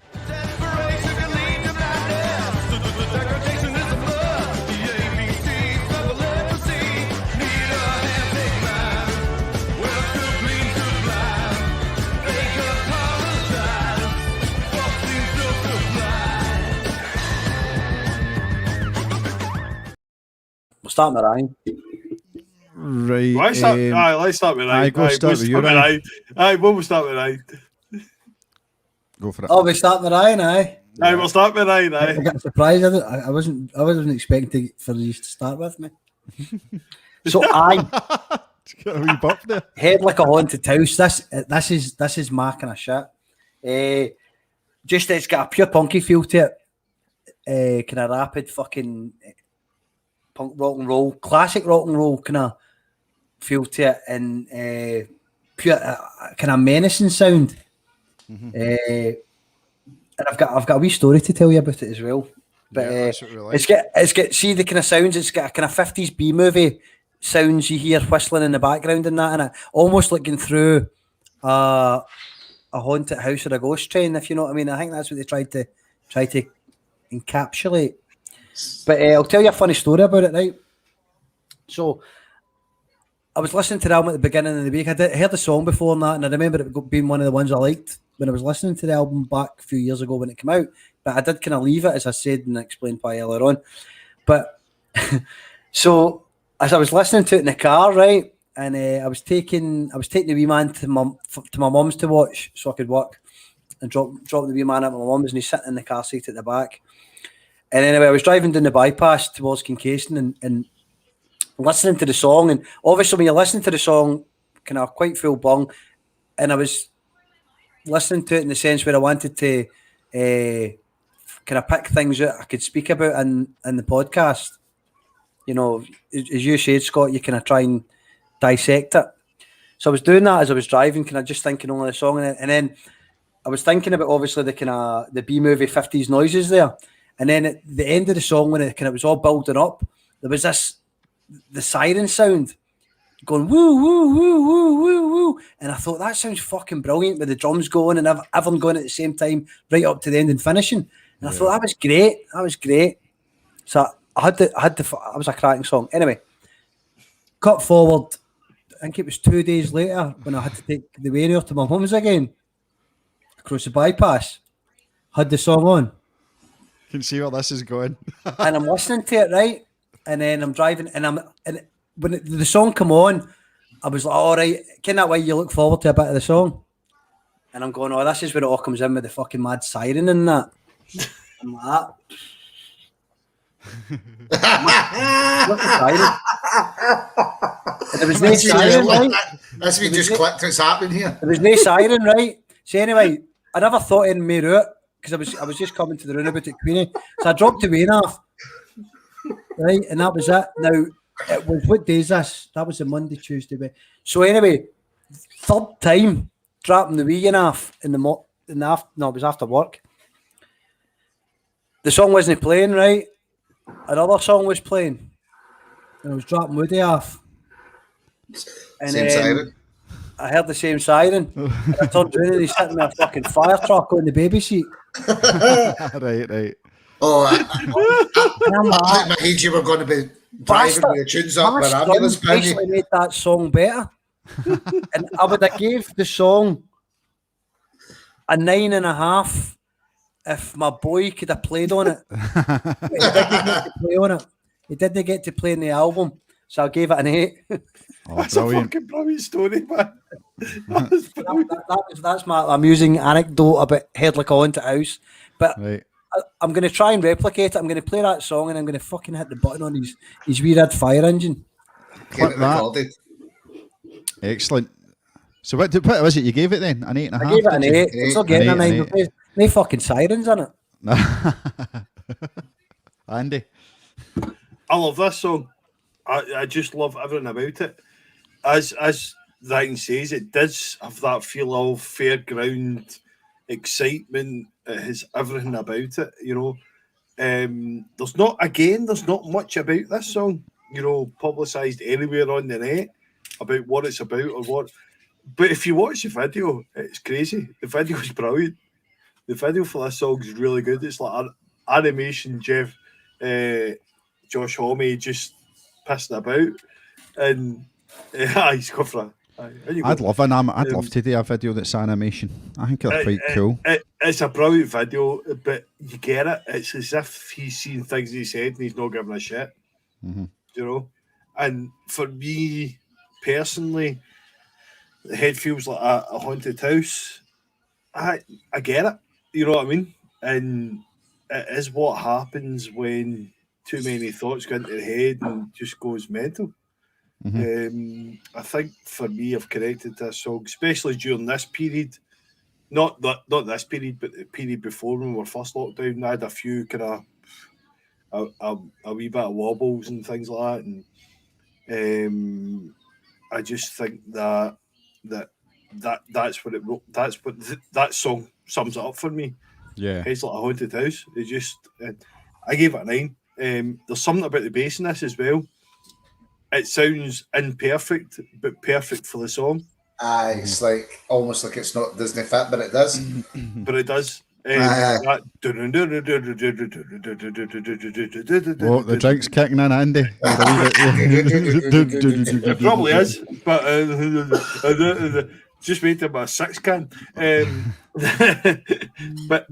We'll start with Ryan. Right. Let's start with Ryan. aye, go start with you, Ryan. Aye, we'll start with Ryan. Go for it. Oh, we start with Ryan, aye. Aye, we'll start with Ryan. I Aye. got surprised. I wasn't expecting for you to start with me. So I Got a wee bop there. head like a haunted house. This is my kind of shit. Just it's got a pure punky feel to it. Kind of rapid fucking punk rock and roll, classic rock and roll kind of feel to it, and pure kind of menacing sound. And I've got a wee story to tell you about it as well. But that's what we like. it's got see the kind of sounds. It's got a kind of 50s B movie sounds you hear whistling in the background and that, and it almost like going through a haunted house or a ghost train, if you know what I mean. I think that's what they tried to encapsulate. But I'll tell you a funny story about it, right? So I was listening to the album at the beginning of the week. I heard the song before and that, and I remember it being one of the ones I liked when I was listening to the album back a few years ago when it came out. But I did kind of leave it, as I said and explained why earlier on. But so as I was listening to it in the car, right, and I was taking the wee man to my mum's to watch so I could work, and drop the wee man at my mum's, and he's sitting in the car seat at the back. And anyway, I was driving down the bypass towards Kincaston and listening to the song, and obviously when you're listening to the song kind of quite full bung, and I was listening to it in the sense where I wanted to kind of pick things out I could speak about in the podcast. You know, as you said, Scott, you kind of try and dissect it. So I was doing that as I was driving, kind of just thinking only the song, and then I was thinking about obviously the kind of the B movie 50s noises there, and then at the end of the song when it kind of was all building up, there was the siren sound going woo woo woo woo woo woo, and I thought that sounds fucking brilliant with the drums going and everyone going at the same time right up to the end and finishing, and I thought that was great. So I was a cracking song. Anyway, cut forward, I think it was 2 days later when I had to take the Warrior to my mum's again across the bypass. Had the song on. Can see where this is going. And I'm listening to it, right? And then I'm driving, and when the song come on, I was like, all right, kind of way you look forward to a bit of the song. And I'm going, oh, this is where it all comes in with the fucking mad siren and that. I'm like that. What's the siren? And there was no siren, right? That's me just clicked what's happening here. There was no siren, right? So anyway, I never thought in me out because I was just coming to the roundabout at Queenie. So I dropped the Wayne off. Right, and that was it. Now, it was what day is this? That was a Monday, Tuesday. So anyway, third time dropping the wee off it was after work. The song wasn't playing, right? Another song was playing, and I was dropping Woody off. And Same siren. I heard the same siren. And I turned around and he's sitting in a fucking fire truck on the baby seat. Right. Oh, I my head you were going to be driving with the tunes up with ambulance basically made that song better. And I would have gave the song a 9.5 if my boy could have played on it. He didn't get to play on it. He didn't get to play in the album, so I gave it an 8. Oh, That's brilliant. a fucking brilliant story, man. That's my amusing anecdote about head like a haunted house. But Right. I'm going to try and replicate it. I'm going to play that song and I'm going to fucking hit the button on his wee red fire engine. Get it that. recorded. Excellent. So what was it you gave it then? An 8.5? I gave it an did you? 8. It's not getting An a eight, 9. an eight. No fucking sirens in it. Andy. I love this song. I just love everything about it. As Ryan says, it does have that feel of fairground excitement. It has everything about it, you know. There's not much about this song, you know, publicised anywhere on the net about what it's about or what. But if you watch the video, it's crazy. The video is brilliant. The video for this song is really good. It's like animation, Josh Homme just pissing about, and he's got for it. I'd love to do a video that's animation. I think it's quite cool. It's a brilliant video, but you get it. It's as if he's seen things in his head and he's not giving a shit. Mm-hmm. You know? And for me, personally, the head feels like a haunted house. I get it. You know what I mean? And it is what happens when too many thoughts go into your head and just goes mental. Mm-hmm. I think for me, I've connected to this song, especially during this period. Not this period, but the period before when we were first locked down. I had a few kind of a wee bit of wobbles and things like that, and I just think that that's what that song sums it up for me. Yeah. It's like a haunted house. It just, I gave it a 9. There's something about the bass in this as well. It sounds imperfect, but perfect for the song. It's like almost like it's not doesn't fit, but it does. But it does. Oh, the drink's kicking in, Andy. It probably is, but just wait till my 6 can. But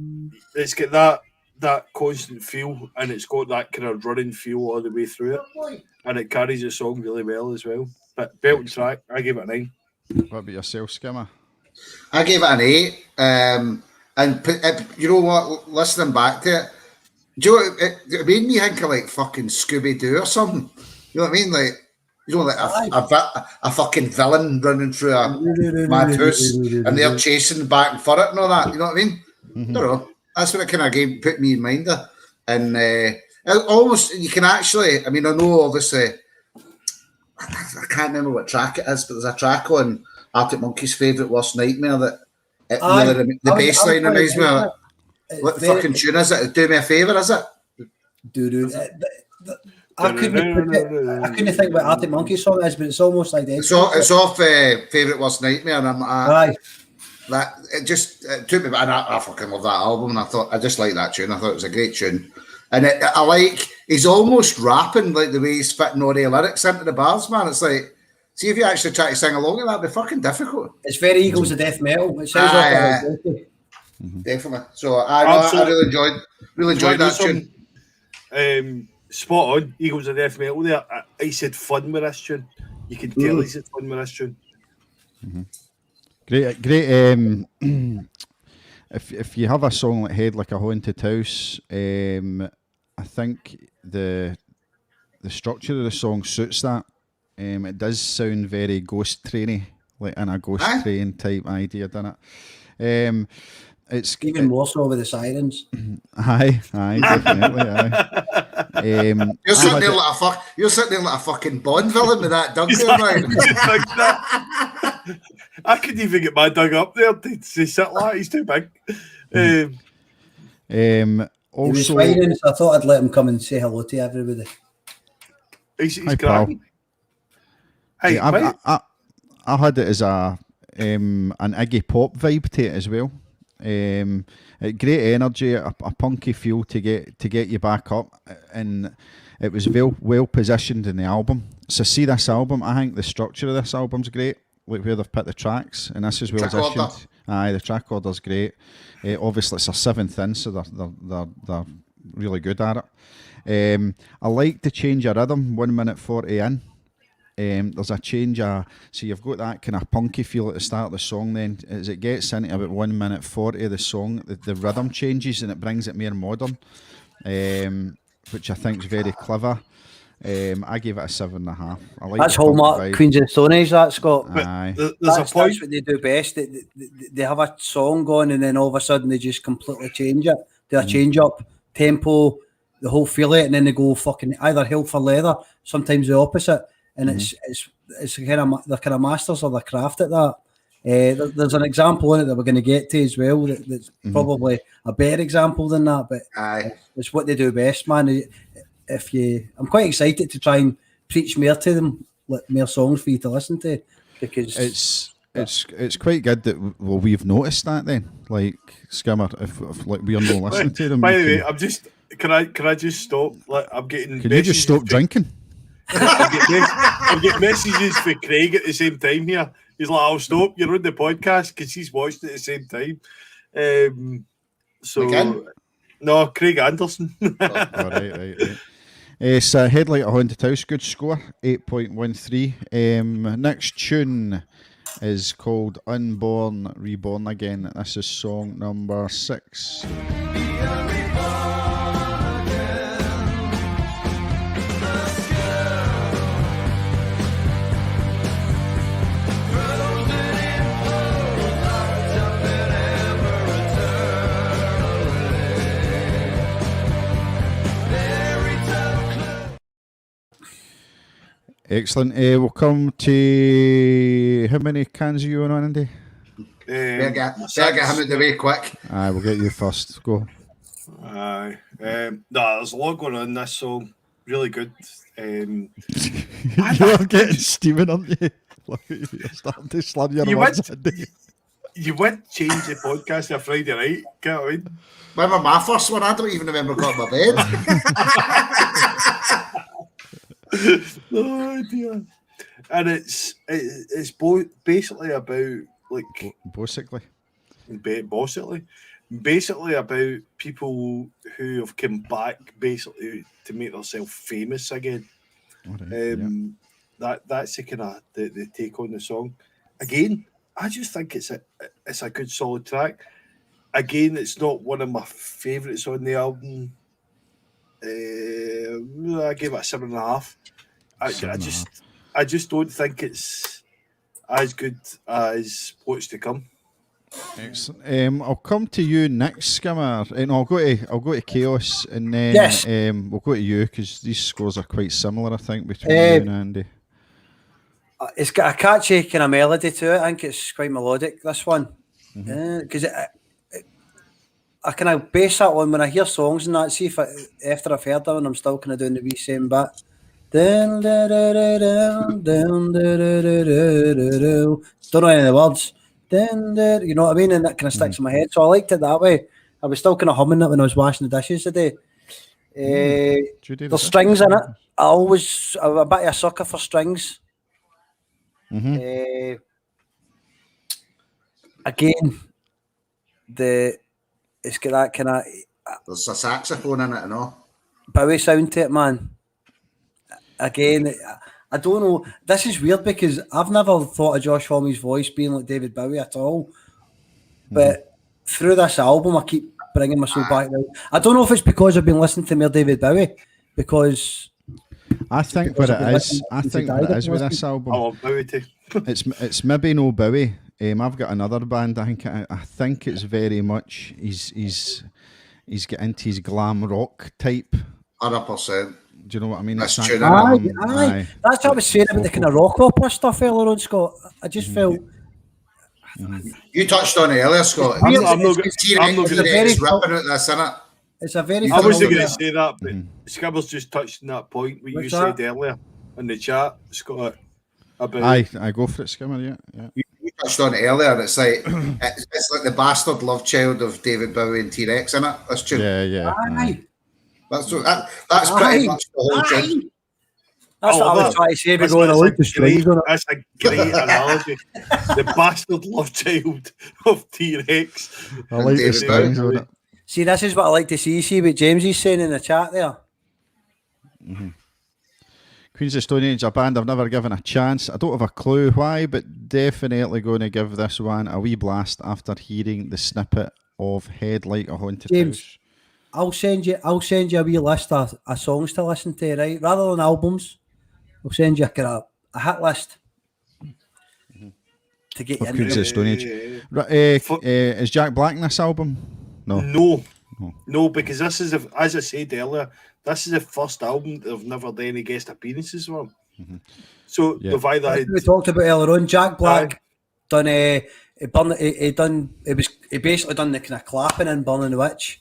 it's got that constant feel, and it's got that kind of running feel all the way through it, and it carries the song really well as well. But belt and track, I gave it a 9. What about yourself, Skimmer? I gave it an 8. And you know what? Listening back to it, do you know what, it made me think of like fucking Scooby Doo or something. You know what I mean? Like, you know, like a fucking villain running through a mad house, and they're chasing back and forth and all that. You know what I mean? Mm-hmm. I don't know. That's what it kind of put me in mind of. And almost you can actually. I mean, I know obviously. I can't remember what track it is, but there's a track on Arctic Monkey's favourite Worst Nightmare that the bass line reminds me of it. What the fucking tune is it? Do Me a Favour, is it? I couldn't think what Arctic Monkey's song is, but it's almost like It's off Favourite Worst Nightmare, and Aye. That it took me, and I fucking love that album, and I just like that tune. I thought it was a great tune, and I like he's almost rapping like the way he's fitting all the lyrics into the bars, man. It's like, see if you actually try to sing along with that, it'd be fucking difficult. It's very Eagles of Death Metal. It sounds like definitely. So I really enjoyed that tune. Spot on, Eagles of Death Metal there. I said fun with this tune. You can tell he said fun with this tune. Mm-hmm. Great. If you have a song like Head Like a Haunted House, I think the structure of the song suits that. It does sound very ghost trainy, like in a ghost train type idea, doesn't it? It's even more so with the sirens. Aye, definitely. Aye. You're sitting there like a fucking Bond villain with that dug there, right? I couldn't even get my dug up there to sit like he's too big. Also, he was firing, so I thought I'd let him come and say hello to everybody. He's hi, cracking. Hey, I had it as an Iggy Pop vibe to it as well. Great energy, a punky feel to get you back up, and it was well positioned in the album. So see this album, I think the structure of this album's great, like where they've put the tracks, and this is well positioned. Aye, the track order's great. Obviously it's a 7th in, so they're really good at it. I like the change of rhythm 1 minute 40 in. There's a change so you've got that kind of punky feel at the start of the song, then as it gets into about 1 minute 40 of the song, the rhythm changes and it brings it more modern, which I think is very clever. I gave it a 7.5. I like that's Hallmark Queens of the Stone Age, that, Scott. Aye. That's what they do best. They have a song going and then all of a sudden they just completely change it. Do a change up, tempo, the whole feel it, and then they go fucking either hell for leather, sometimes the opposite. And it's kind of they're kind of masters of their craft at that. There's an example in it that we're going to get to as well. That's probably a better example than that, but it's what they do best, man. I'm quite excited to try and preach more to them, like more songs for you to listen to, because it's quite good that we've noticed that then, like Skimmer, if like we're not listening to them. By the way, I'm just can I just stop? Like I'm getting. Can you just stop drinking? I'm getting messages for Craig at the same time here. He's like, "I'll stop. You're on the podcast," because he's watched it at the same time. No, Craig Anderson. Right. So Head Like a Haunted House, good score, 8.13. Next tune is called Unborn, Reborn Again. This is song number 6. Excellent. We'll come to how many cans are you on, Andy? Better get him out the way quick. Aye, we'll get you first. Go. Aye. There's a lot going on in this song. Really good. You're getting steaming, aren't you? Look at you. You're starting to slam your You words. went- You would change the podcast to a Friday night, can't I mean? Remember my first one? I don't even remember got my bed. Oh dear. And it's basically about like Basically. basically about people who have come back basically to make themselves famous again. All right, That's the kind of the take on the song. Again, I just think it's a good solid track. Again, it's not one of my favourites on the album. I gave it a 7.5. I just don't think it's as good as what's to come. Excellent. I'll come to you next, Skimmer. No, I'll go to Chaos, and then Yes. we'll go to you because these scores are quite similar, I think, between you and Andy. It's got a catchy kind of melody to it. I think it's quite melodic, this one. Because I kind of base that on when I hear songs and that. See if after I've heard them and I'm still kind of doing the wee same bit. Don't know any of the words. You know what I mean? And that kind of sticks in my head. So I liked it that way. I was still kind of humming it when I was washing the dishes today. There's strings in it. I'm a bit of a sucker for strings. Again, it's got that kind of There's a saxophone in it and all. Bowie sound to it, man. Again, I don't know. This is weird because I've never thought of Josh Homme's voice being like David Bowie at all. But through this album, I keep bringing myself back. I don't know if it's because I've been listening to more David Bowie, because I think what it is. I think what it is with this album. I love Bowie too. It's maybe no Bowie. I've got another band. I think it's very much he's got into his glam rock type. 100%. Do you know what I mean? That's It's true. that aye. That's what I was saying about the kind of rock opera stuff earlier on, Scott. I just felt You touched on it earlier, Scott. I'm not gonna- T-Rex ripping out this, innit? it's a very. I wasn't familiar- going to say that, but Skibber's just touched on that point what you What's said that? earlier in the chat, Scott. About I go for it, Skimmer. Yeah. You touched on it earlier, and it's like it's like the bastard love child of David Bowie and T-Rex, innit? That's true. Yeah. Aye. That's pretty much the whole thing. That's what I was trying to say. We're going to like the strings on it. That's a great analogy. The bastard love child of T-Rex. I like the David strings Bowie. on it. See, this is what I like to see. See what James is saying in the chat there. Queens of Stone Age, a band I've never given a chance. I don't have a clue why, but definitely going to give this one a wee blast after hearing the snippet of Head Like a Haunted James. House. I'll send you a wee list of songs to listen to, right? Rather than albums, I'll send you a hit list to get you Of Queens into of Stone Age. Is Jack Black in this album? No, because this is, as I said earlier, this is the first album that I've never done any guest appearances from. So they've either That's had, what we talked about earlier on. Jack Black done he basically done the kind of clapping in Burn the Witch,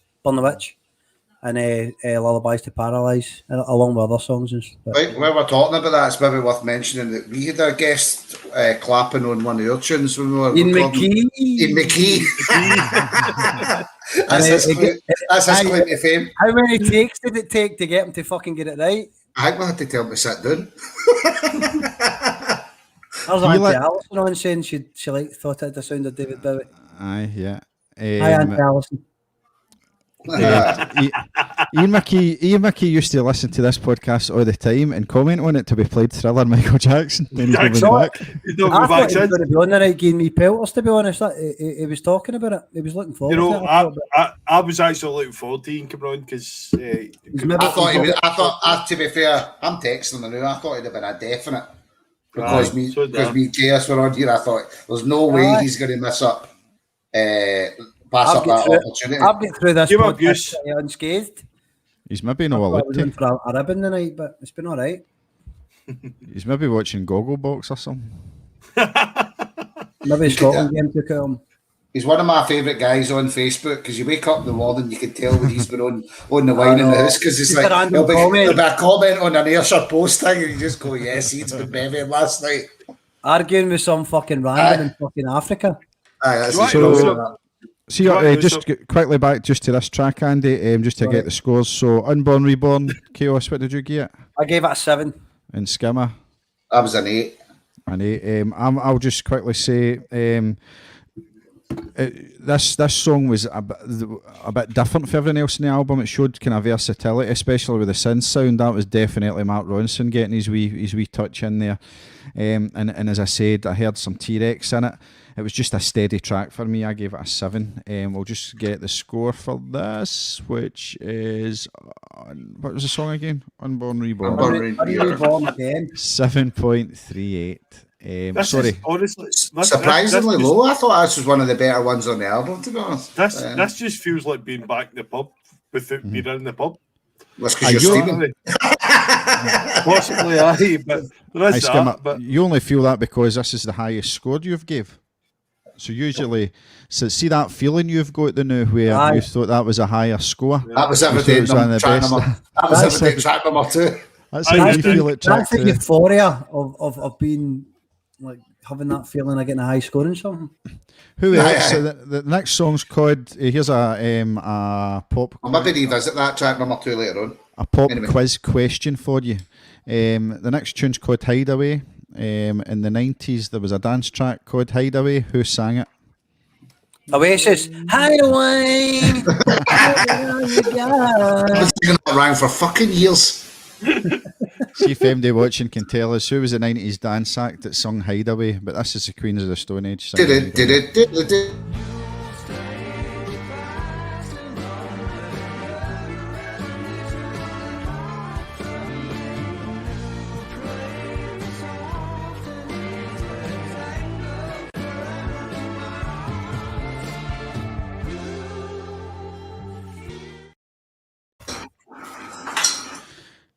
and Lullabies to Paralyze, along with other songs and stuff. Right, while we're talking about that, it's maybe worth mentioning that we had a guest clapping on one of your tunes when we were Ian recording. McKee. Ian McKee. That's his claim to fame. How many takes did it take to get him to fucking get it right? I think we had to tell him to sit down. There's Auntie Alison on saying she thought it had the sound of David Bowie. Aye, yeah. Hi, Auntie Alison. Ian McKee used to listen to this podcast all the time and comment on it to be played Thriller Michael Jackson. Then he's moving back. he's not I going thought back he was in. going to be on the night giving me pelters, to be honest. He was talking about it. He was looking forward You to know, it. I was actually looking forward to Ian coming on because maybe- I thought, to be fair, I'm texting him now. I thought it'd have been a definite. Because me and Chaos were on here, I thought there's no way he's going to miss up. Pass up that opportunity. I've been through this Give up, podcast Goose. unscathed. He's maybe not I allowed was in to. for a ribbon tonight, but it's been all right. He's maybe watching Gogglebox or something. Maybe Scotland game took it on. He's one of my favourite guys on Facebook because you wake up in the morning, you can tell when he's been on the wine in the house because it's Just a like random there'll comment. be a comment on an Ayrshire post thing and you just go, yes, he's been bevying last night. Arguing with some fucking random in fucking Africa. Aye, that's Do you want his to know goal. some- See, Do you want to know just quickly back just to this track, Andy, just to get the scores. So, Unborn Reborn, Chaos, what did you get? I gave it a 7. And Skimmer? That was an 8. An 8. I'll just quickly say, this song was a bit different for everyone else in the album. It showed kind of versatility, especially with the synth sound. That was definitely Mark Ronson getting his wee touch in there. And as I said, I heard some T-Rex in it. It was just a steady track for me. I gave it a 7. We'll just get the score for this, which is what was the song again? Unborn Reborn. Reborn again. 7.38. This Sorry. is honestly Surprisingly this low. I thought this was one of the better ones on the album, to be honest. This just feels like being back in the pub without being in the pub. That's because you're Stephen. Possibly, aye, but there is Skimmer, that. But you only feel that because this is the highest score you've gave. So usually, see that feeling you've got the new where Aye. you thought that was a higher score. That was You thought it everything. was one of the best. That was everything. Track number 2. That's how you feel it. Track That's the two. euphoria of being like having that feeling of getting a high score in something. Who Aye, else? aye. So the next song's called. Here's a pop. I'll maybe revisit that track number 2 later on. A pop Anyway. quiz question for you. The next tune's called Hideaway. In the 90s, there was a dance track called Hideaway. Who sang it? Oasis, hideaway. I've been singing that around for fucking years. See if MD watching can tell us who was the 90s dance act that sung Hideaway. But this is the Queens of the Stone Age. Did singing it, did Hideaway. it, did it, did it.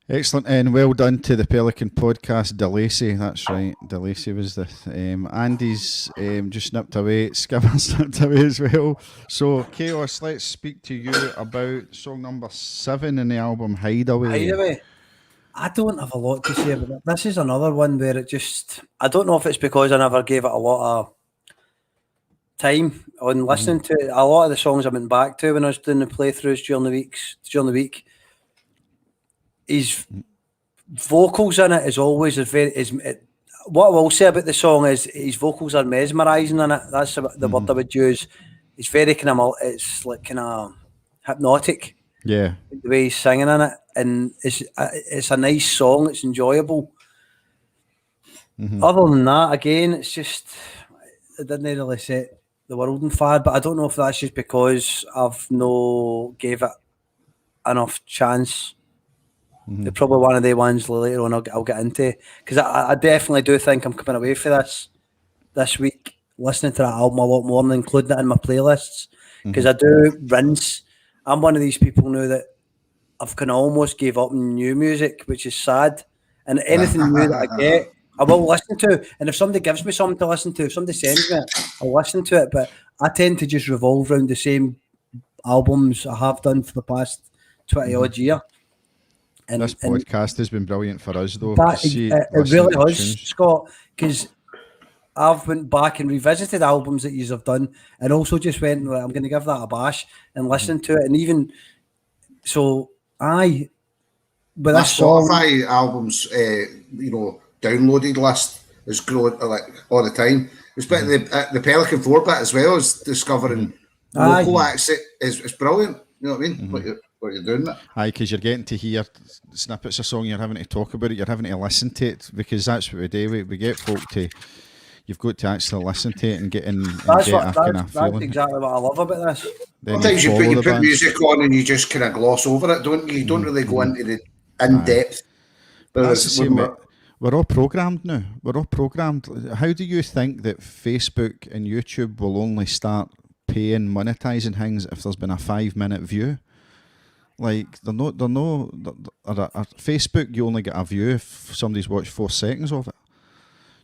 Excellent, and well done to the Pelikan podcast, DeLacy. That's right, DeLacy was the Andy's just nipped away. Skimmer nipped away as well. So, Chaos, let's speak to you about song number 7 in the album, Hideaway. Hideaway. I don't have a lot to say about it. This is another one where it just, I don't know if it's because I never gave it a lot of time on listening to it. A lot of the songs I went back to when I was doing the playthroughs during the week. His vocals in it is always what I will say about the song is his vocals are mesmerising in it. That's the word I would use. It's very kind of, it's like kind of hypnotic. Yeah. The way he's singing in it, and it's a nice song. It's enjoyable. Other than that, again, it's just it didn't really set the world on fire. But I don't know if that's just because I've no gave it enough chance. They're probably one of the ones later on I'll get into, because I definitely do think I'm coming away for this week listening to that album a lot more and including it in my playlists, because I do rinse. I'm one of these people now that I've kind of almost gave up on new music, which is sad. And anything new that I get, I will listen to. And if somebody gives me something to listen to, if somebody sends me it, I'll listen to it. But I tend to just revolve around the same albums I have done for the past 20 odd year. And This podcast has been brilliant for us, though. That, to see- it listen really to has, tunes. Scott, because I've went back and revisited albums that you have done, and also just went, well, I'm going to give that a bash and listen to it. And even so, but My this song, Spotify albums, downloaded list is growing like all the time. Especially the Pelikan 4-bit as well as discovering local acts is brilliant. You know what I mean? What you're doing. Aye, because you're getting to hear snippets of song, you're having to talk about it, you're having to listen to it, because that's what we do. We get folk to, you've got to actually listen to it and get in and that's get a kind that's of feeling. exactly what I love about this. Then Sometimes you follow the put band. music on and you just kind of gloss over it, don't you? You don't really go into the in depth. That's the same, mate. We're all programmed now. We're all programmed. How do you think that Facebook and YouTube will only start paying, monetizing things if there's been a 5-minute view? Like, Facebook, you only get a view if somebody's watched 4 seconds of it.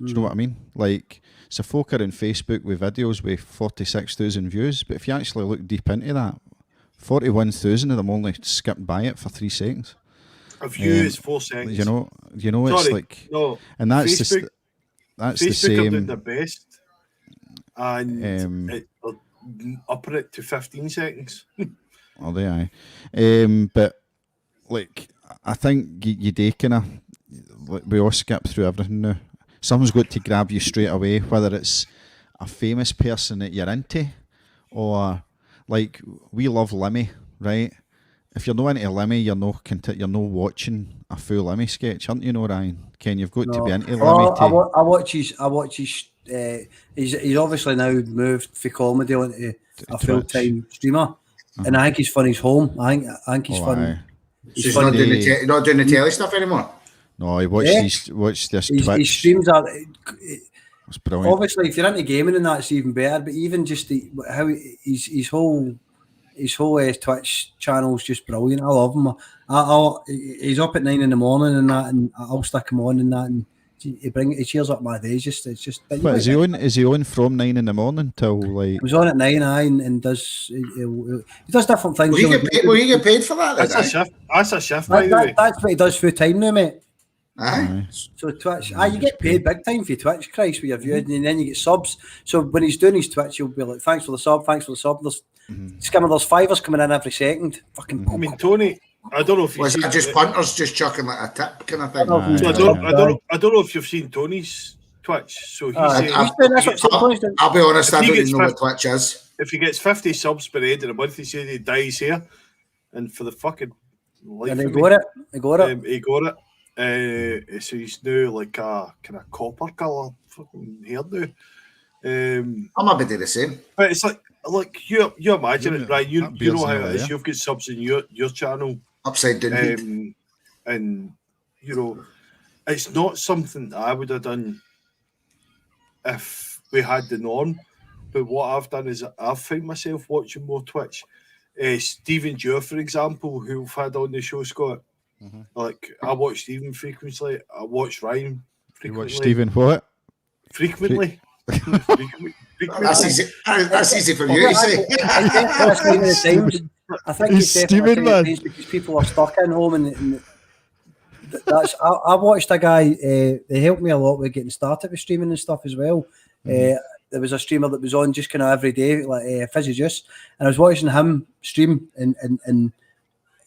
Do you know what I mean? Like, it's a folk are on Facebook with videos with 46,000 views, but if you actually look deep into that, 41,000 of them only skipped by it for 3 seconds. A view is 4 seconds. You know, it's Sorry, like, no, and that's Facebook, that's Facebook the are doing same. their best, and upper it to 15 seconds. Oh, they aye. But like, I think you do kind of, like, we all skip through everything now. Someone's got to grab you straight away, whether it's a famous person that you're into, or like we love Lemmy, right? If you're not into Lemmy, you're not watching a full Lemmy sketch, aren't you? No, Ryan? Ken, you've got to be into Lemmy. I watch his. He's obviously now moved for comedy onto a full time streamer, and I think he's funny as home. I think he's funny. Aye. He's not doing the telly stuff anymore. No, I watched this Twitch. His streams are. It's brilliant. Obviously, if you're into gaming, and that's even better. But even just how his whole Twitch channel's just brilliant. I love him. He's up at 9 a.m. and that, and I'll stick him on and that, and he cheers up my days. It's just. But is he on from 9 a.m. till like? He was on at 9, and does he does different things. Will you get paid for that? That's a shift. That's a shift, by the way. That's what he does full time now, mate. Aye. So Twitch, you get paid big time for your Twitch, Christ, with your viewers, and then you get subs. So when he's doing his Twitch, he'll be like, "Thanks for the sub, thanks for the sub." There's Skimmer, there's fivers coming in every second. Fucking. I mean, Tony, I don't know if Was that just punters just chucking like a tip kind of thing? So I don't know if you've seen Tony's Twitch. So he's saying, I'll be honest, I don't even know what Twitch is. if he gets 50 subs by the end of the month, he says he dies here, and for the fucking life And of he me, got it. He got it. he got it. So he's now like a kind of copper colour fucking hairdo. I'm happy to do the same. But it's like you imagine it, right? You that beard's know how never it is. there. You've got subs in your channel, Upside down. heat. and you know it's not something that I would have done if we had the norm. But what I've done is I've found myself watching more Twitch. Stephen Dure, for example, who we've had on the show, Scott. Like I watch Stephen frequently. I watch Ryan frequently. You watch Stephen what? Frequently. That's easy for you to say. I think He's it's definitely Stephen, man. because people are stuck in home, and that's. I watched a guy. They helped me a lot with getting started with streaming and stuff as well. There was a streamer that was on just kind of every day, like Fizzy Juice, and I was watching him stream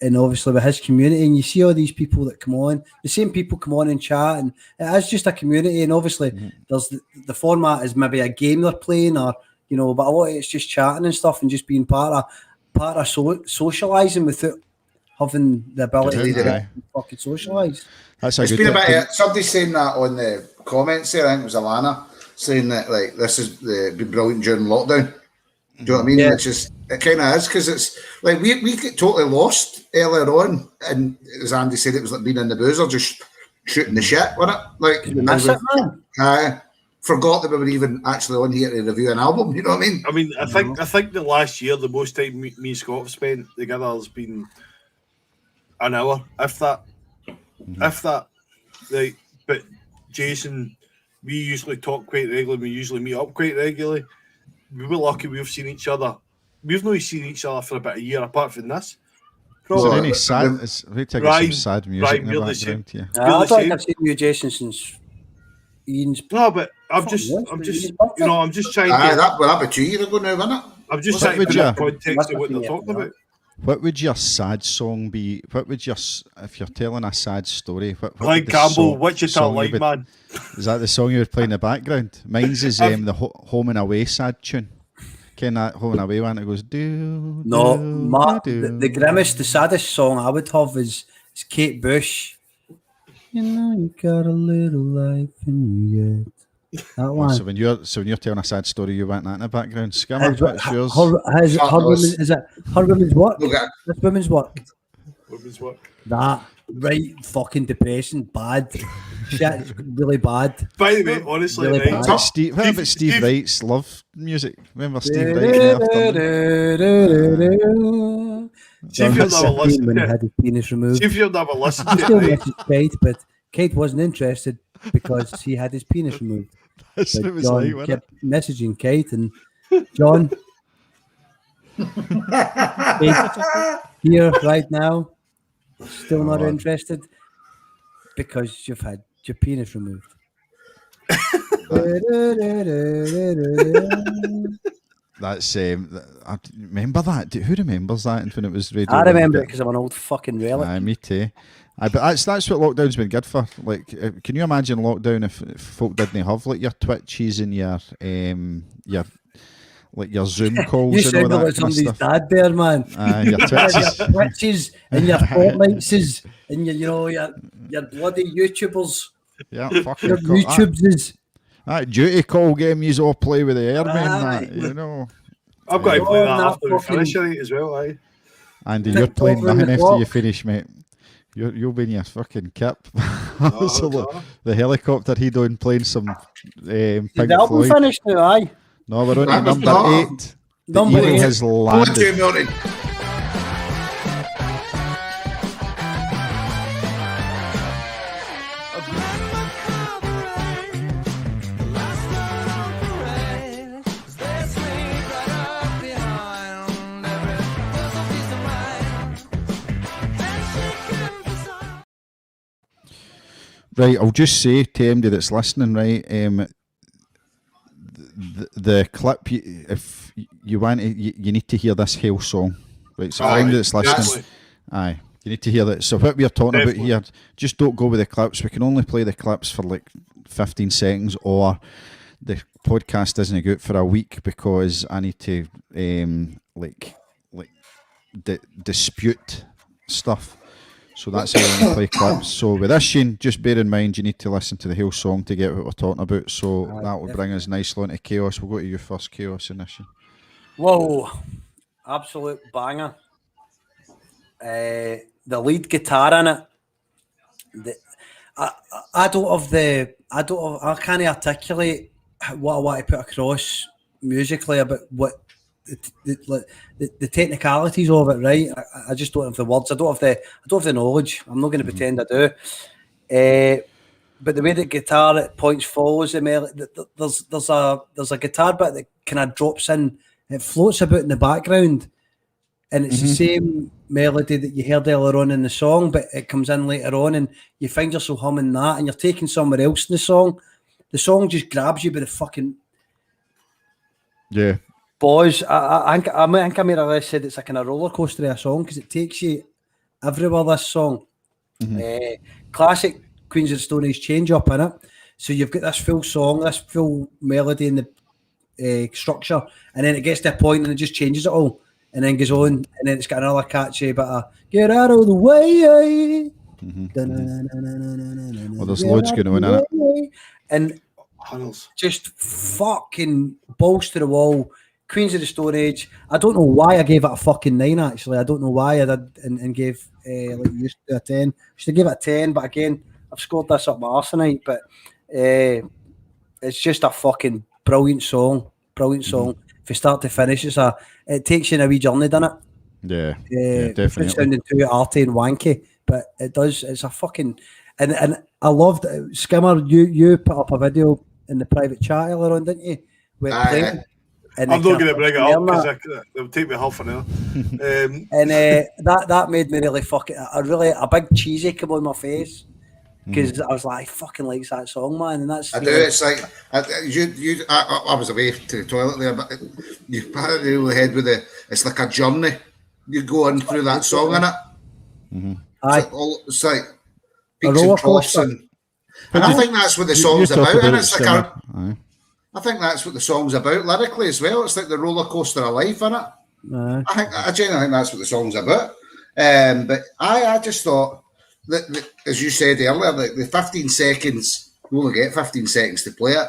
and obviously with his community, and you see all these people that come on, the same people come on and chat, and it is just a community, and obviously there's the format is maybe a game they're playing, or but a lot of it's just chatting and stuff, and just being part of socialising without having the ability to fucking socialise. That's a It's good been tip. about somebody saying that on the comments there. I think it was Alana saying that like this has been brilliant during lockdown. Do you know what I mean? Yeah. It's just it kind of is because it's like we get totally lost earlier on, and as Andy said, it was like being in the boozer, just shooting the shit, wasn't it? Like We miss it, man. forgot that we were even actually on here to review an album. You know what I mean? I mean, I think the last year, the most time me and Scott have spent together has been an hour, if that. Like, but Jason, we usually talk quite regularly. We usually meet up quite regularly. We were lucky we've seen each other. We've not seen each other for about a year, apart from this. Is there Probably. any sad? We take some sad music in the Ryan, we're the same. background here. I don't think same. I've seen you, Jason, since Ian's. No, but I'm just trying to. That be 2 years ago now, wasn't it? I'm just What trying to would put you- in context of what they're talking about. What would your sad song be? What would your if you're telling a sad story? What Glenn would the Campbell, song- Wichita song you Light would- Man. Is that the song you would play in the background? Mine's is the Home and Away sad tune. Ken that Home and Away one? It goes do. No, do, the grimmest, the saddest song I would have is Kate Bush. You know you got a little life in you yet. That Oh, one. so when you're telling a sad story, you want that in the background. Skimmer, His- what's yours? her women, is it her women's work? Look at This women's work. Women's work. That right fucking depressing, bad shit, really bad. By the way, honestly, Really right, bad. What about Steve Wright's love music? Remember Steve Wright? See if you've never listened when he to had it. his penis removed. See if you've never listened I to still it, miss right? his side, but Kate wasn't interested because he had his penis removed. That's But what it was John like, wasn't it? kept messaging Kate, and John, Kate, here right now, still not interested because you've had your penis removed. That's I remember that. Who remembers that? And when it was radio, I remember it One? because I'm an old fucking relic. Aye, me too. Aye, but that's what lockdown's been good for. Like, can you imagine lockdown if folk didn't have like your Twitches and your like your Zoom calls You and all sounded that like kind of somebody's stuff? dad there, man. Aye, your Your Twitches. Twitches and your Fortniteses and your bloody YouTubers, Yeah, your fucking YouTubeses. that duty call game you all play with the airmen, Aye. that, you know. I've got to play Oh, that that after we fucking- finish tonight as well. Aye. Andy, you're TikTok playing round nothing the after you clock. finish, mate. You'll be in your fucking kip. No, So no. the helicopter he doing playing some Is Pink the album Floyd. finished now? Aye. No, we're on to That was number not- 8. The Number evil 8. has Go on, landed. Jay Milton. Right, I'll just say to anybody that's listening, right, the clip, if you want to, you need to hear this Hail song, right? So Aye, anybody that's listening, definitely. aye, you need to hear that. So what we're talking Definitely. about here, just don't go with the clips. We can only play the clips for like 15 seconds, or the podcast isn't good for a week because I need to dispute stuff. So that's how we only play clips. So with this, Shane, just bear in mind you need to listen to the whole song to get what we're talking about. So that will bring us nicely into Chaos. We'll go to you first, Chaos, in this, Shane. Whoa, absolute banger. The lead guitar in it. I can't articulate what I want to put across musically about what the technicalities of it, right? I just don't have the words. I don't have the knowledge. I'm not going to pretend I do. But the way the guitar it points follows the melody. There's a guitar bit that kind of drops in. It floats about in the background, and it's the same melody that you heard earlier on in the song, but it comes in later on, and you find yourself humming that, and you're taking somewhere else in the song. The song just grabs you by the fucking Yeah. balls. I think I made a said it's like a roller coaster of a song because it takes you everywhere. This song, classic Queens of the Stone Age change up in it. So you've got this full song, this full melody in the structure, and then it gets to a point and it just changes it all, and then goes on, and then it's got another catchy bit of "Get out of the way." Well, there's loads going on in it. And Hunnels. just fucking balls to the wall. Queens of the Stone Age. I don't know why I gave it a fucking 9. Actually, I don't know why I did and gave like you used to a 10. Should have give it a 10, but again, I've scored this up my arse tonight. But it's just a fucking brilliant song. Brilliant song. From start to finish, it takes you on a wee journey, doesn't it? Yeah, It's definitely. sounding too arty and wanky, but it does. It's a fucking and I loved Skimmer. You put up a video in the private chat earlier on, didn't you? Where it Aye, played, aye. and I'm not going to bring it up that. because it'll take me half an hour. And that made me really fucking a big cheesy come on my face because I was like, I fucking likes that song, man, and that's I do. It's like I was away to the toilet there, but you pat it in the head with the. It's like a journey. You go on through that song in it. aye. It's like A peaks roller and troughs, coaster. and I think that's what the You song's talk about. And it, it's like Skimmer. Aye. I think that's what the song's about lyrically as well. It's like the roller coaster of life, isn't it? I genuinely think that's what the song's about. But I just thought that, as you said earlier, the 15 seconds, you only get 15 seconds to play it,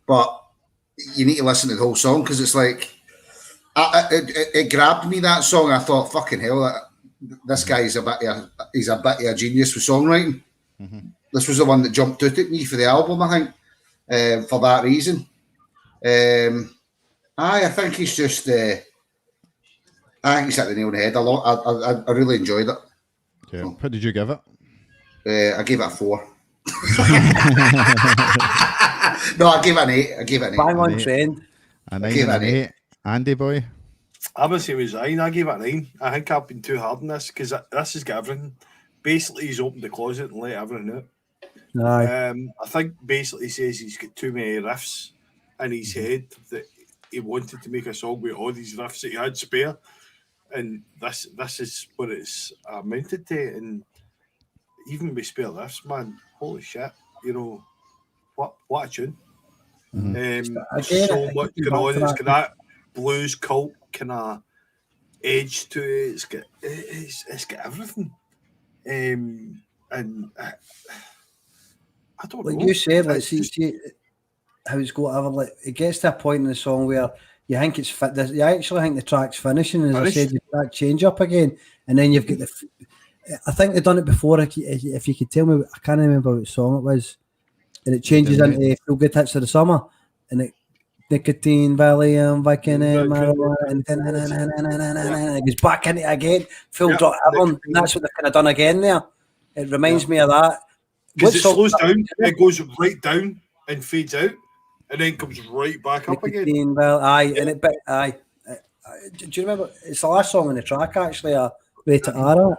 but you need to listen to the whole song because it's like it grabbed me, that song. I thought, fucking hell, this guy's he's a bit of a genius with songwriting. This was the one that jumped out at me for the album, I think, for that reason. I think he's just. I think he's hit the nail on the head a lot. I really enjoyed it. Yeah. What did you give it? I gave it a 4. No, I gave it an 8. I gave it an 8. Bang on eight. trend. A 9 give and it an an 8. Andy boy. I'm the same as Ryan. I gave it a 9. I think I've been too hard on this because this has got everything. Basically, he's opened the closet and let everything out. Aye. I think basically says he's got too many riffs in his head that he wanted to make a song with all these riffs that he had spare, and this is what it's amounted to. And even with spare riffs, man, holy shit! You know what a tune. So much going on. It's got that blues cult kind of edge to it. It's got everything. And I don't know. Like you said, like It's see just- how it's got ever like it gets to a point in the song where you think it's fit. You actually think the track's finishing, and as I said, the track change up again, and then you've got the. I think they've done it before. If you could tell me, I can't remember what song it was, and it changes into Feel Good Hits of the Summer, and it nicotine, Valium, Viking, marijuana, and it goes back into it again, full drop album, and that's what they've kind of done again there. It reminds me of that. Because it slows down, it goes right down and fades out, and then comes right back up again. Nicotine, aye, and it, aye. Do you remember? It's the last song on the track, actually. Rated R.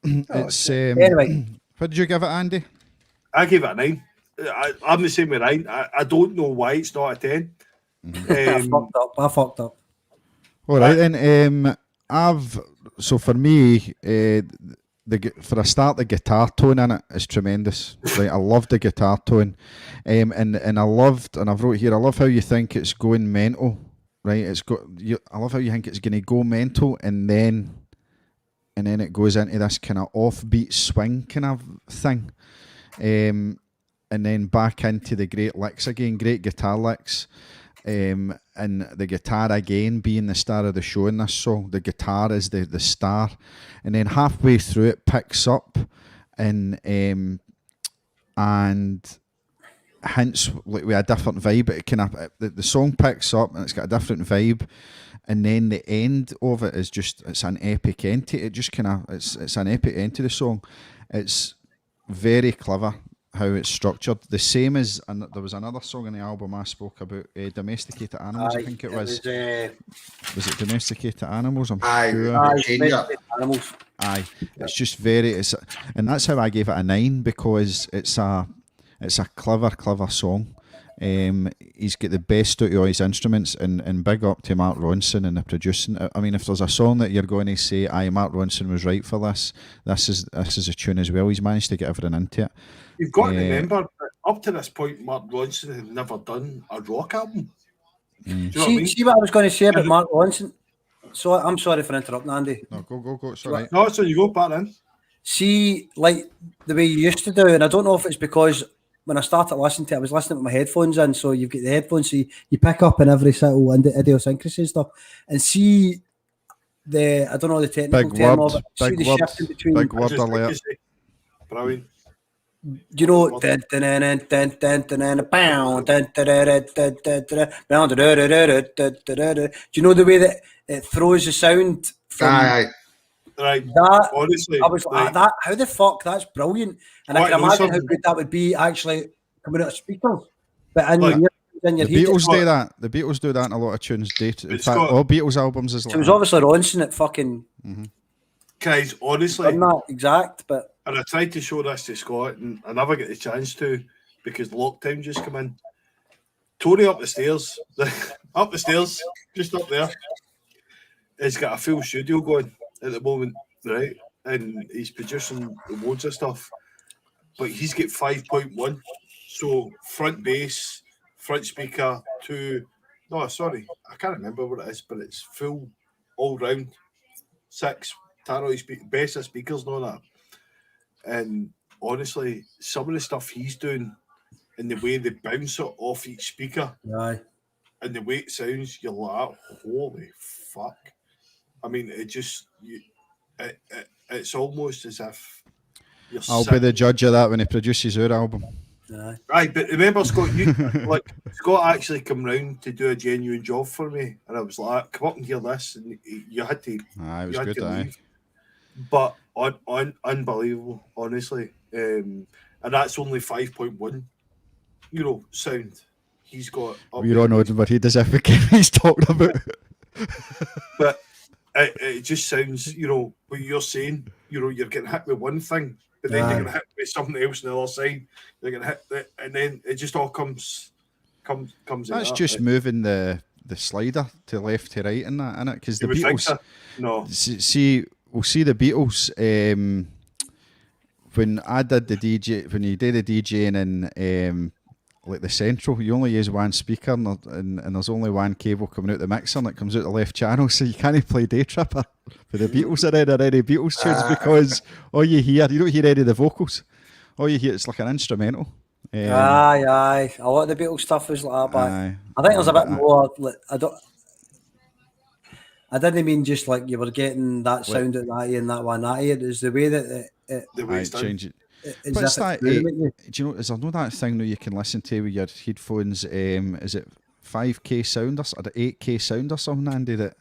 It's Anyway, what did you give it, Andy? I gave it a 9. I'm the same with Ryan. I don't know why it's not a 10. I fucked up. All right then. So for me, for a start, the guitar tone in it is tremendous. Right, I love the guitar tone, and I've wrote here. I love how you think it's going mental. Right, I love how you think it's going to go mental, and then it goes into this kind of offbeat swing kind of thing, and then back into the great licks again, great guitar licks. And the guitar again being the star of the show in this song. The guitar is the star, and then halfway through it picks up and hints like with a different vibe. It kind of the song picks up and it's got a different vibe, and then the end of it is just it's an epic end to it. It just kind of it's an epic end to the song. It's very clever how it's structured. The same as there was another song in the album I spoke about, Domesticated Animals. I think it was. Was it Domesticated Animals? I'm sure. Animals. Aye, it's just and that's how I gave it a 9, because it's a clever song. He's got the best out of all his instruments, and big up to Mark Ronson and the producing. I mean, if there's a song that you're going to say, aye, Mark Ronson was right for this is a tune as well. He's managed to get everything into it. You've got to remember that up to this point, Mark Ronson had never done a rock album. Do you know what I mean? See what I was going to say about Mark Ronson? So I'm sorry for interrupting, Andy. No, go. It's all right. No, so you go back then. See, like the way you used to do, and I don't know if it's because when I started listening to it, I was listening with my headphones in, so you've got the headphones, so you pick up in every subtle idiosyncrasy and stuff, and see I don't know the technical term of it. See the shift in between. Big word alert. Brilliant. You know, do you know the way that it throws the sound from Aye. Right. that? Honestly, I was like, that. How the fuck? That's brilliant. And I Right, can know imagine how something? good that would be actually coming out of speakers. But in Like, your The heat, Beatles do that. The Beatles do that in a lot of tunes. In It's fact, got- all Beatles albums is so like it was that. obviously Ronson that fucking guys, honestly, done that exact. But and I tried to show this to Scott, and I never get the chance to because lockdown just come in. Tony up the stairs, just up there. He's got a full studio going at the moment, right? And he's producing loads of stuff. But he's got 5.1. So front bass, front speaker, I can't remember what it is, but it's full all round. 6 Tannoy bass of speakers and all that. And honestly, some of the stuff he's doing and the way they bounce it off each speaker aye, and the way it sounds, you're like, holy fuck. I mean, it's almost as if you're I'll be the judge of that when he produces our album. aye. Right, but remember, Scott, Scott actually come round to do a genuine job for me, and I was like, come up and hear this, and you had to. Aye, it was you had good, to aye. leave. but unbelievable, honestly. And that's only 5.1 sound. He's got. We're on nodding our head as if we can he's talking about. But it just sounds, what you're saying, you're getting hit with one thing, but then you're getting hit with something else on the other side. You're getting hit, and then it just all comes. That's just moving the slider to left to right in that, innit? Because the Beatles. No. See, we'll see the Beatles. When I did the DJ, when you did the DJing in like the Central, you only use one speaker and there's only one cable coming out the mixer and it comes out the left channel, so you can't play Day Tripper for the Beatles or any Beatles tunes because all you don't hear any of the vocals. All you hear is like an instrumental. Aye. A lot of the Beatles stuff was like that, but I think there's a bit more. Like, I didn't mean just like you were getting that sound at that ear and that one that ear. It's the way that the way it's change it. It's but it's that. Do you know? Is there no that thing that you can listen to with your headphones? Is it 5K sound or 8K sound or something, Andy? That.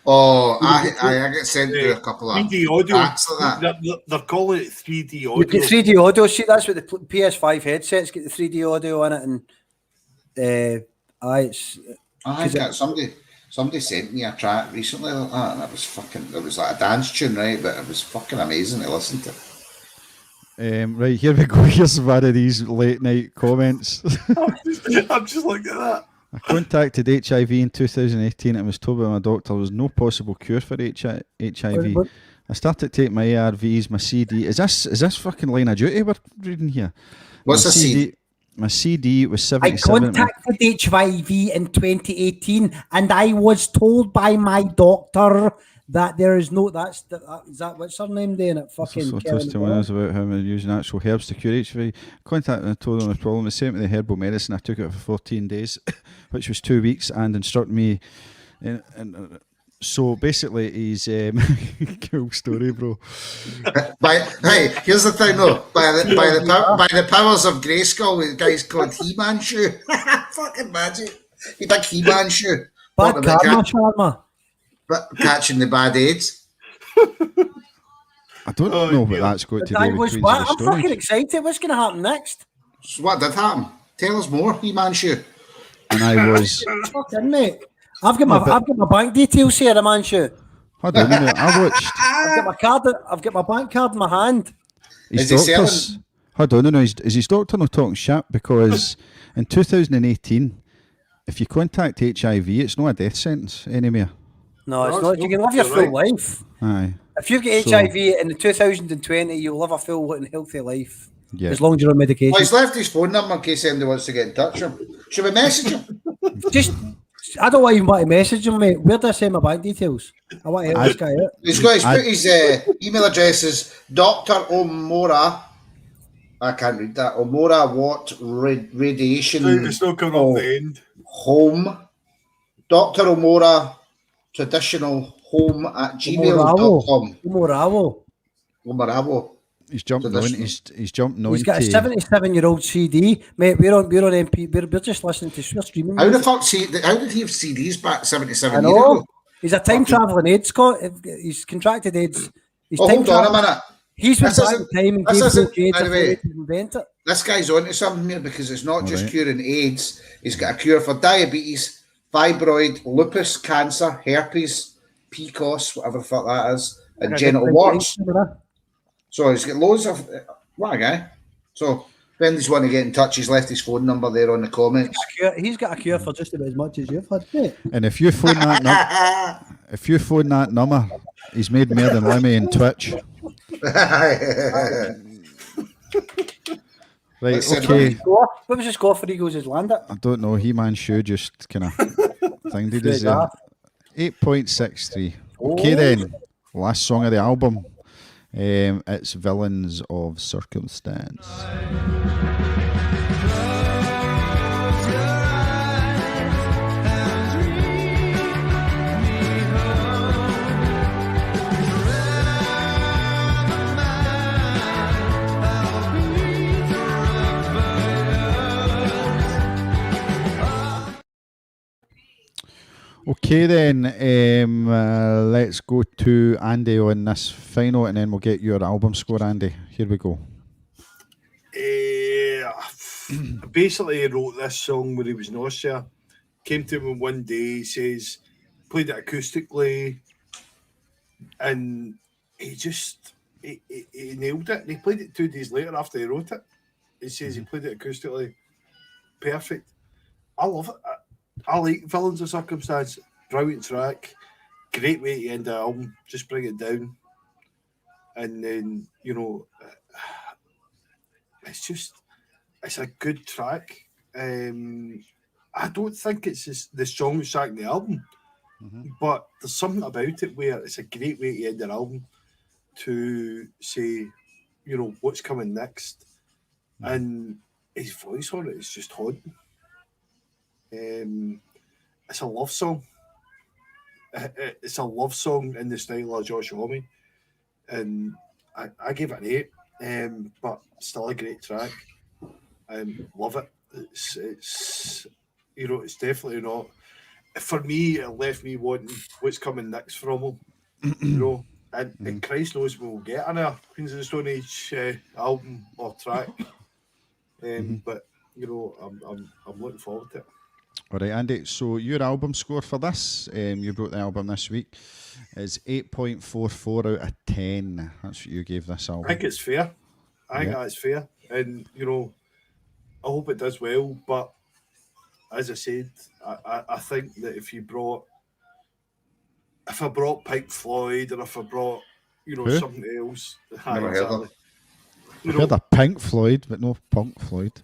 Oh, I get sent to a couple of 3D audio. packs like that. They're calling it 3D audio. You get 3D audio. See, that's what the PS5 headsets get, the 3D audio in it, and I think somebody sent me a track recently like that, and it was like a dance tune, right? But it was fucking amazing to listen to. Right, here we go. Here's one of these late night comments. I'm just looking at that. I contacted HIV in 2018 and was told by my doctor there was no possible cure for HIV. I started taking my ARVs, my CD. Is this fucking Line of Duty we're reading here? What's a CD? My CD was 77. I contacted HIV in 2018 and I was told by my doctor that there is no. Is that what's her name doing it? Fucking. So testimonials about him using actual herbs to cure HIV. Contacted and told him the problem. They sent me the herbal medicine. I took it for 14 days, which was 2 weeks, and instructed me. So basically, he's cool story, bro. Hey, here's the thing, though. By the powers of Grayskull, the guy's called He-Man Shoe. Fucking magic. He big He-Man Shoe. Bad karma, Sharma. Catching the bad AIDS. I don't know what that's got to do with Queens of the I'm Stone fucking Age. excited. What's going to happen next? So what did happen? Tell us more, He-Man Shoe. And I was. Fucking mate. I've got my bank details here, man. Shoot. Hold on a minute. I watched. I've got my bank card in my hand. His doctors. Hold on, no. Is his doctor not talking shit? Because in 2018, if you contact HIV, it's not a death sentence anymore. No, it's not. You can live your full life. Aye. If you get HIV in the 2020, you'll live a full and healthy life. Yeah. As long as you're on medication. Well, he's left his phone number in case anybody wants to get in touch with him. Should we message him? I don't even want to message him, mate. Where do I send my bank details? I want to help this guy out. His email address is Dr. Omora. I can't read that. Omora what radiation? It's not coming off the end. Home. Dr. Omora traditional home at gmail.com. Omoravo. He's jumping on. He's jumping on. He's got a 77-year-old CD, mate. We're on MP. We're just listening to. We're streaming. How the fuck? How did he have CDs back 77 years ago? He's a time traveling AIDS. Scott. He's contracted AIDS. Hold on a minute. He's been back in time and gave AIDS a way to invent it. This guy's onto something here because it's not just curing AIDS. He's got a cure for diabetes, fibroid, lupus, cancer, herpes, PCOS, whatever the fuck that is, and genital warts. So he's got loads of... What a guy. So if anybody's want to get in touch, he's left his phone number there on the comments. He's got a cure for just about as much as you've had, mate. And if you phone that number, he's made more than Lemmy in Twitch. Right, okay. What was the score for Eagles as landed? I don't know. He-Man Shoe just kind of thinged it as 8.63. Okay then. Last song of the album. It's Villains of Circumstance. Okay then, let's go to Andy on this final, and then we'll get your album score, Andy. Here we go. Basically, he wrote this song when he was in Austria. Came to him one day, he says, played it acoustically, and he just he nailed it. And he played it 2 days later after he wrote it. He says he played it acoustically, perfect. I love it. I like Villains of Circumstance. Brilliant track, great way to end the album. Just bring it down, and then it's a good track. I don't think it's the strongest track in the album, but there's something about it where it's a great way to end an album to say, what's coming next. And his voice on it is just haunting. It's a love song. It's a love song in the style of Josh Homme, and I gave it an 8, but still a great track. Love it. It's it's definitely not. For me, it left me wanting what's coming next from him. And Christ knows we'll get on a Queens of the Stone Age album or track. But I'm looking forward to it. All right, Andy. So your album score for this, you wrote the album this week, is 8.44 out of 10. That's what you gave this album. I think it's fair. I think that's fair, and I hope it does well. But as I said, I think that if I brought Pink Floyd, or if I brought Who? something else, Never heard of them. I've heard of Pink Floyd, but no Punk Floyd.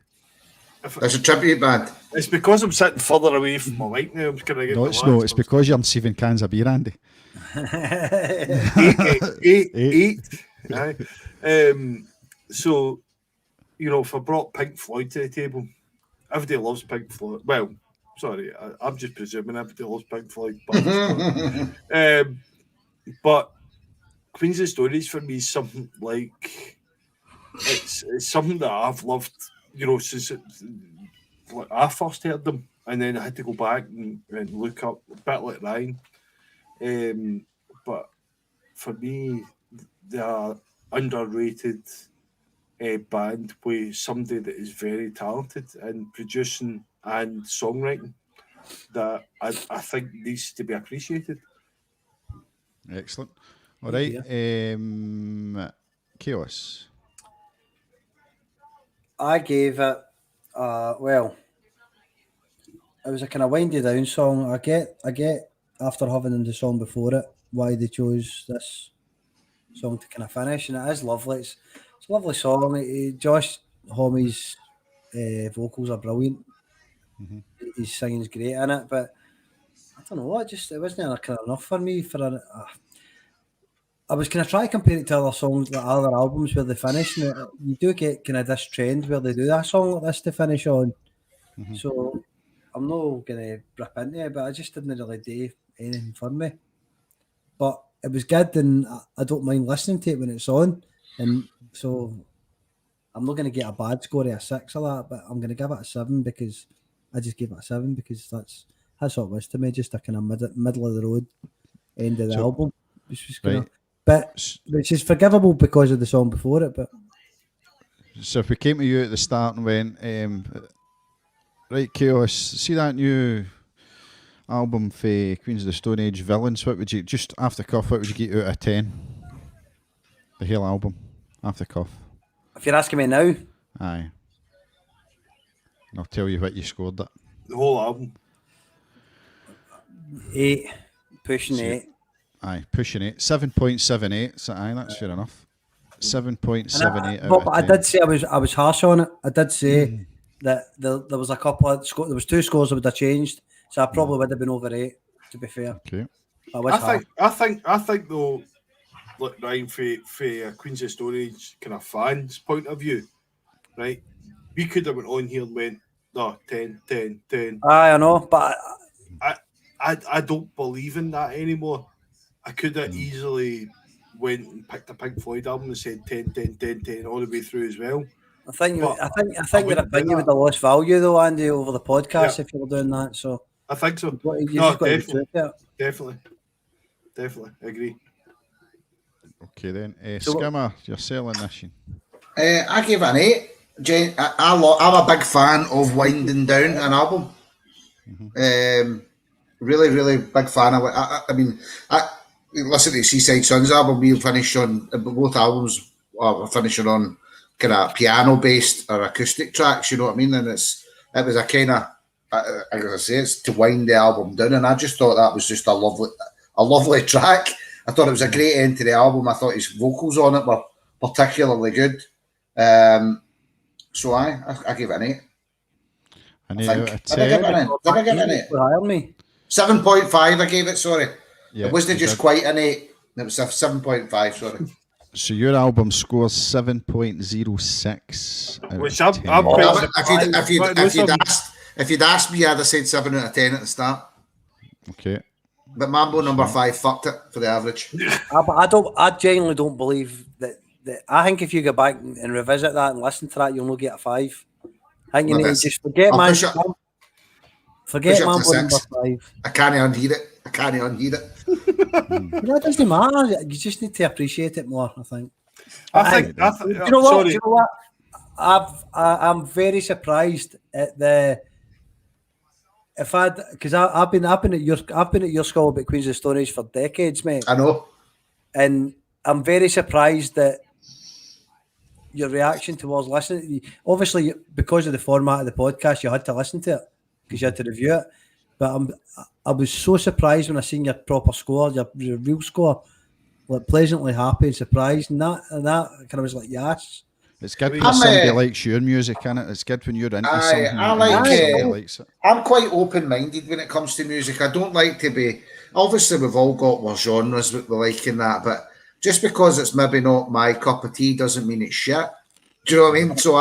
There's a tribute band. It's because I'm sitting further away from my mic now. I'm just gonna get No, it's no. It's because you're receiving cans of beer, Andy. eight. Aye. So, if I brought Pink Floyd to the table, everybody loves Pink Floyd. Well, sorry, I'm just presuming everybody loves Pink Floyd. But Queens of Stone Age for me is something like it's something that I've loved, since I first heard them, and then I had to go back and look up a bit like Ryan. But for me, they are underrated band with somebody that is very talented in producing and songwriting that I think needs to be appreciated. Excellent. All right, Chaos. I gave it, well, it was a kind of windy down song. I get after having the song before it, why they chose this song to kind of finish, and it is lovely. It's a lovely song. Josh Homme's vocals are brilliant. His singing's great in it, but I don't know. It wasn't kind of enough for me. I was kind of trying to compare it to other songs, like other albums where they finish, and you do get kind of this trend where they do that song like this to finish on. So I'm not going to rip into it, but I just didn't really do anything for me. But it was good, and I don't mind listening to it when it's on. And so I'm not going to get a bad score of a 6 or that, but I'm going to give it a 7 because I just gave it a 7 because that's what it was to me, just a kind of middle of the road end of the album. Which was kind of, which is forgivable because of the song before it. But so if we came to you at the start and went, right, Chaos, see that new album for Queens of the Stone Age, Villains, what would you, just off the cuff, what would you get out of 10? The whole album, off the cuff. If you're asking me now? Aye. And I'll tell you what you scored it. The whole album. 8, pushing 8. Aye, pushing 8. 7.78, so aye, that's fair enough. 7.78 out but I did say I was harsh on it. I did say that there was a couple of there was 2 scores that would have changed, so I probably would have been over 8. To be fair, okay. I think though, look, Ryan, for Queens of Stone Age kind of fans' point of view, right? We could have went on here and went, no, 10, 10, 10. I know, but I don't believe in that anymore. I could have easily went and picked a Pink Floyd album and said 10, 10, 10, 10 all the way through as well. I think your opinion would have lost value though, Andy, over the podcast if you were doing that. So I think so. You No, just got to be definitely, true to definitely, agree. Okay then. So what- Skimmer, you're selling this. I gave it an 8. I'm a big fan of Winding Down, an album. Really, really big fan of it. I mean, I listen to the Seaside Sons album. We finished on both albums. We're finishing on kind of piano based or acoustic tracks. You know what I mean? And it was a kind of, as I say, it's to wind the album down. And I just thought that was just a lovely track. I thought it was a great end to the album. I thought his vocals on it were particularly good. So I give it an 8. An I 8 think. out of Did I give 10. it an 8? Did I give it an 8? hire me. 7.5 I gave it, sorry. Yeah, It wasn't you just did. quite an 8. It was a 7.5, sorry. So your album scores 7.06 out Which of I'm 10. quite If surprised. you'd asked me, I'd have said 7 out of 10 at the start. Okay. But Mambo number 5 fucked it for the average. I genuinely don't believe that. I think if you go back and revisit that and listen to that, you'll not get a 5. I think you Well, need to that's- just forget I'll man. push it- Forget push it up to Mambo number 6. 5. I can't unhear it. It doesn't matter. You just need to appreciate it more, I think. I think. Do you know what? Sorry. Do you know what? I'm very surprised at the. If because I've been at your school about Queens of the Stone Age for decades, mate, I know. and I'm very surprised that your reaction towards listening. Obviously, because of the format of the podcast, you had to listen to it because you had to review it. But I was so surprised when I seen your proper score, your real score, like pleasantly happy and surprised, and that kind of was like yes. It's good when I'm, somebody likes your music, innit? It's good when you're into something. I and like somebody it. likes it. I'm quite open-minded when it comes to music. I don't like to be. Obviously, we've all got our genres that we like in that, but just because it's maybe not my cup of tea doesn't mean it's shit. Do you know what I mean? So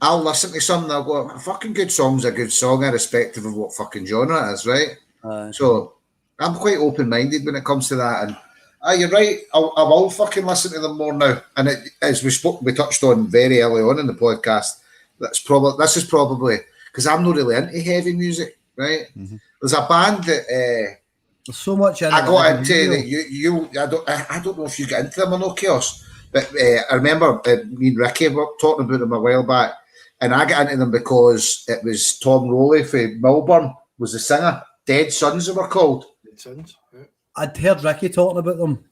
I'll listen to something. I'll go, a fucking good song's a good song, irrespective of what fucking genre it is, right? So I'm quite open-minded when it comes to that. And you're right. I will fucking listen to them more now. And as we touched on very early on in the podcast, this is probably because I'm not really into heavy music, right? Mm-hmm. There's a band that There's so much in I it got into that I don't know if you get into them or no, Chaos, but I remember me and Ricky were talking about them a while back, and I got into them because it was Tom Rowley from Melbourne was the singer. Dead Sons they were called. I'd heard Ricky talking about them.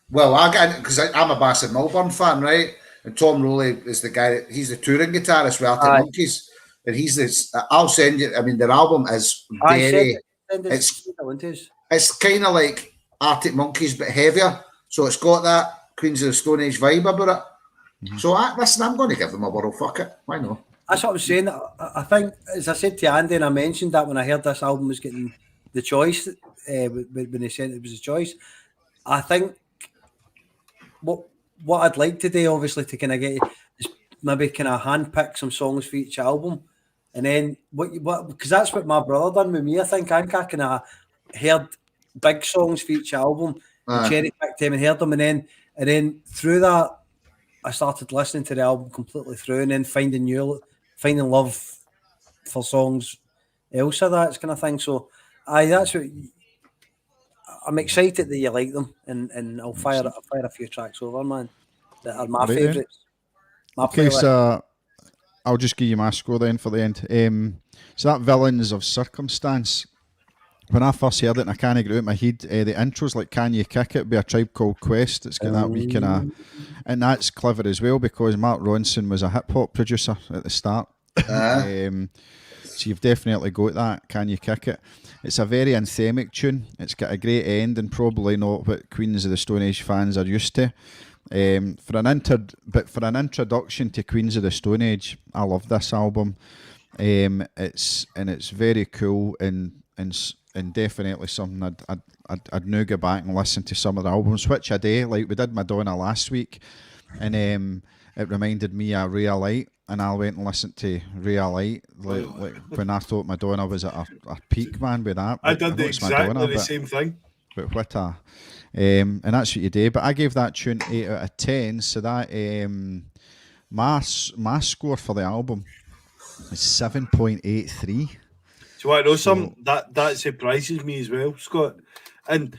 Well, I got into because I'm a massive Melbourne fan, right? And Tom Rowley is the guy. He's the touring guitarist with Arctic Monkeys, and he's this. I'll send you. I mean, their album is very. It's kind of like Arctic Monkeys but heavier, so it's got that Queens of the Stone Age vibe about it. Mm-hmm. So listen, I'm going to give them a whirl. Fuck it, why not? That's what I'm saying. I think, as I said to Andy, and I mentioned that when I heard this album was getting the choice, when they said it was a choice, I think what I'd like to do, obviously, to kind of get is maybe kind of handpick some songs for each album, and then what because that's what my brother done with me. I think I kind of heard big songs for each album, and cherry picked them and heard them, and then through that I started listening to the album completely through, and then finding love for songs else of that kind of thing. So that's what I'm excited that you like them, and I'll fire a few tracks over, man, that are my favourites. Okay, so I'll just give you my score then for the end. So that Villains of Circumstance, when I first heard it and I can't get it out of my head, the intro's like Can You Kick It by A Tribe Called Quest. It's got that wee kind of, and that's clever as well because Mark Ronson was a hip hop producer at the start. So you've definitely got that. Can You Kick It? It's a very anthemic tune. It's got a great end and probably not what Queens of the Stone Age fans are used to. For an introduction to Queens of the Stone Age, I love this album. It's very cool and definitely something I'd now go back and listen to some of the albums, which I do. Like we did Madonna last week, and it reminded me of Real Light, and I went and listened to Real Light like when I thought Madonna was at a peak, man. With that, I did exactly the same thing. But what a and that's what you do. But I gave that tune 8 out of 10. So that my score for the album It's 7.83. Do you want to know something? That surprises me as well, Scott. And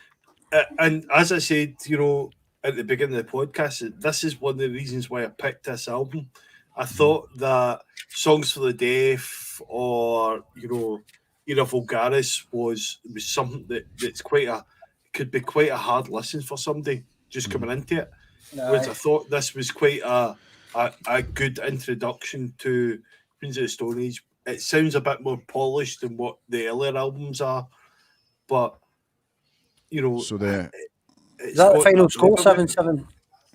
as I said, at the beginning of the podcast, this is one of the reasons why I picked this album. I thought that Songs for the Deaf or Era Vulgaris was something that's could be quite a hard listen for somebody just coming into it. Whereas I thought this was quite a good introduction to Queens of the Stone Age. It sounds a bit more polished than what the earlier albums are, but So the Is that the final score? 7-7.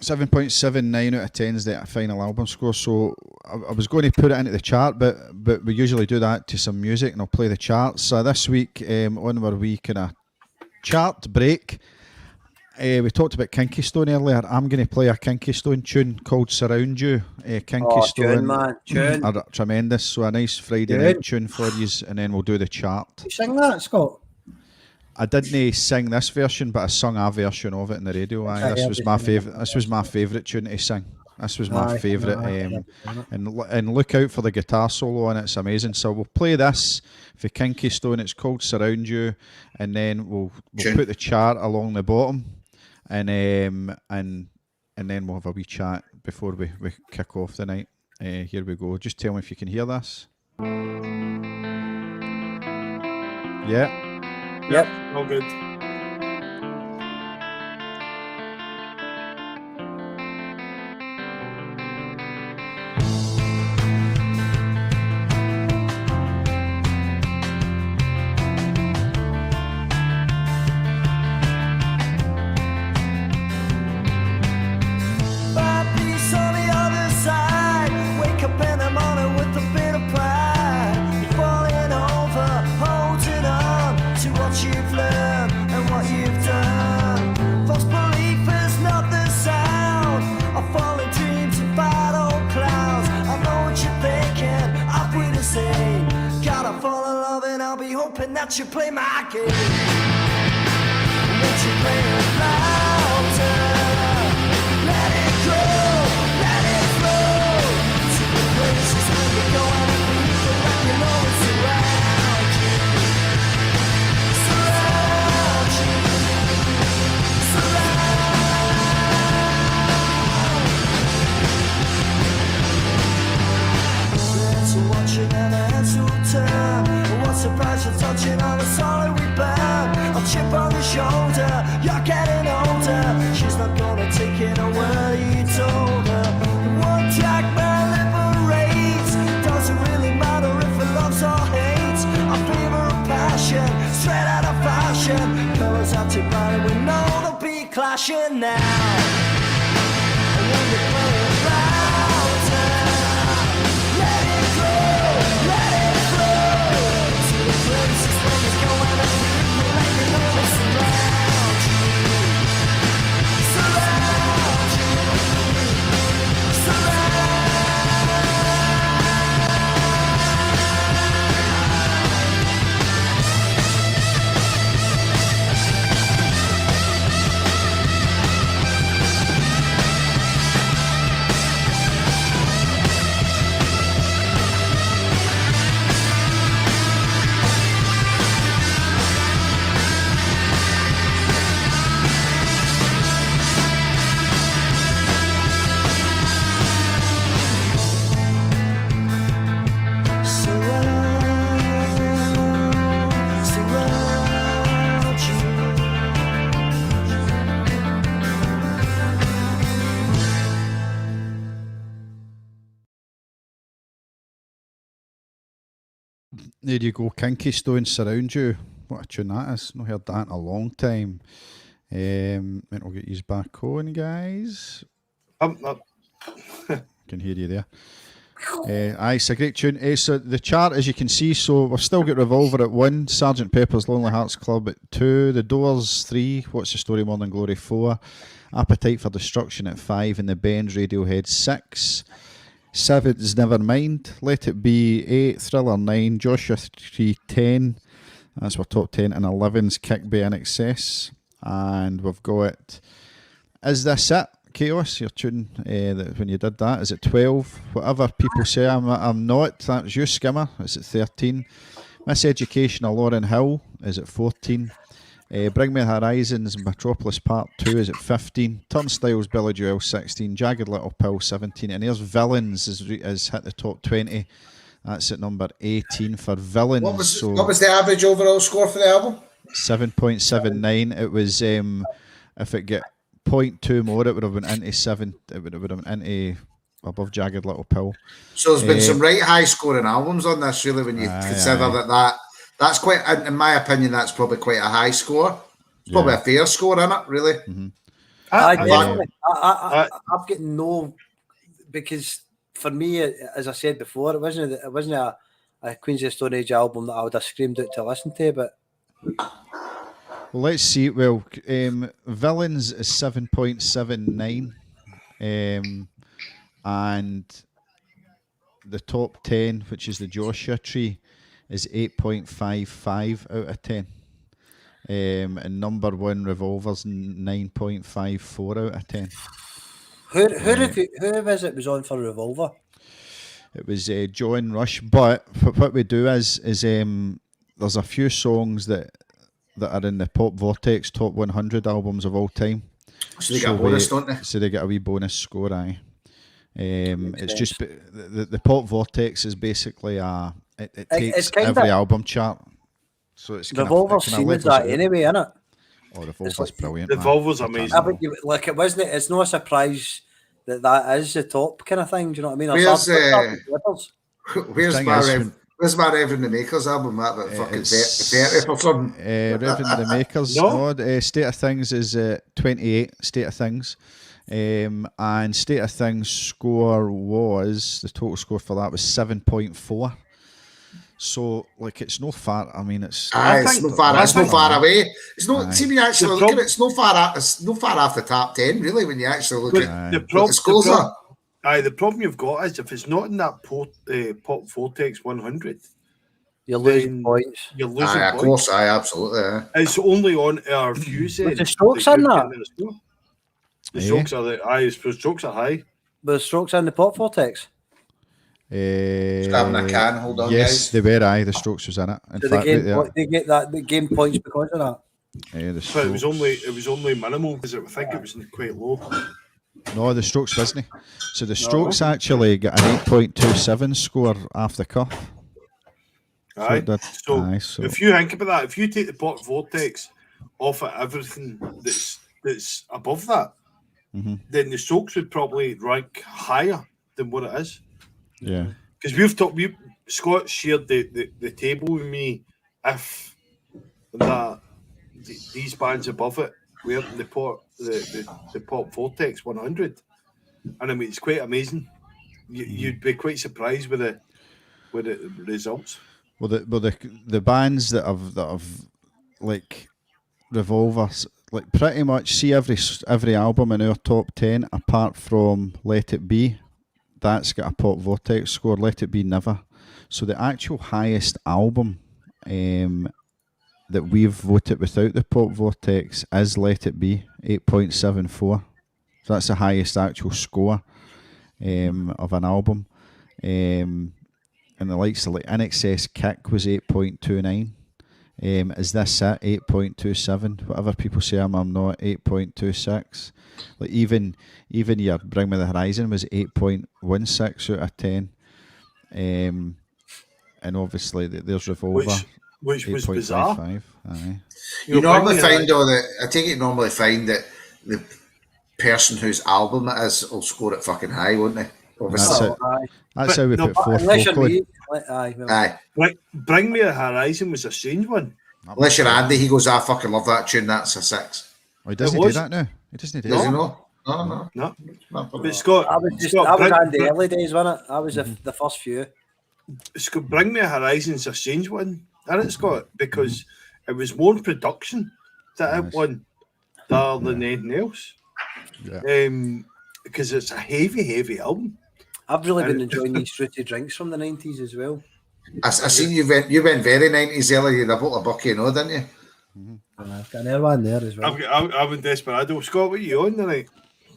7.79 out of 10 is the final album score. So I was going to put it into the chart, but we usually do that to some music, and I'll play the charts. So this week on our week in a chart break, we talked about Kinky Stone earlier. I'm going to play a Kinky Stone tune called Surround You. Kinky Stone, tune, man. Tune. are tremendous. So a nice Friday night tune for you, and then we'll do the chart. You sing that, Scott? I didn't sing this version, but I sung a version of it in the radio. This was my favourite. This was my favourite tune to sing. This was my favourite. And look out for the guitar solo on it. It's amazing. So we'll play this for Kinky Stone. It's called Surround You, and then we'll put the chart along the bottom, and then we'll have a wee chat before we kick off the night. Here we go. Just tell me if you can hear this. Yeah. Yep. All good. Find peace on the other side. Wake up in the morning with a bit of pride. You're falling over, holding on to what you've learned and what you've done. False belief is not the sound of falling dreams and bad old clouds. I know what you're thinking, I'll be the same. Gotta fall in love and I'll be hoping that you play my game. Let you play it louder. Let it go, let it flow to the places where you go and people that you know is surround you. Surround you. Surround. Friends are watching and their heads will turn. But what surprise you're touching on the solid we burn. I'll chip on your shoulder, you're getting older. She's not gonna take it a word you told her. The one track man liberates. Doesn't really matter if it loves or hates. I favor of passion, straight out of fashion. Colors out to bright, we know they'll be clashing now. And when they play it louder, let it go, let it flow to the places where you're going and people like you know they surround you. Surround you. Surround. Surround There you go, Kinky Stone, Surround You. What a tune that is. Not heard that in a long time. Then we'll get you back on, guys. Can hear you there. Aye, it's a great tune. So the chart, as you can see, so we've still got Revolver at 1, Sgt. Pepper's Lonely Hearts Club at 2, The Doors 3, What's the Story, Morning Glory 4, Appetite for Destruction at 5, and The Bends, Radiohead 6. 7's Nevermind, Let It Be 8, Thriller 9, Joshua 3 10. That's our top 10, and 11's Kick by INXS. And we've got Is This It? Chaos, your tune when you did that? Is it 12? Whatever people say, I'm not. That was you, Skimmer. Is it 13? Miseducation of Lauren Hill is at 14. Bring Me the Horizons Metropolis Part 2 is at 15. Turnstiles Billy Joel 16. Jagged Little Pill 17. And here's Villains is hit the top 20. That's at number 18 for Villains. What was the average overall score for the album? 7.79. It was if it get 0.2 more, it would have been into 7. It would have been into above Jagged Little Pill. So there's been some right high scoring albums on this, really, when you consider that's quite, in my opinion, that's probably quite a high score. It's probably a fair score, isn't it, really? Mm-hmm. I've got no, because for me, as I said before, it wasn't a Queens of the Stone Age album that I would have screamed out to listen to, but well, let's see. Well, Villains is 7.79, and the top 10, which is the Joshua Tree, is 8.55 out of 10. And number one, Revolver's 9.54 out of 10. Who is it was on for Revolver? It was John Rush. But what we do is there's a few songs that are in the Pop Vortex top 100 albums of all time. So they get a bonus, don't they? So they get a wee bonus score, aye. It's just the Pop Vortex is basically it takes every album chart. So it's Revolver's seen as that anyway, isn't it? Oh, Revolver's brilliant. Revolver's amazing. Like it wasn't. It's no surprise that is the top kind of thing. Do you know what I mean? Where's my Reverend the Makers album? That about fucking 30 or something. Reverend the Makers. No, State of Things is 28. State of Things. And State of Things score was, the total score for that was 7.4. So, like, it's no far. I mean, it's no far away. It's not. See, when you actually look at it, it's no far off the top 10, really. When you actually look at what the scores are. The problem you've got is if it's not in that Pop Vortex 100, you're losing points. You're losing points. Of course, absolutely. It's only on our views. With the Strokes in that. The Strokes are the Strokes are high. But the Strokes in the Pop Vortex. Having a can, hold on, yes, guys. They were. The Strokes was in it. In fact, they get that. They gain points because of that. But it was only minimal because I think it was quite low. No, the Strokes wasn't. So the Strokes actually got an 8.27 score off the cuff. Aye. So if you think about that, if you take the Pop Vortex off of everything that's above that, then the Strokes would probably rank higher than what it is. Yeah, because Scott shared the table with me. If these bands above it were the Pop Vortex 100, and I mean it's quite amazing. You'd be quite surprised with the results. Well, the bands that have like Revolvers, like pretty much see every album in our top 10 apart from Let It Be. That's got a Pop Vortex score. Let It Be never. So the actual highest album that we've voted without the Pop Vortex is Let It Be, 8.74. So that's the highest actual score of an album. And the likes of like In Excess Kick was 8.29. Is this it? 8.27. Whatever people say I'm not, 8.26. Like even your Bring Me the Horizon was 8.16 out of 10. And obviously there's Revolver, which was bizarre. Aye. You normally find I take it you normally find that the person whose album it is will score it fucking high, won't they? Obviously. That's how we put fourth vocal. Aye. Bring Me the Horizon was a strange one. Unless you're Andy, he goes, I fucking love that tune, that's a 6. Oh, he doesn't do that now. He doesn't do Does he that. No. But Scott, I was Andy early days, wasn't it? I was the first few. Scott, Bring Me the Horizon's a strange one, isn't it, Scott? Because it was more production that it won rather than anything else. Yeah. Because it's a heavy album. I've really been enjoying these fruity drinks from the 90s as well. I seen you went very 90s earlier. You had a bottle of Bucky, didn't you? I've got another one there as well. I'm in Desperado. Scott, what are you on tonight?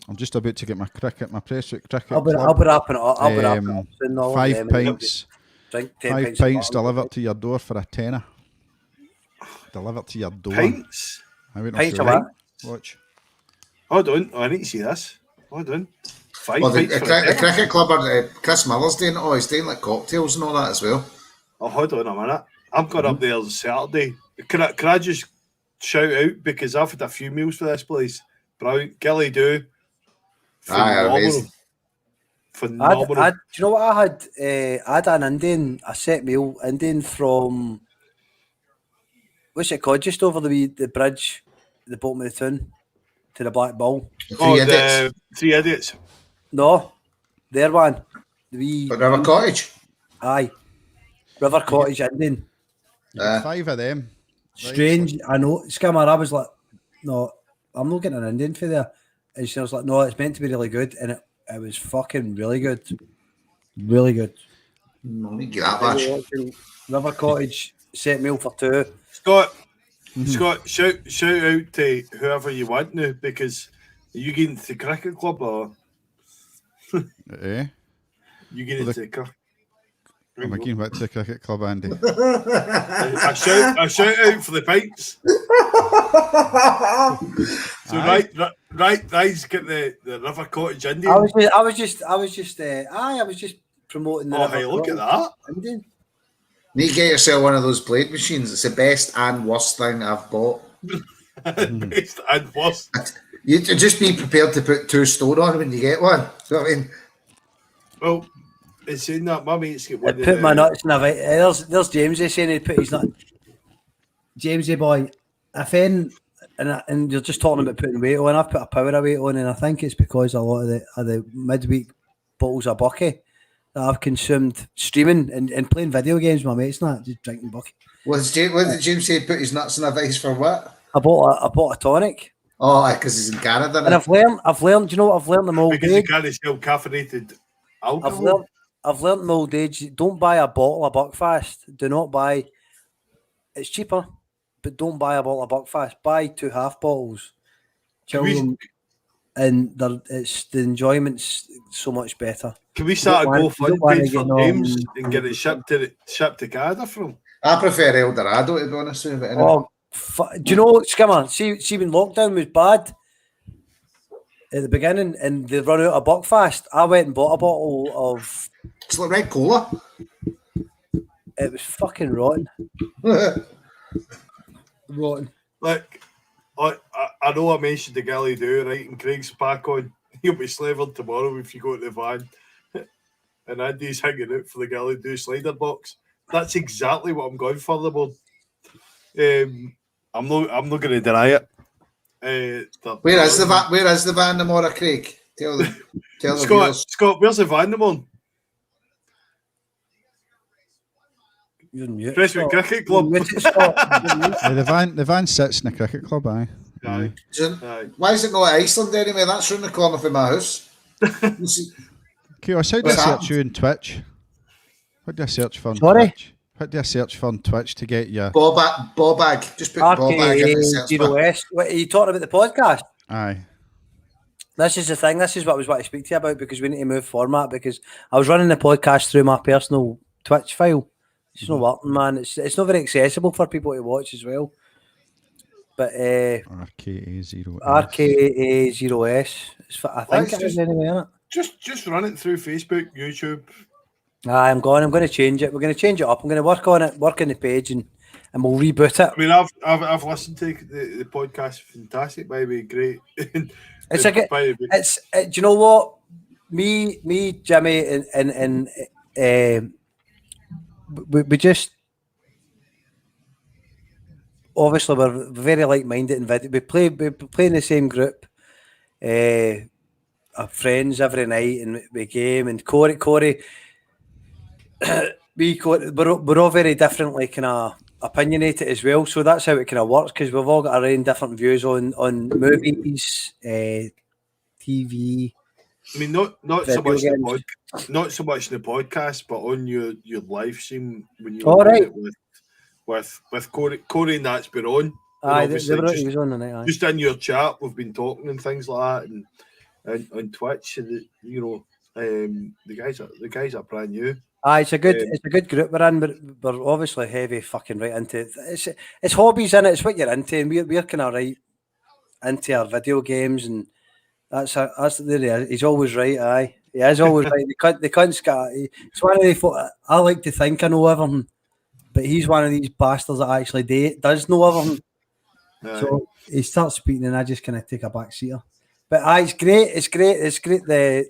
I'm just about to get my press cricket I'll be club. wrapping it up. I'll be wrapping it up. soon, all of 5 them. pints. Drink 10 5 pints of pints water. delivered to your door for a tenner. Delivered to your door. Pints. I wouldn't Pints show of you. what? Watch. Hold on. I need to see this. Hold on. 5 Well, pints for a tenner? cricket club are Chris Miller's doing it. Oh, he's doing like cocktails and all that as well. Oh, hold on a minute. I'm going up there on Saturday. Can I just shout out, because I've had a few meals for this place. Brilliant. Gilly do. Amazing. Phenomenal. Do you know what I had? I had an Indian, a set meal, Indian from, what's it called? Just over the bridge, the bottom of the town, to the Black Bull. Three Idiots. The Three Idiots. No, their one. The wee, But River Cottage. aye. River Cottage Indian. You get 5 of them. Strange, I know. Skimmer, I was like, no, I'm not getting an Indian for there. And she was like, no, it's meant to be really good. And it was fucking really good. Really good. No need to get that much. River Cottage set meal for 2. Scott, shout out to whoever you want now, because are you getting to the cricket club or Eh? you getting to the cricket? I'm again back to the cricket club, Andy. I shout out for the pints. So right, get the River Cottage Indian. I was just promoting the Oh, River hey, look at Cottage that. Indian. Need to get yourself one of those blade machines. It's the best and worst thing I've bought. Best and worst. You just be prepared to put 2 stone on when you get one. You know what I mean? Well, it's saying that my mate's got one. I put my nuts in a there's Jamesy saying he'd put his nut. Jamesy boy, if and you're just talking about putting weight on. I've put a power of weight on, and I think it's because a lot of the midweek bottles of bucky that I've consumed streaming and playing video games with my mates, not just drinking bucky. What did James say? Put his nuts in a vice for what? I bought a tonic. Oh, because he's in Canada. And I've learned. Do you know what I've learned in my old Because you age? can't sell caffeinated alcohol. I've learned in my old age. Don't buy a bottle of Buckfast. Do not buy. It's cheaper, but don't buy a bottle of Buckfast. Buy 2 half bottles. Chill them, and it's the enjoyment's so much better. Can we start a GoFundMe page for get James and get it shipped to Canada from? I prefer El Dorado, to be honest with you. But anyway. Do you know, Skimmer? See when lockdown was bad at the beginning, and they run out of Buckfast, I went and bought a bottle of. It's like red cola. It was fucking rotten. Rotten. Like, I know I mentioned the Gilly do, right? And Craig's back on. He'll be slavered tomorrow if you go to the van. And Andy's hanging out for the Gilly do slider box. That's exactly what I'm going for, the board. I'm not going to deny it. Where is the van tomorrow, Craig? Tell the viewers. Scott, where's the van tomorrow? You're in mute. Freshman Cricket Club. The van sits in the cricket club, aye. Aye. Why is it not Iceland anyway? That's round the corner from my house. You see- Okay, how do I What's search that? you on Twitch? What do I search for on Sorry? Twitch? What do I search for on Twitch to get you? Ball-bag. Just put ball-bag in the search bar. RK0S. What, are you talking about the podcast? Aye. This is the thing. This is what I was wanting to speak to you about, because we need to move format, because I was running the podcast through my personal Twitch file. It's not working, man. It's not very accessible for people to watch as well. But RKA0. RKA0S. I think Let's it is anyway, isn't it? Just run it through Facebook, YouTube. I'm going to change it. We're going to change it up. I'm going to work on it, work on the page, and we'll reboot it. I mean, I've listened to the podcast. Fantastic, by the way, great. It's like do you know what? Me, Jimmy, and we just obviously we're very like-minded in video. We play in the same group. Our friends every night, and we game. And Corey, we're all very differently kind of opinionated as well. So that's how it kind of works, because we've all got our own different views on movies, TV. I mean, not so Video much games. not so much in the podcast, but on your live stream when you All were doing right. it with Corey and that's been on. And Aye, obviously he was on the night. Aye. just in your chat, we've been talking and things like that, and on Twitch. And the guys are brand new. It's a good group we're in. We're obviously heavy fucking right into it. It's hobbies in it. It's what you're into, and we're kind of right into our video games, and that's there. He's always right. Aye, he is always right. They can't scat. It's one of the. I like to think I know everything, but he's one of these bastards that actually does know everything. So he starts speaking, and I just kind of take a back seat. But it's great. It's great.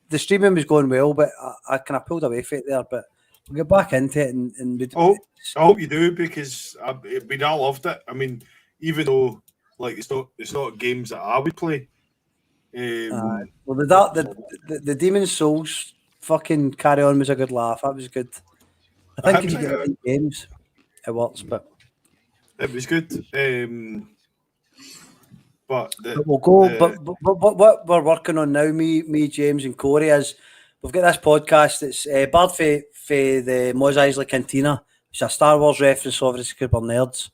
The streaming was going well, but I kind of pulled away from it there. But we'll get back into it, and I hope you do, because I loved it. I mean, even though like it's not games that I would play. Well, the Demon's Souls fucking carry on was a good laugh. That was good. I think if you get the right games, it works. But it was good. But we'll go. But what we're working on now, me, James, and Corey, is we've got this podcast. It's Bird for the Mos Eisley Cantina. It's a Star Wars reference, obviously, because we're nerds.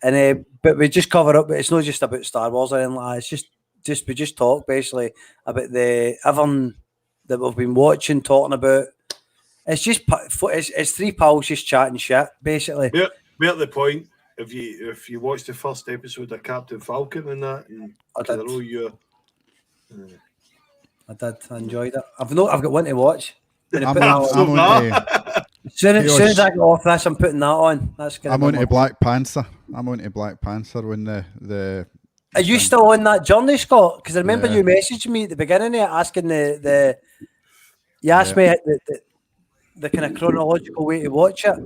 And but we just cover up. It's not just about Star Wars or anything like that. It's just we just talk basically about everything that we've been watching, talking about. It's just it's three pals just chatting shit, basically. We're at the point. If you watch the first episode of Captain Falcon and that, and I did. I did. I enjoyed it. I've got one to watch. As soon as I get off this, I'm putting that on. I'm on to Black Panther. I'm on to Black Panther when the. Are you still on that journey, Scott? Because I remember you messaged me at the beginning there asking you asked me the kind of chronological way to watch it.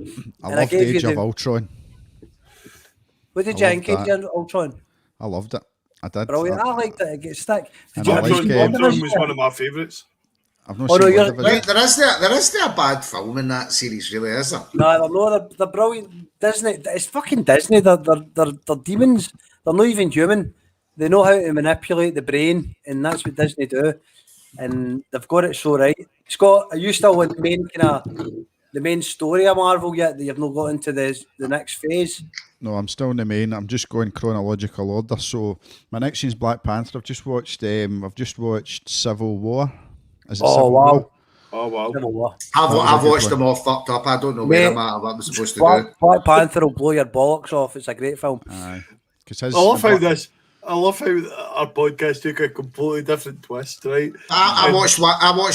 I loved Age of Ultron. What did you think of Age of Ultron? I loved it. I did. Brilliant. I liked it. It gets stick. Ultron was one of my favourites. I've not seen there isn't a bad film in that series, really, is there? No, they're brilliant. Disney, it's fucking Disney. They're demons. They're not even human. They know how to manipulate the brain, and that's what Disney do. And they've got it so right. Scott, are you still in the main story of Marvel yet? That you've not got into the next phase? No, I'm still in the main. I'm just going chronological order. So my next one's Black Panther. I've just watched Civil War. Is it Civil War? Oh wow! Civil War. I've watched them all fucked up. I don't know where I'm at. What I'm supposed to do. Black Panther will blow your bollocks off. It's a great film. Aye. I love how our podcast took a completely different twist, right? I watched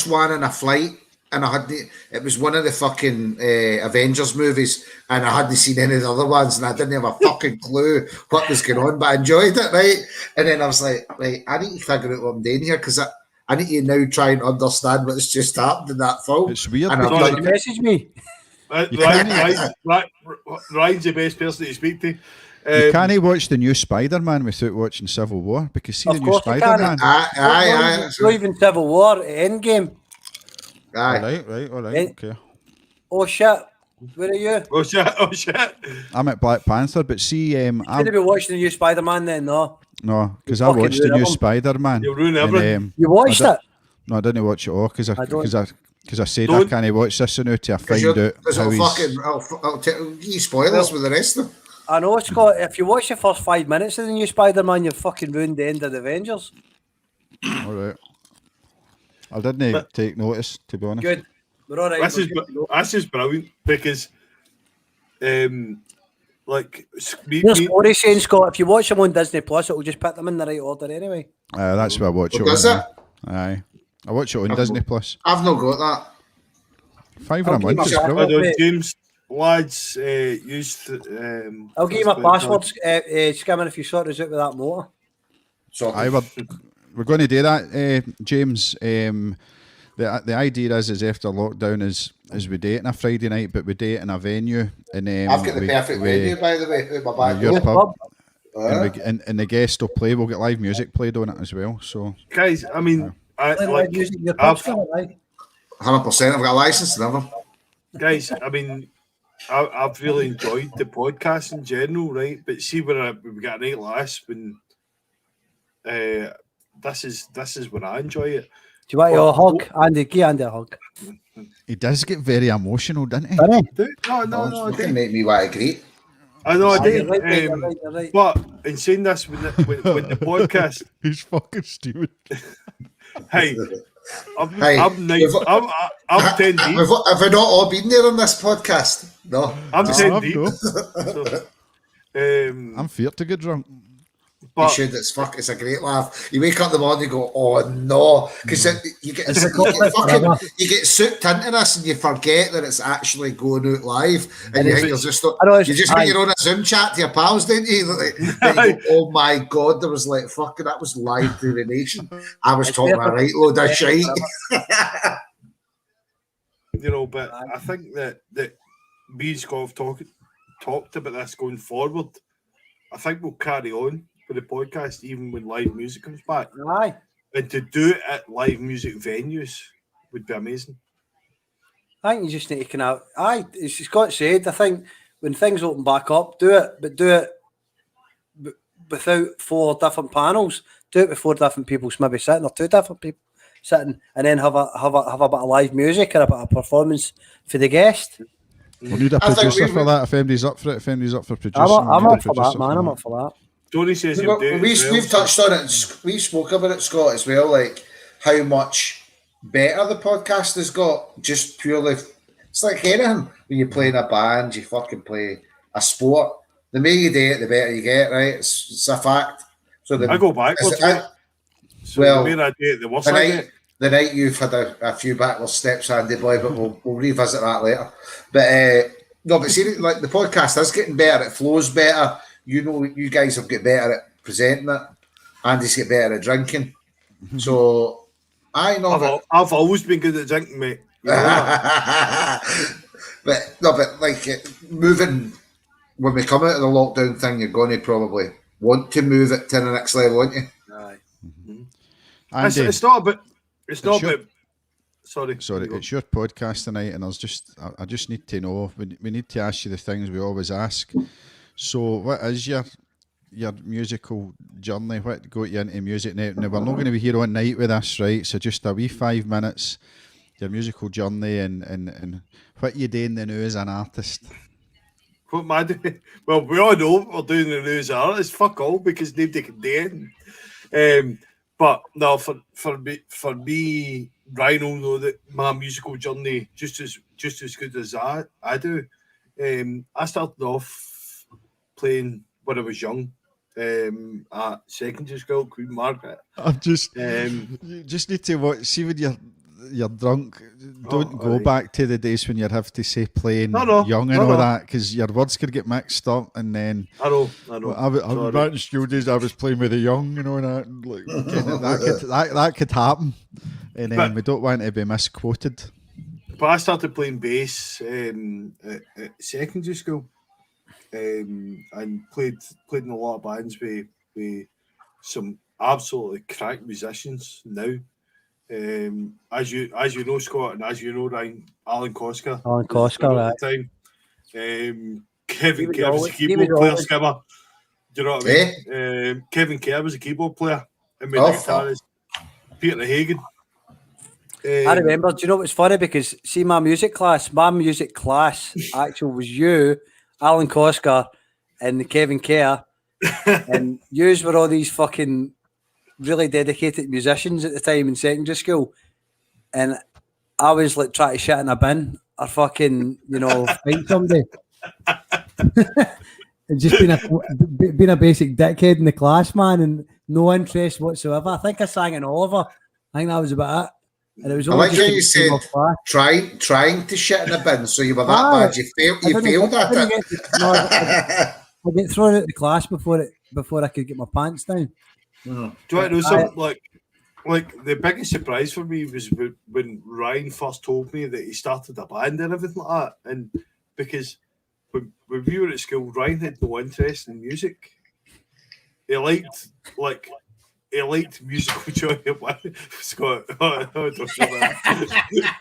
one in a flight, and it was one of the fucking Avengers movies, and I hadn't seen any of the other ones, and I didn't have a fucking clue what was going on, but I enjoyed it, right? And then I was like, right, I need to figure out what I'm doing here, because I need to now try and understand what's just happened in that film. It's weird. And you message me. Ryan's the best person to speak to. You can't watch the new Spider-Man without watching Civil War, because see the new Spider-Man. Aye. Not even Civil War, Endgame. Aye. All right, okay. Oh shit, where are you? Oh shit. I'm at Black Panther, but see, I'm going to be watching the new Spider-Man then, no? No, because I watched the new Spider-Man. You'll ruin everything. You watched it? No, I didn't watch it all, because I said I can't watch this now till I find out how I'll tell you spoilers with the rest of them. I know, Scott. If you watch the first 5 minutes of the new Spider-Man, you've fucking ruined the end of the Avengers. All right. I didn't take notice, to be honest. Good. We're all right. This is brilliant, because there's Corey saying, Scott, if you watch them on Disney Plus, it'll just put them in the right order anyway. That's where I watch it. Does it? Aye. I watch it on Disney Plus. I've not got that. £5 a month is brilliant. James, lads, I'll give you my password, Skimmer, if you sort us out with that motor. Aye, we're going to do that, James. The idea is after lockdown is we date on a Friday night, but we date in a venue. And I've got the perfect venue, by the way, with my your bag. pub. And the guests will play. We'll get live music played on it as well. So, guys, I mean, I've 100%. I've got a license and everything. Guys, I mean, I've really enjoyed the podcast in general, right? But see, when we got a night last, when this is when I enjoy it. Do you want your hug, Andy? Give Andy a hug. He does get very emotional, doesn't he? No. You can make me want to greet. I know I did. You're right, mate, you're right. But in saying this, with the podcast, He's fucking stupid. hey, I'm Hey, I'm 10 deep. Have we not all been there on this podcast? No. I'm 10 deep. No. So, I'm feared to get drunk. You but should. It's a great laugh. You wake up in the morning and go, oh no, because you get souped into this and you forget that it's actually going out live, and you think you're just you just think you're on a Zoom chat to your pals, don't you? Then you go, oh my god, there was like fucking that was live to the nation. I was talking a right load of shite. you know, but I think that me and Scott have talked about this going forward. I think we'll carry on with the podcast even when live music comes back. Aye. And to do it at live music venues would be amazing. I think you just need to kind of, as Scott said, I think when things open back up, do it, but do it without 4 different panels. Do it with 4 different people maybe sitting, or 2 different people sitting, and then have a bit of live music or a bit of performance for the guest. We'll need a producer for that if anybody's up for it. If anybody's up for producing, I'm up for that, man. I'm up for that. Tony says he'll do it. We've touched on it. We spoke about it, Scott, as well. Like how much better the podcast has got. Just purely, it's like anything. When you play in a band, you fucking play a sport. The more you do it, the better you get. Right? It's a fact. So I go backwards. So well, the more I do it, the worse I get. The night you've had a few backwards steps, Andy boy, but we'll revisit that later. But no, but see, like the podcast is getting better. It flows better. You know, you guys have got better at presenting it. Andy's get better at drinking. So I know. I've always been good at drinking, mate. You know that. but like moving when we come out of the lockdown thing, you're going to probably want to move it to the next level, aren't you? Aye. Andy, It's not about. It's not Sure. about. Sorry, it's your podcast tonight, and I just need to know. We need to ask you the things we always ask. So, what is your musical journey? What got you into music now? Now, we're not going to be here all night with us, right? So, just a wee 5 minutes, your musical journey, and what you doing now as an artist. What am I doing? Well, we all know what we're doing the news artists. Fuck all, because nobody can do it. But no, for me, Ryan will know that my musical journey just as good as I do. I started off playing when I was young, at secondary school, Queen Margaret. I'm just you just need to see when you're drunk. Don't go back to the days when you'd have to say playing young and all that, because your words could get mixed up. And then I know. I was back in school days. I was playing with the young and all that. And like, that could happen, and then we don't want to be misquoted. But I started playing bass at secondary school, and played in a lot of bands with some absolutely crack musicians now. As you know, Scott, and as you know, Ryan, Alan Koska at the time. Kevin Kerr was a keyboard player, Skimmer. Do you know what I mean? Kevin Kerr was a keyboard player, and my guitarist Peter Hagen. I remember. Do you know what's funny? Because see, my music class actually was you, Alan Koska, and Kevin Kerr, and yous were all these fucking really dedicated musicians at the time in secondary school, and I was like trying to shit in a bin or fucking, find somebody. And just being a basic dickhead in the class, man, and no interest whatsoever. I think I sang in Oliver. I think that was about it. And it was I like how you said trying to shit in a bin, so you were that bad. You failed at it. I get thrown out of the class before I could get my pants down. Do you want to know something? Like the biggest surprise for me was when Ryan first told me that he started a band and everything like that. And because when we were at school, Ryan had no interest in music. He liked musical joy. Scott, I don't know that.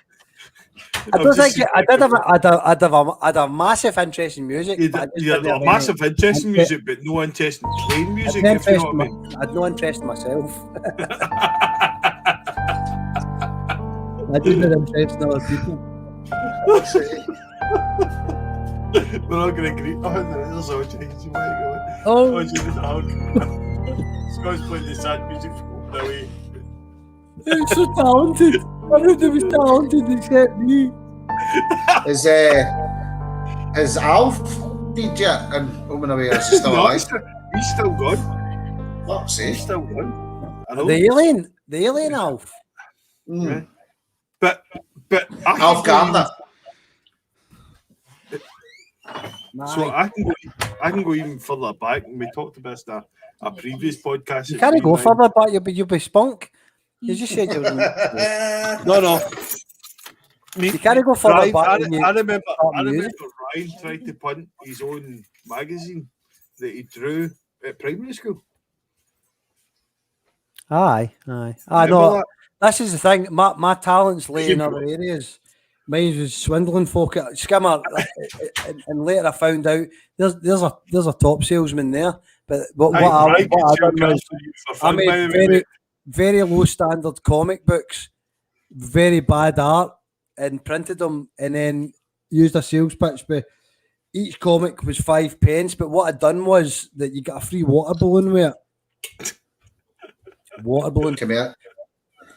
I don't think I'd have a massive interest in music. You had a massive interest in music, but no interest in playing music, if you know what I mean. I had no interest in myself. I didn't have interest in other people. We're not going to agree. Oh, there's all Jason. Oh. Oh, Jason, Scott's playing the sad music from the way. He's so talented. Everybody was talented except me. Is Alf dead yet? And Home and Away, is he still No, alive? he's still gone. Fuck's He's sake. still gone. I know. The alien Alf. Mm. But I Alf can go Gardner. So I can go even further back, and we talked about this in a previous podcast. You can't go further back. You'll be spunk. You just said you were. No. You can't go further back. I than you remember start music. Ryan tried to punt his own magazine that he drew at primary school. Aye. Remember No, that? this is the thing. My talents lay in other areas. Mine was swindling folk at Skimmer, and later I found out there's a top salesman there. But what I done was I made very very low standard comic books, very bad art, and printed them, and then used a sales pitch. But each comic was 5 pence. But what I'd done was that you got a free water balloon with it. Water balloon.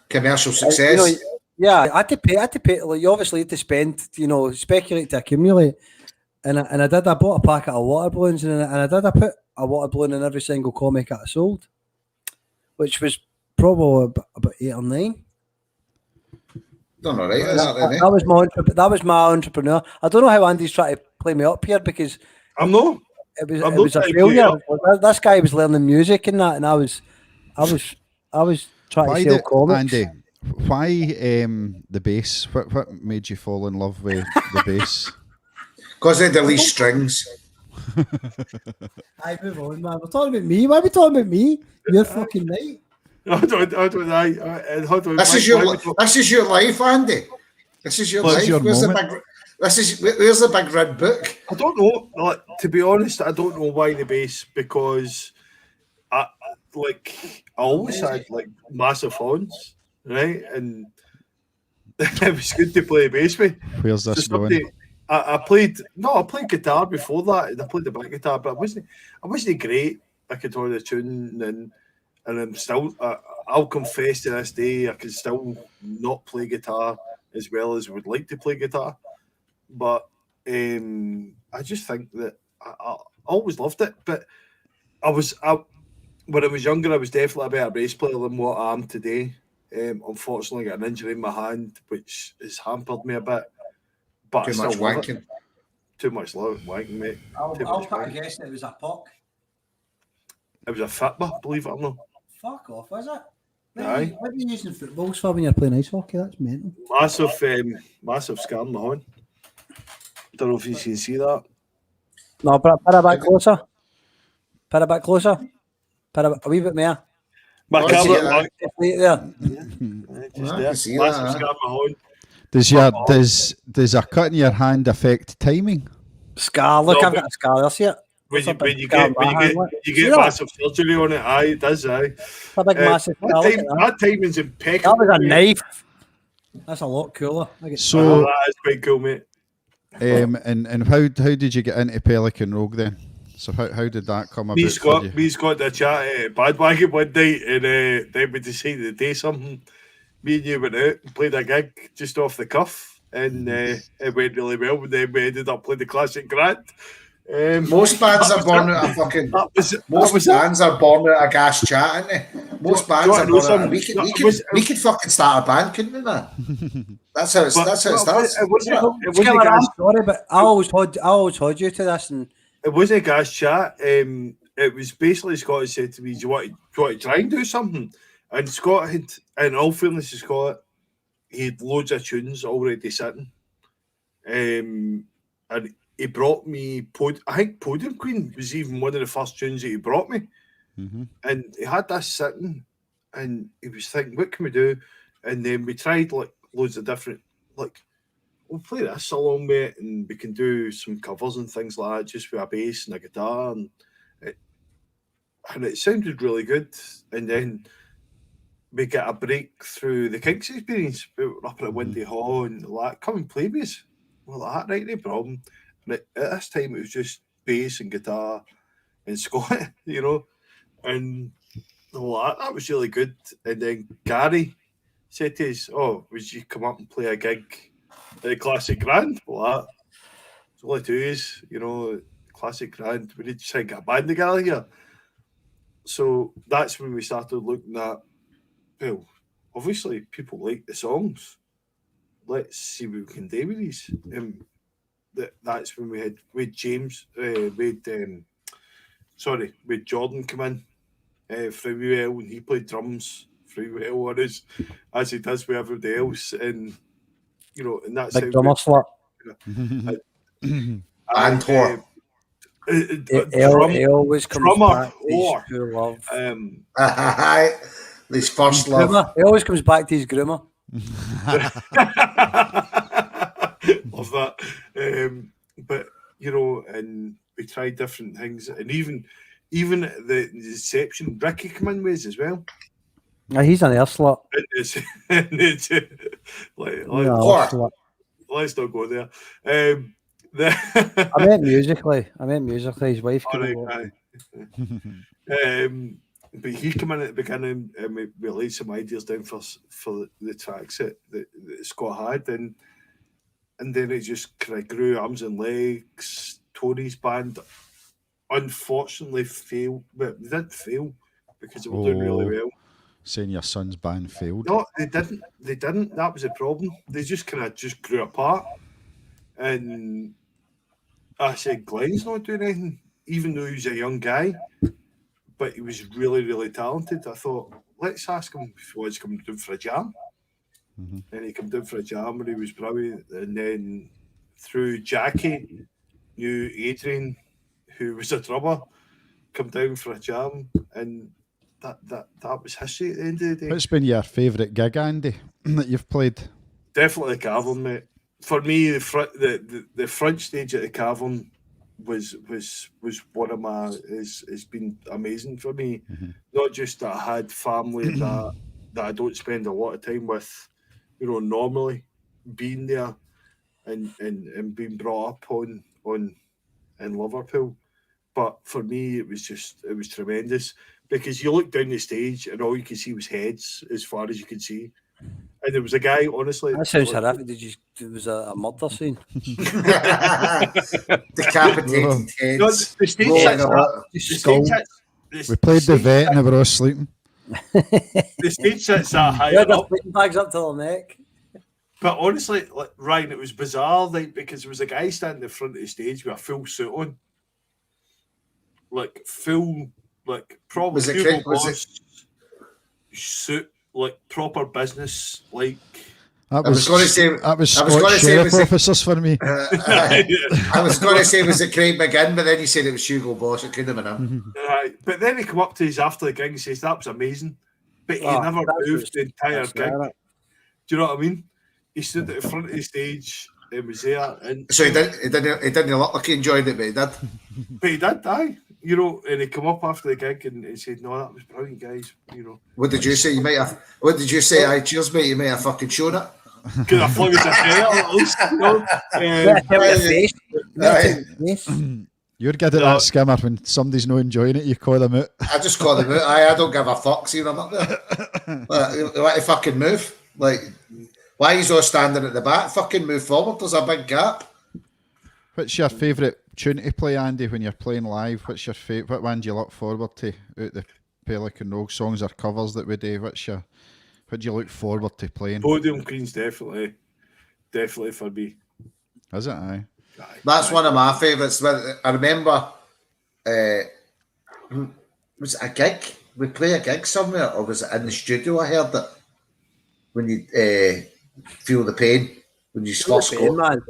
Commercial success. Yeah, I had to pay. Like, you obviously had to spend, speculate to accumulate. And I did. I bought a packet of water balloons, and I put a water balloon in every single comic I sold, which was probably about 8 or 9. Done all right. That was my entrepreneur. I don't know how Andy's trying to play me up here because I'm not. It was a failure. This guy was learning music and that, and I was trying to sell comics. Andy, why the bass? What made you fall in love with the bass? Because they had the least strings. I move on, man. We're talking about me. Why are we talking about me? You're fucking right. This is your life, Andy. This is your life. Where's the big red book? I don't know. Like, to be honest, I don't know why the bass, because I always had like massive horns, right? And it was good to play bass with. Where's this going? I played guitar before that, and I played the back guitar, but I wasn't great. I could hold the tune, and I'm still. I'll confess to this day, I can still not play guitar as well as I would like to play guitar. But I just think that I always loved it. But when I was younger, I was definitely a better bass player than what I am today. Unfortunately, I got an injury in my hand, which has hampered me a bit. But Too much wanking. Too much wanking, mate. I'll put a guess that it was a puck. It was a Fitbit, believe it or not. Fuck off, is it? Aye. What are you using footballs for when you're playing ice hockey? That's mental. Massive scar on my horn. Don't know if you can see that. No, put it back closer. Put it back closer. Put it a wee bit more. My Oh, camera, yeah. Right there. just I there. can see Massive that, scar on my horn. Does a cut in your hand affect timing? Scar. Look, No, I've got a scar. That's it. When That's a you big get scar on my hand, look. you See get that? massive surgery on it, aye, it does, aye. It's a big massive scar. Look at that. That timing's impeccable. That was a mate. knife. That's a lot cooler. I get So, that is quite cool, mate. and how did you get into Pelikan Rogue then? So how did that come about for you? We's got the chat at Bandwagon one night, and then we decided to do something. Me and you went out and played a gig just off the cuff, and it went really well. And then we ended up playing the Classic Grand. Most bands are born out of fucking. Most bands are born out of gas chat, aren't they? Most bands are born out of. We could fucking start a band, couldn't we, man? That's how it starts. It wasn't sorry, but I always hold you to this, and it wasn't a gas chat. It was basically Scott had said to me, do you want to try and do something? And Scott had, in all fairness to Scott, he had loads of tunes already sitting. And he brought me, I think Podium Queen was even one of the first tunes that he brought me. Mm-hmm. And he had this sitting, and he was thinking, what can we do? And then we tried like loads of different, like, we'll play this along with it, and we can do some covers and things like that, just with a bass and a guitar, and it sounded really good. And then we get a break through the Kinks experience. We were up at Windy Hall and like, come and play with us. Well, that right, no problem. And at this time, it was just bass and guitar and Scott, you know, and that was really good. And then Gary said to us, "Oh, would you come up and play a gig at the Classic Grand?" Well, it's only 2 years, you know, Classic Grand. We need to try and get a band together here. So that's when we started looking at, well, obviously people like the songs. Let's see what we can do with these. That's when we had James, with Jordan come in from UL, and he played drums for UL on us, as he does with everybody else. And, you know, and that's Big drummer slut. And whore. He always comes back to his whore. true love. His first love. Groomer. He always comes back to his groomer. Love that. But, you know, and we tried different things, and even at the reception, Ricky come in with us as well. Yeah, he's an air slut. Let's not go there. I meant musically. His wife came Right, but he came in at the beginning, and we laid some ideas down for the tracks that Scott had, and then it just kind of grew arms and legs. Tony's band unfortunately failed. But they didn't fail because they were doing really well. Saying your son's band failed. No, they didn't. That was the problem. They just kind of grew apart. And I said, Glenn's not doing anything, even though he's a young guy. But he was really, really talented. I thought, let's ask him if he wants to come down for a jam. And he came down for a jam, and he was brilliant. And then through Jackie, knew Adrian, who was a drummer, come down for a jam, and that was history at the end of the day. What's been your favourite gig, Andy, that you've played? Definitely Cavern, mate. For me, the front stage at the Cavern was one of my has been amazing for me. Not just that I had family that I don't spend a lot of time with, you know, normally being there and being brought up on in Liverpool. But for me, it was tremendous, because you look down the stage and all you could see was heads as far as you could see. And there was a guy, honestly. That sounds horrific. There was a murder scene. Decapitated heads. The stage sits We played the vet and they were all sleeping. the stage sits that high They had their up. sleeping bags up to their neck. But honestly, like, Ryan, it was bizarre, like, because there was a guy standing in front of the stage with a full suit on. Like, full, like, probably Was it Hugo Craig- was Boss suit, like, proper business, like. That I was going to say. that was I was Scotch going to say. sheriff Was it, officers for me. I was going to say, was it Craig McGinn? But then you said it was Hugo Boss. It couldn't have been him. Right. But then he come up to us after the gig and says, that was amazing. But he never moved the entire gig. Do you know what I mean? He stood at the front of the stage and was there. And So he didn't look like he enjoyed it, but he did. But he did, aye. You know, and he come up after the gig and he said, no, that was brilliant, guys. You know. What did you say? You might have. What did you say? Aye, cheers, mate. You might have fucking shown it. Because I flung his hair at least, you know. You're good at that, Skimmer. When somebody's not enjoying it, you call them out. I just call them out. I don't give a fuck. See, I'm up there. They want to fucking move. Like, why are you all standing at the back? Fucking move forward. There's a big gap. What's your favourite tune to play, Andy, when you're playing live? What's your favourite? What one do you look forward to out the Pelikan Rogue songs or covers that we do? What do you look forward to playing? Podium Queen's definitely for me. Is it? Aye. That's one of my favourites. I remember, was it a gig? We play a gig somewhere, or was it in the studio? I heard that when you feel the pain when you first go. Man.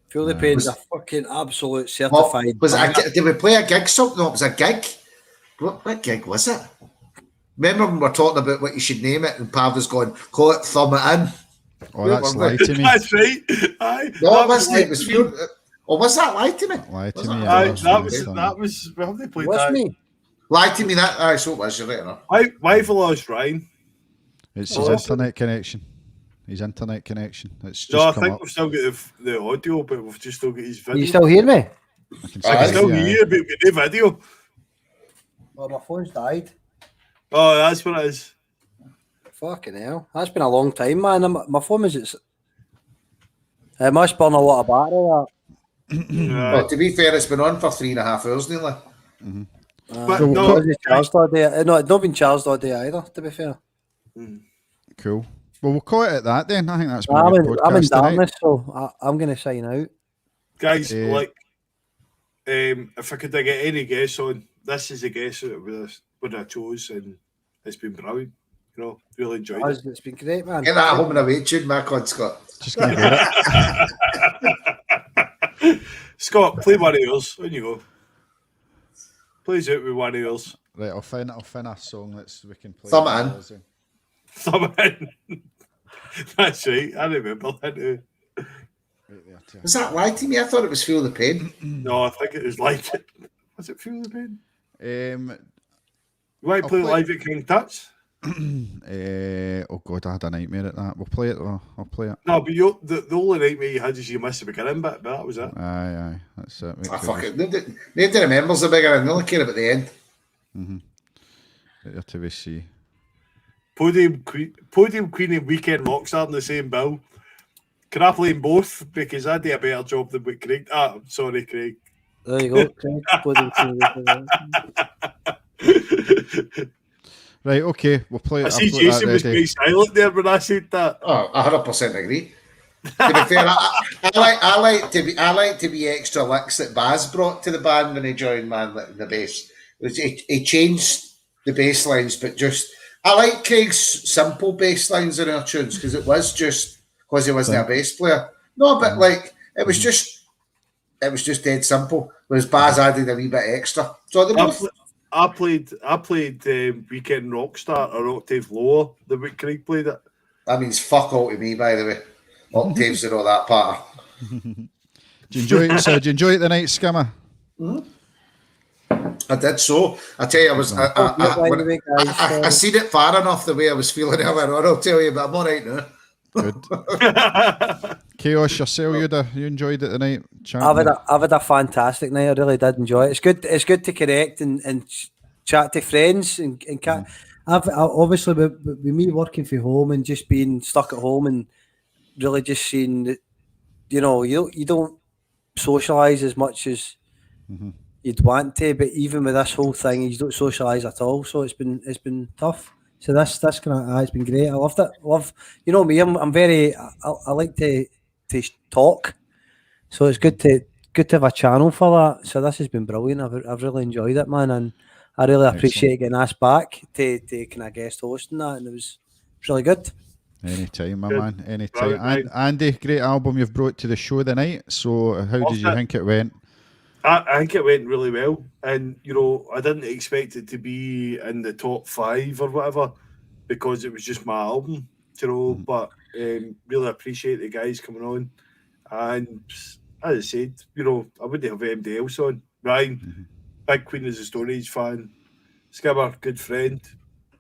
Feel the pain's a fucking absolute certified. Did we play a gig? Something? No, it was a gig. What gig was it? Remember when we were talking about what you should name it, and Pav was going, "Call it Thumb It In." Oh, that's Lie to Me. That's right. Aye. No, it wasn't. It was Feel. Or was that Lie to Me? Lie to Me. Aye, that was. Well, they played What's that. me? Lie to Me. That. Aye, so it was. You're right enough. Why for lost Ryan? It's his internet connection. his internet connection. It's just No, I come think up. we've still got the audio, but we've just still got his video. You still hear me? I can I can still yeah. hear, but with the video. Oh, my phone's died. Oh, that's what it is. Fucking hell. That's been a long time, man. My phone was... It must burn a lot of battery, Well, to be fair, it's been on for 3.5 hours nearly. But It no, wasn't charged all day. No, it's not been charged all day either, to be fair. Cool. Well, we'll call it at that then. I think that's been I'm a good in podcast tonight. darkness, so I'm going to sign out. guys, if I could get any guests on, this is a guest that I chose, and it's been brilliant. You know, really enjoyed it. It's been great, man. Get that home and away tune, Mac on, Scott. Just gonna get it. Scott, play one of yours. On you go. Plays out with one of yours. Right, I'll find a song we can play. Thumb it in. Thumb in. That's right. I remember that. Right there, too. Was that lie to me? I thought it was Feel the Pain. No, I think it was like it. Was it Feel the Pain? Um, You want to play live at King Tut's? oh God, I had a nightmare at that. We'll play it though. I'll play it. No, but the only nightmare you had is you missed the beginning bit, but that was it. Aye, that's it. Wait Ah, till fuck we- it. Nobody remembers the bigger and they only care about the end. Right there till we see. Podium Queen and Weekend Rockstar in the same bill. Can I play them both? Because I do a better job than what Craig. I'm sorry, Craig. There you go. Right, okay, we'll play it. I see I've got Jason that was ready. quite silent there when I said that. Oh, 100% agree. To be fair, I like to be extra licks that Baz brought to the band when he joined, man, like the bass. He changed the bass lines, but just I like Craig's simple bass lines in our tunes because it was just because he wasn't a bass player. No, but like it was just dead simple. Whereas Baz added a wee bit extra. So they both. I played Weekend Rockstar an octave lower than what Craig played it. That means fuck all to me, by the way. Octaves are all that part. Do you enjoy it? So, do you enjoy it tonight, Skimmer? I did so. I tell you, I seen it far enough the way I was feeling earlier on, I'll tell you, but I'm all right now. Good. Chaos yourself, you enjoyed it tonight? I've had a fantastic night. I really did enjoy it. It's good to connect and chat to friends and I've obviously with me working from home and just being stuck at home and really just seeing that, you know, you don't socialise as much as you'd want to, but even with this whole thing, you don't socialise at all. So it's been tough. So this kind of it's been great. I loved it. You know me. I'm very. I like to talk. So it's good to have a channel for that. So this has been brilliant. I've really enjoyed it, man, and I really appreciate getting asked back to kind of guest host and that, and it was really good. Anytime, my Good. man. Anytime. Right. Andy, great album you've brought to the show tonight. So how did you think it went? I think it went really well, and you know I didn't expect it to be in the top 5 or whatever because it was just my album, you know. But really appreciate the guys coming on, and as I said, you know, I wouldn't have anybody else on. Ryan, big Queen of the Stone Age fan. Skimmer, good friend.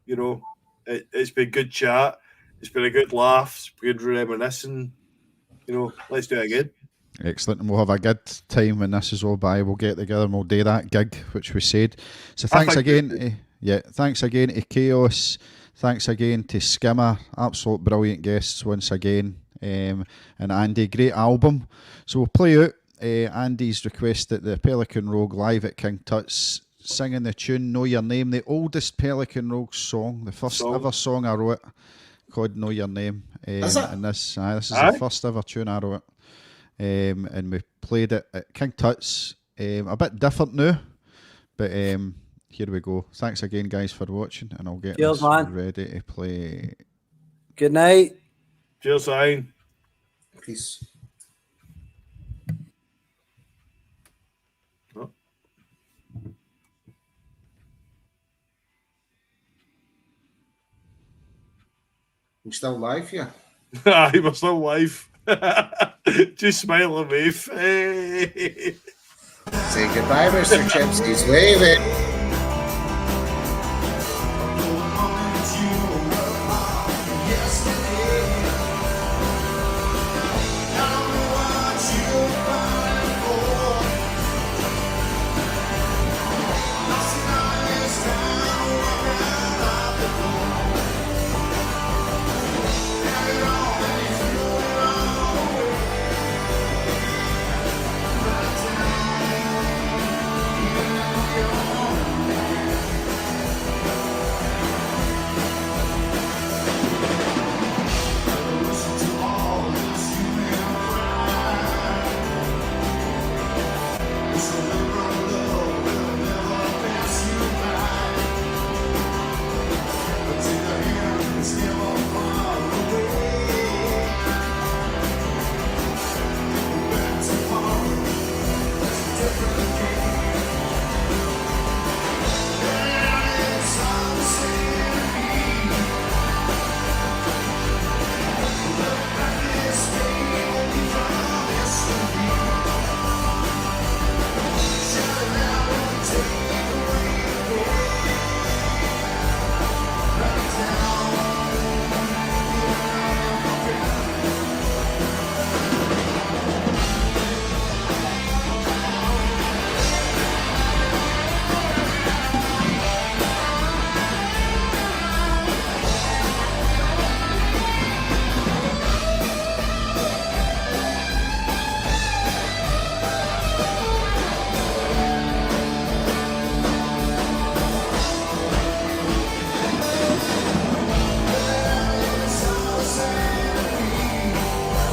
You know, it's been good chat. It's been a good laugh. It's been good reminiscing. You know, let's do it again. Excellent, and we'll have a good time when this is all by. We'll get together and we'll do that gig, which we said. So thanks again. Thanks again to Chaos. Thanks again to Skimmer. Absolute brilliant guests once again. And Andy, great album. So we'll play out Andy's request at the Pelikan Rogue live at King Tut's, singing the tune "Know Your Name," the oldest Pelikan Rogue song, the first ever song I wrote, called "Know Your Name." Is it? And this is the first ever tune I wrote. And we played it at King Tut's. A bit different now, but here we go. Thanks again, guys, for watching, and I'll get Cheers, this man. ready to play. Good night. Cheers, Ryan. Peace. You still live here? Aye, we're still live. Just smile and wave. Hey. Say goodbye, Mr. Chips. He's waving.